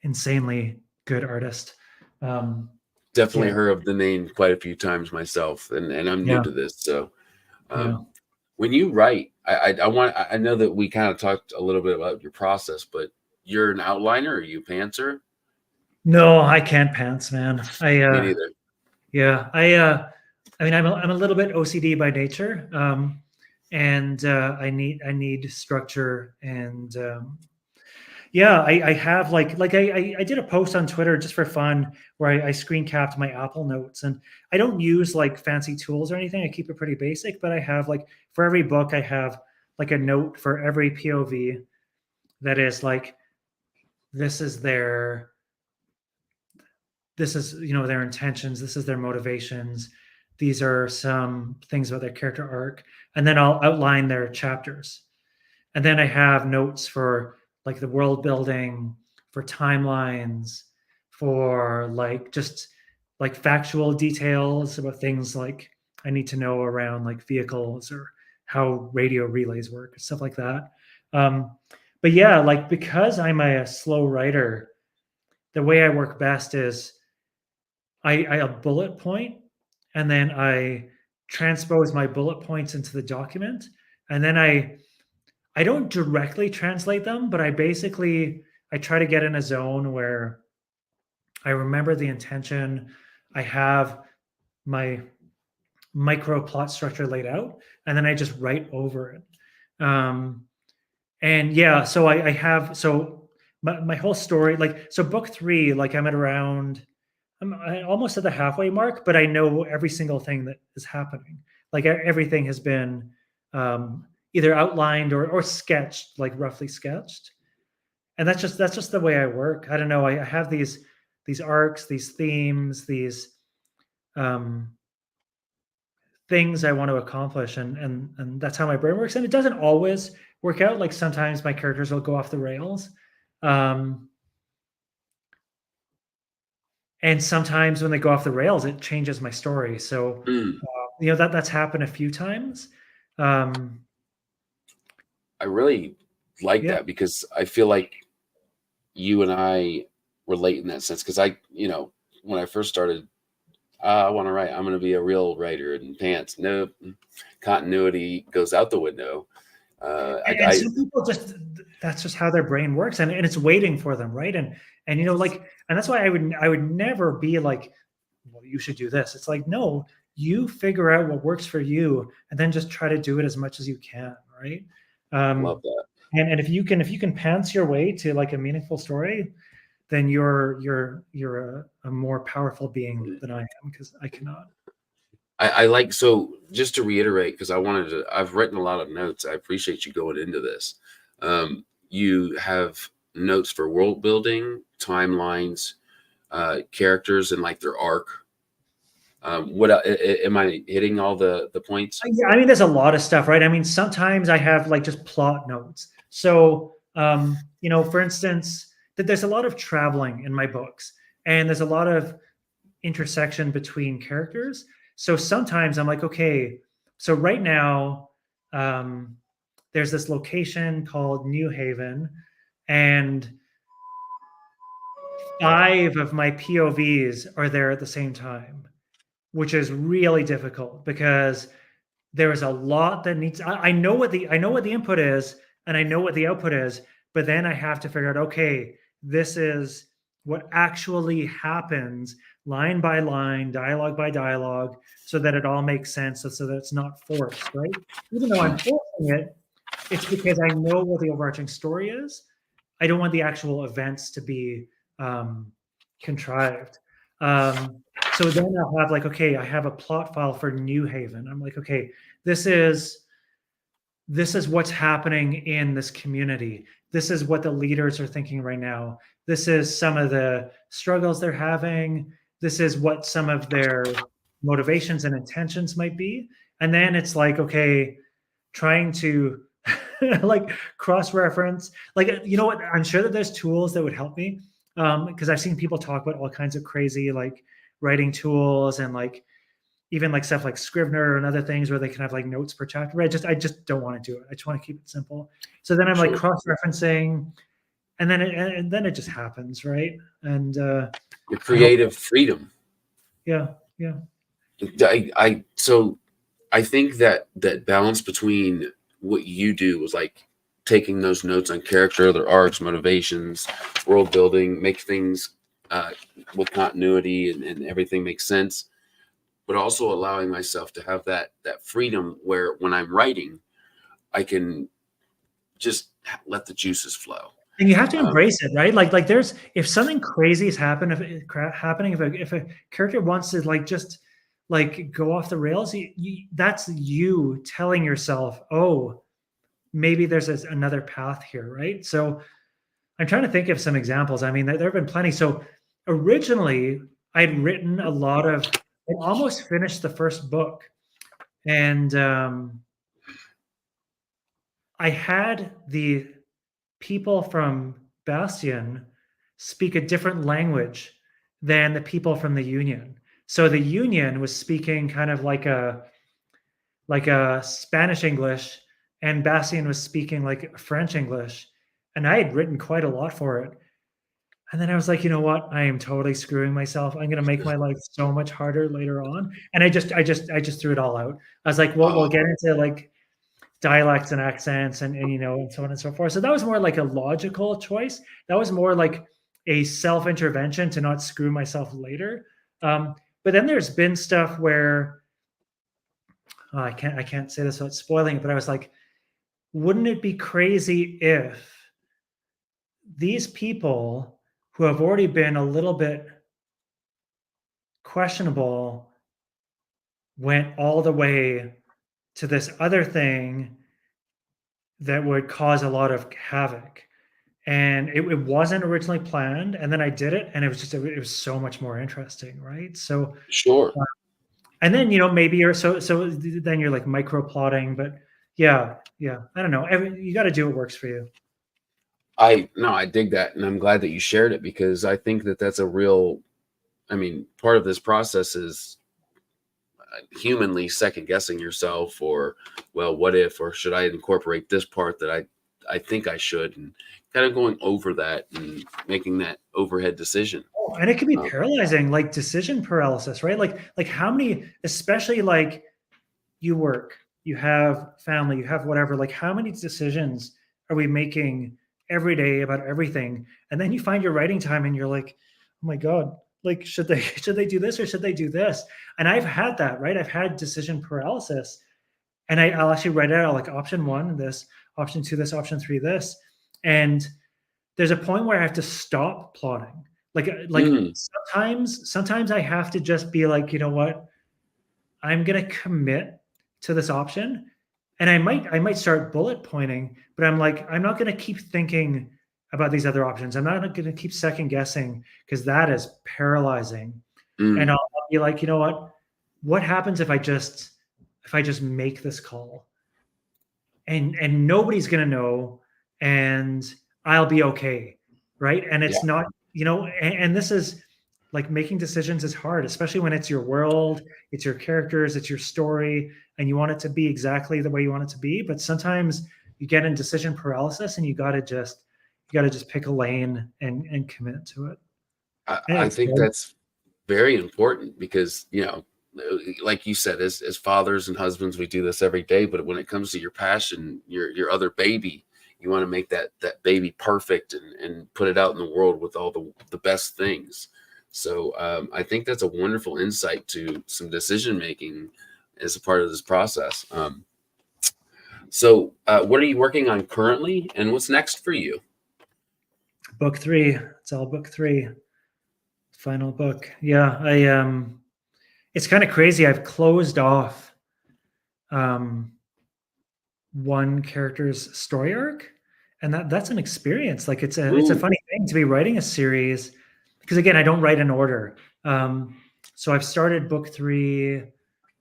S2: insanely good artist.
S1: Definitely
S2: Yeah,
S1: heard of the name quite a few times myself, and I'm new
S2: yeah,
S1: to this. So,
S2: yeah.
S1: when you write, I know that we kind of talked a little bit about your process, but you're an outliner, or you pantser?
S2: No, I can't pants, man.
S1: Me neither.
S2: Yeah, I mean, I'm a little bit OCD by nature, and I need structure, and yeah, I have like I did a post on Twitter just for fun where I screen capped my Apple Notes, and I don't use like fancy tools or anything. I keep it pretty basic, but I have like for every book I have like a note for every POV that is like this is their their intentions, this is their motivations, these are some things about their character arc, and then I'll outline their chapters. And then I have notes for like the world building, for timelines, for like just like factual details about things like I need to know around like vehicles or how radio relays work, stuff like that. um, but yeah, like because I'm a slow writer, the way I work best is I bullet point, and then I transpose my bullet points into the document, and then I don't directly translate them, but I try to get in a zone where I remember the intention. I have my micro plot structure laid out, and then I just write over it. Um, and yeah, so I have so my whole story, like so book three, like I'm almost at the halfway mark, but I know every single thing that is happening. Like everything has been either outlined or sketched, like roughly sketched. And that's just the way I work. I don't know. I have these arcs, these themes, these um, things I want to accomplish, and that's how my brain works. And it doesn't always work out. Like sometimes my characters will go off the rails. Um, and sometimes when they go off the rails, it changes my story. So
S1: Mm,
S2: that's happened a few times. Um,
S1: I really like
S2: yeah,
S1: that because I feel like you and I, relate in that sense because when I first started, I want to write. I'm going to be a real writer in pants. No, continuity goes out the window.
S2: And some people just, that's just how their brain works, and it's waiting for them, right? And like, and that's why I would never be like, well, you should do this. It's like, no, you figure out what works for you, and then just try to do it as much as you can, right?
S1: love that.
S2: And if you can pants your way to like a meaningful story, then you're a more powerful being than I am, because I cannot.
S1: I like, so just to reiterate, because I've written a lot of notes. I appreciate you going into this. You have notes for world building, timelines, characters, and like their arc. Am I hitting all the points?
S2: Yeah, I mean, there's a lot of stuff, right? I mean, sometimes I have like just plot notes. So, for instance, that there's a lot of traveling in my books, and there's a lot of intersection between characters. So sometimes I'm like, okay, so right now, there's this location called New Haven, and 5 of my POVs are there at the same time, which is really difficult because there is a lot that needs. I know what the input is, and I know what the output is, but then I have to figure out, okay, this is what actually happens line by line, dialogue by dialogue, so that it all makes sense, so that it's not forced, right? Even though I'm forcing it, it's because I know what the overarching story is. I don't want the actual events to be contrived. So then I'll have like, okay, I have a plot file for New Haven. I'm like, okay, this is what's happening in this community. This is what the leaders are thinking right now. This is some of the struggles they're having. This is what some of their motivations and intentions might be. And then it's like, okay, trying to like cross-reference, like, you know what? I'm sure that there's tools that would help me, because I've seen people talk about all kinds of crazy like writing tools, and like even like stuff like Scrivener and other things where they can have like notes per chapter. I just don't want to do it. I just want to keep it simple. So then I'm like cross-referencing, and then it just happens, right? And
S1: The creative freedom.
S2: yeah.
S1: So I think that balance between what you do was like taking those notes on character, their arcs, motivations, world building, make things with continuity, and everything makes sense, but also allowing myself to have that freedom where when I'm writing, I can just let the juices flow.
S2: And you have to embrace it, right? Like there's, if something crazy is happening, if a character wants to like just like go off the rails, that's you telling yourself, oh, maybe there's another path here, right? So I'm trying to think of some examples. I mean, there have been plenty. So originally, I'd written a lot of, I almost finished the first book, and I had the people from Bastion speak a different language than the people from the Union. So the Union was speaking kind of like a Spanish English, and Bastion was speaking like French English. And I had written quite a lot for it. And then I was like, you know what? I am totally screwing myself. I'm going to make my life so much harder later on. And I just threw it all out. I was like, well, we'll get into like dialects and accents and and so on and so forth. So that was more like a logical choice. That was more like a self-intervention to not screw myself later. But then there's been stuff where I can't say this without spoiling it, but I was like, wouldn't it be crazy if these people who have already been a little bit questionable went all the way to this other thing that would cause a lot of havoc? And it wasn't originally planned, and then I did it, and it was so much more interesting, right? So
S1: Sure.
S2: And then maybe you're so then you're like micro plotting, but yeah, I don't know. You got to do what works for you.
S1: I dig that, and I'm glad that you shared it, because I think that that's a real, I mean, part of this process is humanly second guessing yourself, or, well, what if, or should I incorporate this part that I think I should, and kind of going over that and making that overhead decision.
S2: Oh, and it can be
S1: Um,
S2: paralyzing, like decision paralysis, right? Like how many, especially like you work, you have family, you have whatever, like how many decisions are we making every day about everything? And then you find your writing time and you're like, oh my God, like should they should they do this or should they do this? And I've had that, right? I've had decision paralysis. And I'll actually write it out like option one, this, option two, this, option three, this. And there's a point where I have to stop plotting. Like
S1: mm,
S2: sometimes I have to just be like, you know what? I'm gonna commit to this option. And I might start bullet pointing, but I'm like, I'm not gonna keep thinking about these other options. I'm not gonna keep second guessing because that is paralyzing. And
S1: mm,
S2: I'll be like, you know what? What happens if I just make this call? And nobody's gonna know, and I'll be okay, right? And
S1: yeah,
S2: it's not, and this is like making decisions is hard, especially when it's your world, it's your characters, it's your story, and you want it to be exactly the way you want it to be. But sometimes you get in decision paralysis, and you gotta just pick a lane and commit to it. And
S1: I
S2: it's
S1: think
S2: hard.
S1: that's very important because, like you said, as fathers and husbands, we do this every day. But when it comes to your passion, your other baby, you want to make that baby perfect and put it out in the world with all the best things. So I think that's a wonderful insight to some decision making as a part of this process. So what are you working on currently, and what's next for you?
S2: Book three. It's all book three. Final book. Yeah, it's kind of crazy. I've closed off um one character's story arc, and that's an experience. Like it's a
S1: Ooh,
S2: funny thing to be writing a series because again, I don't write in order. So I've started book three.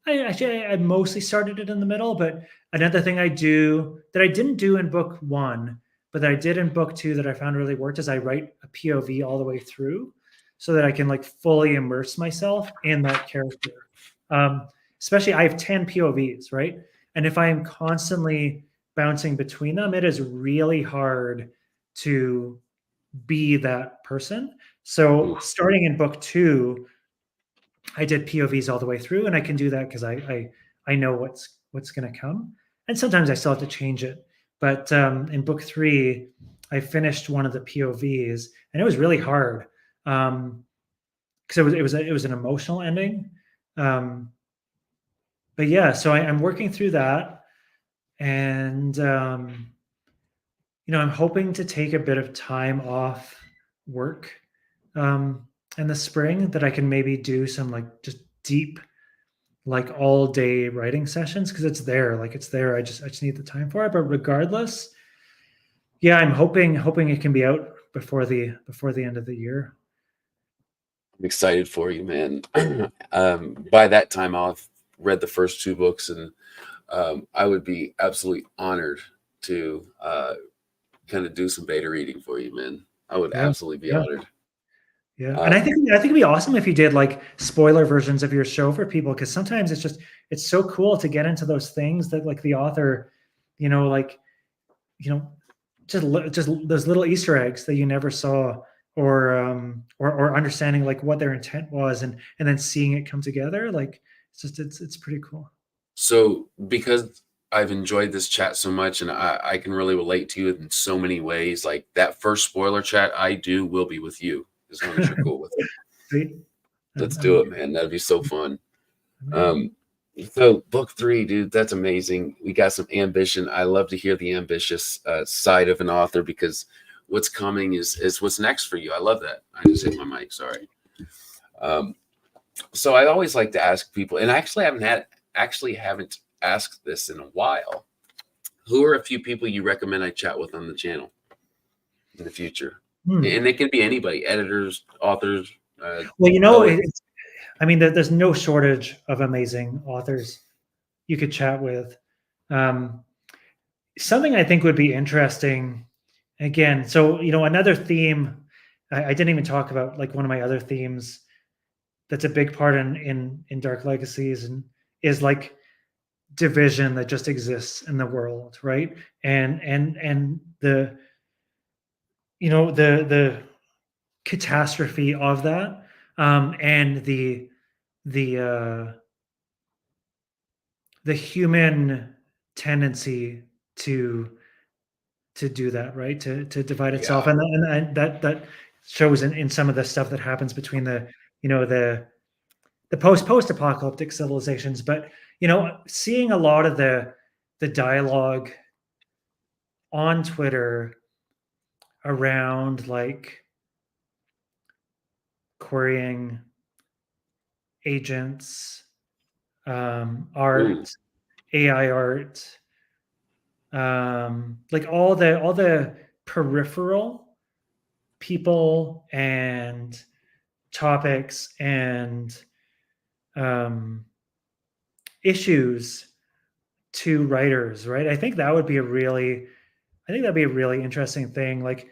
S2: I mostly started it in the middle, but another thing I do that I didn't do in book one, but that I did in book two that I found really worked is I write a POV all the way through so that I can like fully immerse myself in that character. Um, Especially I have 10 POVs, right? And if I am constantly bouncing between them, it is really hard to be that person. So
S1: ooh.
S2: starting in book two, I did POVs all the way through, and I can do that because I know what's going to come. And sometimes I still have to change it. But in book three, I finished one of the POVs, and it was really hard because it was an emotional ending. Um, but yeah, so I'm working through that, and I'm hoping to take a bit of time off work in the spring that I can maybe do some like just deep, like all day writing sessions because it's there. I just need the time for it. But regardless, yeah, I'm hoping it can be out before the end of the year.
S1: I'm excited for you, man. By that time, I'll have read the first two books, and I would be absolutely honored to kind of do some beta reading for you, man. I would
S2: Yeah,
S1: absolutely be
S2: yeah,
S1: honored.
S2: yeah. And I
S1: Um,
S2: think I think it'd be awesome if you did like spoiler versions of your show for people because sometimes it's so cool to get into those things that like the author, like you know just those little Easter eggs that you never saw, or understanding like what their intent was, and then seeing it come together. Like it's pretty cool.
S1: so, because I've enjoyed this chat so much, and I can really relate to you in so many ways, like that first spoiler chat I do will be with you as long as you're cool with it.
S2: Sweet.
S1: Let's
S2: I'm
S1: do it, man. That'd be so fun.
S2: in.
S1: Um, so book three, dude, that's amazing. We got some ambition. I love to hear the ambitious side of an author because what's coming is what's next for you. I love that. I just hit my mic. Sorry. Um, so I always like to ask people, and I actually haven't asked this in a while. Who are a few people you recommend I chat with on the channel in the future?
S2: Hmm.
S1: And they can be anybody, editors, authors,
S2: Well,
S1: poets.
S2: I mean, there's no shortage of amazing authors you could chat with. Um, Something I think would be interesting, again, so another theme I didn't even talk about, like one of my other themes that's a big part in Dark Legacies and is like division that just exists in the world, right? And the the catastrophe of that, and the the human tendency to do that, right? To divide itself,
S1: Yeah.
S2: and that shows in some of the stuff that happens between the the post-apocalyptic civilizations. But seeing a lot of the dialogue on Twitter around like querying agents,
S1: Ooh.
S2: art, AI art, like all the peripheral people and topics and um, issues to writers, right? I think that'd be a really interesting thing. Like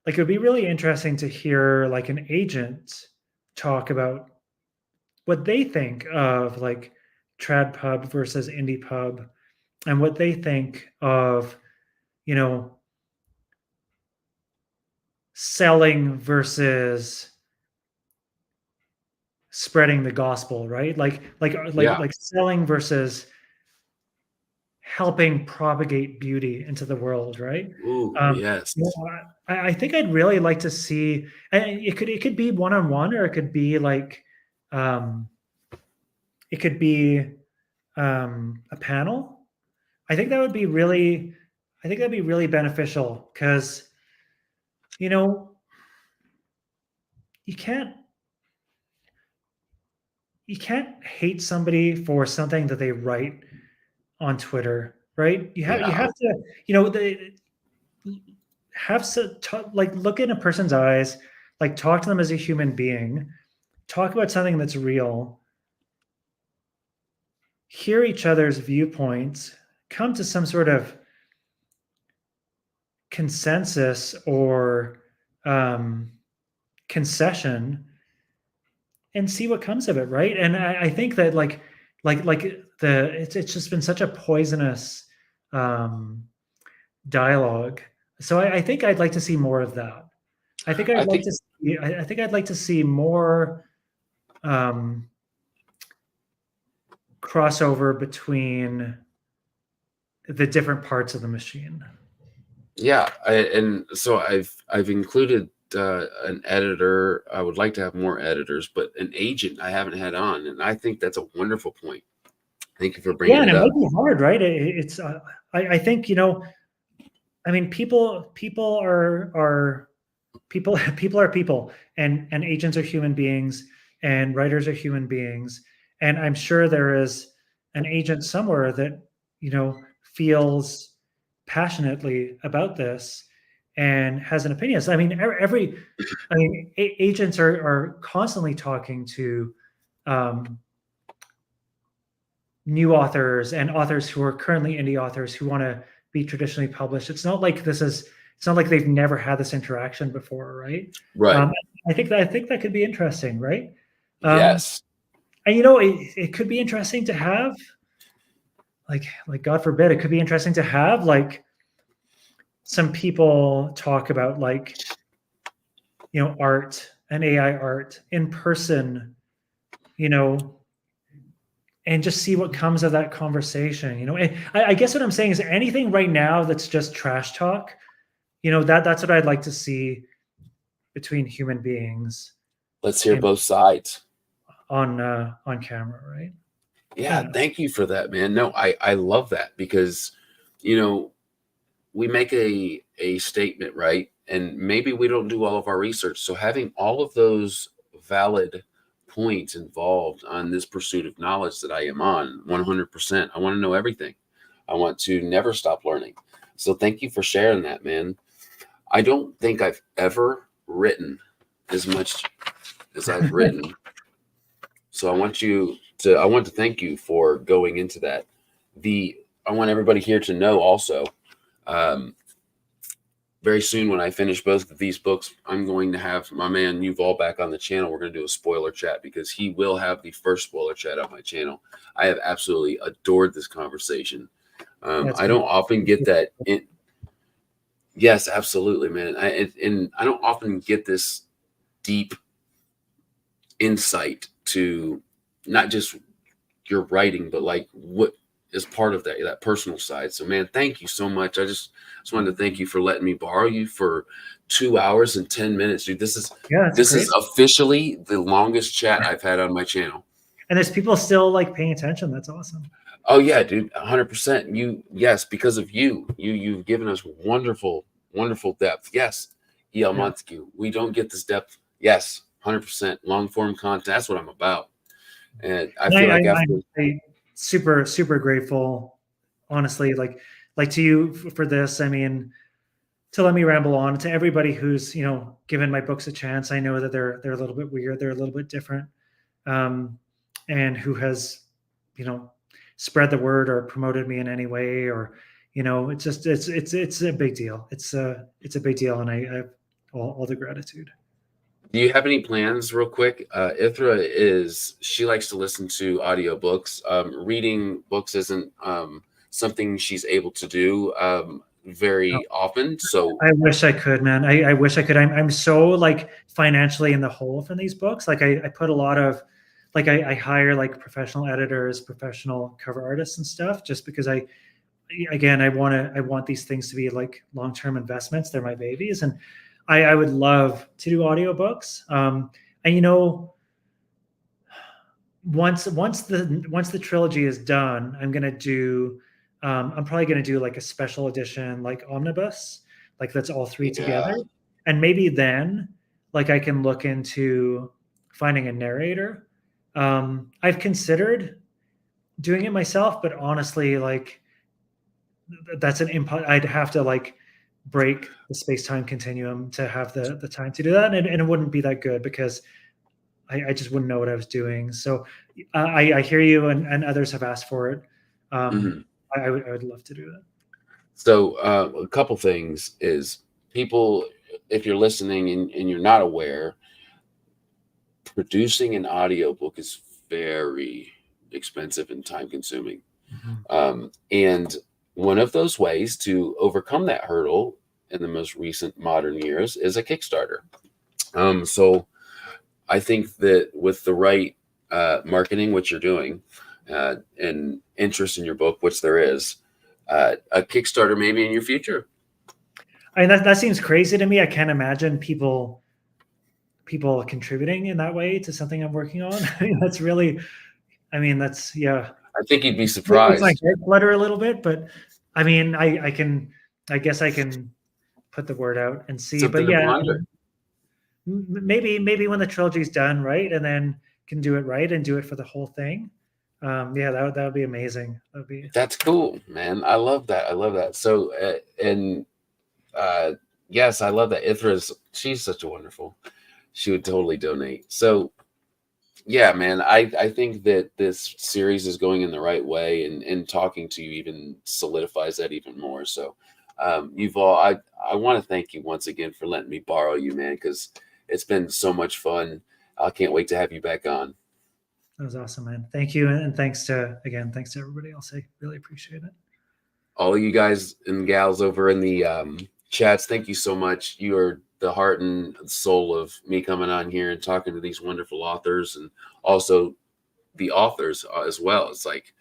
S2: it would be really interesting to hear like an agent talk about what they think of like trad pub versus indie pub, and what they think of, you know, selling versus spreading the gospel, right?
S1: Yeah.
S2: Like selling versus helping propagate beauty into the world, right?
S1: Ooh,
S2: Um,
S1: yes.
S2: I think I'd really like to see, and it could be one on one, or it could be like um, it could be a panel. I think that would be really, I think that'd be really beneficial because you know you can't you can't hate somebody for something that they write on Twitter, right? You
S1: Yeah.
S2: have to, the have like look in a person's eyes, like talk to them as a human being, talk about something that's real, hear each other's viewpoints, come to some sort of consensus or um, concession, and see what comes of it, right? And I think that like it's just been such a poisonous um, dialogue. So I think I'd like to see more of that. I think
S1: I
S2: I'd like
S1: think
S2: to see. I think I'd like to see more um, crossover between the different parts of the machine.
S1: yeah, and so I've included an editor. I would like to have more editors, but an agent I haven't had on, and I think that's a wonderful point. Thank you for
S2: Yeah,
S1: bringing
S2: and
S1: it
S2: it
S1: up.
S2: might be hard, right? It's I think I mean people are people people are people, and agents are human beings, and writers are human beings, and I'm sure there is an agent somewhere that feels passionately about this and has an opinion. So I mean agents are constantly talking to um, new authors and authors who are currently indie authors who want to be traditionally published. It's not like they've never had this interaction before, right?
S1: Right.
S2: Um, I think that could be interesting, right? Um,
S1: Yes.
S2: and it could be interesting to have like God forbid, it could be interesting to have like some people talk about like art and AI art in person, you know, and just see what comes of that conversation. And I guess what I'm saying is anything right now that's just trash talk, that's what I'd like to see between human beings
S1: Let's hear
S2: in
S1: both sides.
S2: on camera, right? I
S1: Yeah,
S2: don't know.
S1: thank you for that, man. No, I love that because you know we make a statement, right? And maybe we don't do all of our research. So having all of those valid points involved on this pursuit of knowledge that I am on 100%. I want to know everything. I want to never stop learning. So thank you for sharing that, man. I don't think I've ever written as much as I've written. So I want to thank you for going into that. I want everybody here to know also, um, very soon, when I finish both of these books, I'm going to have my man Yuval back on the channel. We're going to do a spoiler chat because he will have the first spoiler chat on my channel. I have absolutely adored this conversation.
S2: That's
S1: I
S2: great.
S1: don't often get that. Yes, absolutely, man. And I don't often get this deep insight to not just your writing, but like what is part of that personal side. So, man, thank you so much. I just wanted to thank you for letting me borrow you for 2 hours and 10 minutes, dude.
S2: Yeah, it's
S1: This
S2: great.
S1: is officially the longest chat I've had on my channel.
S2: And there's people still like paying attention. That's awesome.
S1: Oh yeah, dude, 100%. Yes, because of you've given us wonderful, wonderful depth. Yes, El
S2: Yeah.
S1: Montague. We don't get this depth. Yes, 100% long form content. That's what I'm about. And I
S2: And
S1: feel like after
S2: I'm super, super grateful, honestly, like to you for this. I mean, to let me ramble on, to everybody who's, given my books a chance. I know that they're a little bit weird, they're a little bit different, and who has, spread the word or promoted me in any way, or it's just it's a big deal. It's a big deal, and I have all the gratitude.
S1: Do you have any plans, real quick? She likes to listen to audiobooks. Reading books isn't something she's able to do very often. So,
S2: I wish I could, man. I wish I could. I'm so like financially in the hole from these books. Like I put a lot of like I hire like professional editors, professional cover artists and stuff just because I want these things to be like long-term investments. They're my babies. And I would love to do audiobooks. And once the trilogy is done, I'm probably gonna do like a special edition, like omnibus, like that's all three
S1: yeah.
S2: together. And maybe then, like I can look into finding a narrator. I've considered doing it myself, but honestly, like that's an input. I'd have to like break the space-time continuum to have the time to do that, and it wouldn't be that good because I just wouldn't know what I was doing. So I hear you, and others have asked for it. Um,
S1: Mhm.
S2: I would love to do that.
S1: So, a couple things is people, if you're listening and you're not aware, producing an audiobook is very expensive and time consuming.
S2: Mhm.
S1: And one of those ways to overcome that hurdle in the most recent modern years is a Kickstarter. So I think that with the right marketing, which you're doing, and interest in your book, which there is, a Kickstarter maybe in your future.
S2: I mean, that seems crazy to me. I can't imagine people contributing in that way to something I'm working on. I mean, that's really, I mean, that's yeah.
S1: I think you'd be
S2: It makes my
S1: surprised.
S2: head flutter a little bit, but I mean, I guess I can put the word out and see. But
S1: Something to
S2: yeah,
S1: ponder.
S2: maybe when the trilogy's done, right, and then can do it right and do it for the whole thing. Yeah, that would be amazing. That would be
S1: That's cool, man. I love that. I love that. So, and uh, yes, I love that. She's such a wonderful. She would totally donate. So, yeah, man, I think that this series is going in the right way, and talking to you even solidifies that even more. So, Yuval, I want to thank you once again for letting me borrow you, man, because it's been so much fun. I can't wait to have you back on.
S2: that was awesome, man. Thank you, and thanks to everybody else. I really appreciate it.
S1: All of you guys and gals over in the chats, thank you so much. You are the heart and soul of me coming on here and talking to these wonderful authors, and also the authors as well. It's like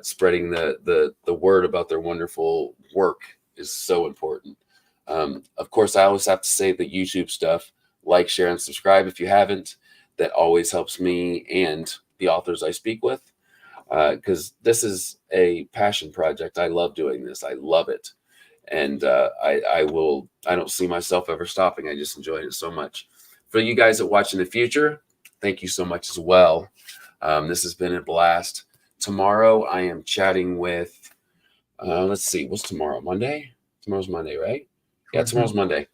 S1: spreading the word about their wonderful work is so important. Of course, I always have to say the YouTube stuff. Like, share, and subscribe if you haven't. That always helps me and the authors I speak with, because this is a passion project. I love doing this. I love it, and I will. I don't see myself ever stopping. I just enjoy it so much. For you guys that watch in the future, thank you so much as well. This has been a blast. Tomorrow I am chatting with. Let's see, what's tomorrow? Monday. Tomorrow's Monday, right? Yeah,
S2: Towards
S1: tomorrow's
S2: me.
S1: Monday.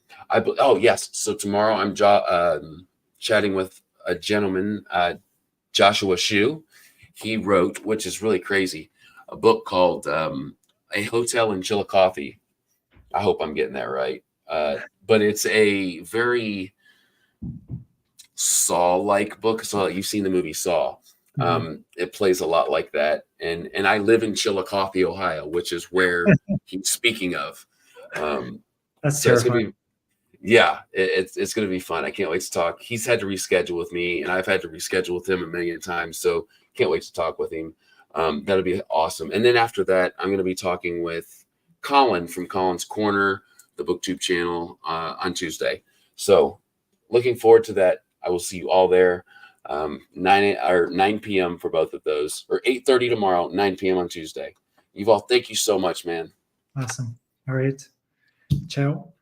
S1: Oh yes. So tomorrow I'm chatting with a gentleman, Joshua Shu. He wrote, which is really crazy, a book called A Hotel in Chillicothe. I hope I'm getting that right. But it's a very Saw-like book. So you've seen the movie Saw. It plays a lot like that. And I live in Chillicothe, Ohio, which is where he's speaking of.
S2: That's
S1: So it's
S2: terrifying.
S1: gonna be, yeah, it's gonna be fun. I can't wait to talk. He's had to reschedule with me, and I've had to reschedule with him a million times. So can't wait to talk with him. That'll be awesome. And then after that, I'm gonna be talking with Colin from Colin's Corner, the BookTube channel, on Tuesday. So looking forward to that. I will see you all there. 9 p.m. for both of those, or 8:30 tomorrow, 9 p.m. on Tuesday. Yuval, thank you so much, man.
S2: Awesome. All right. Ciao.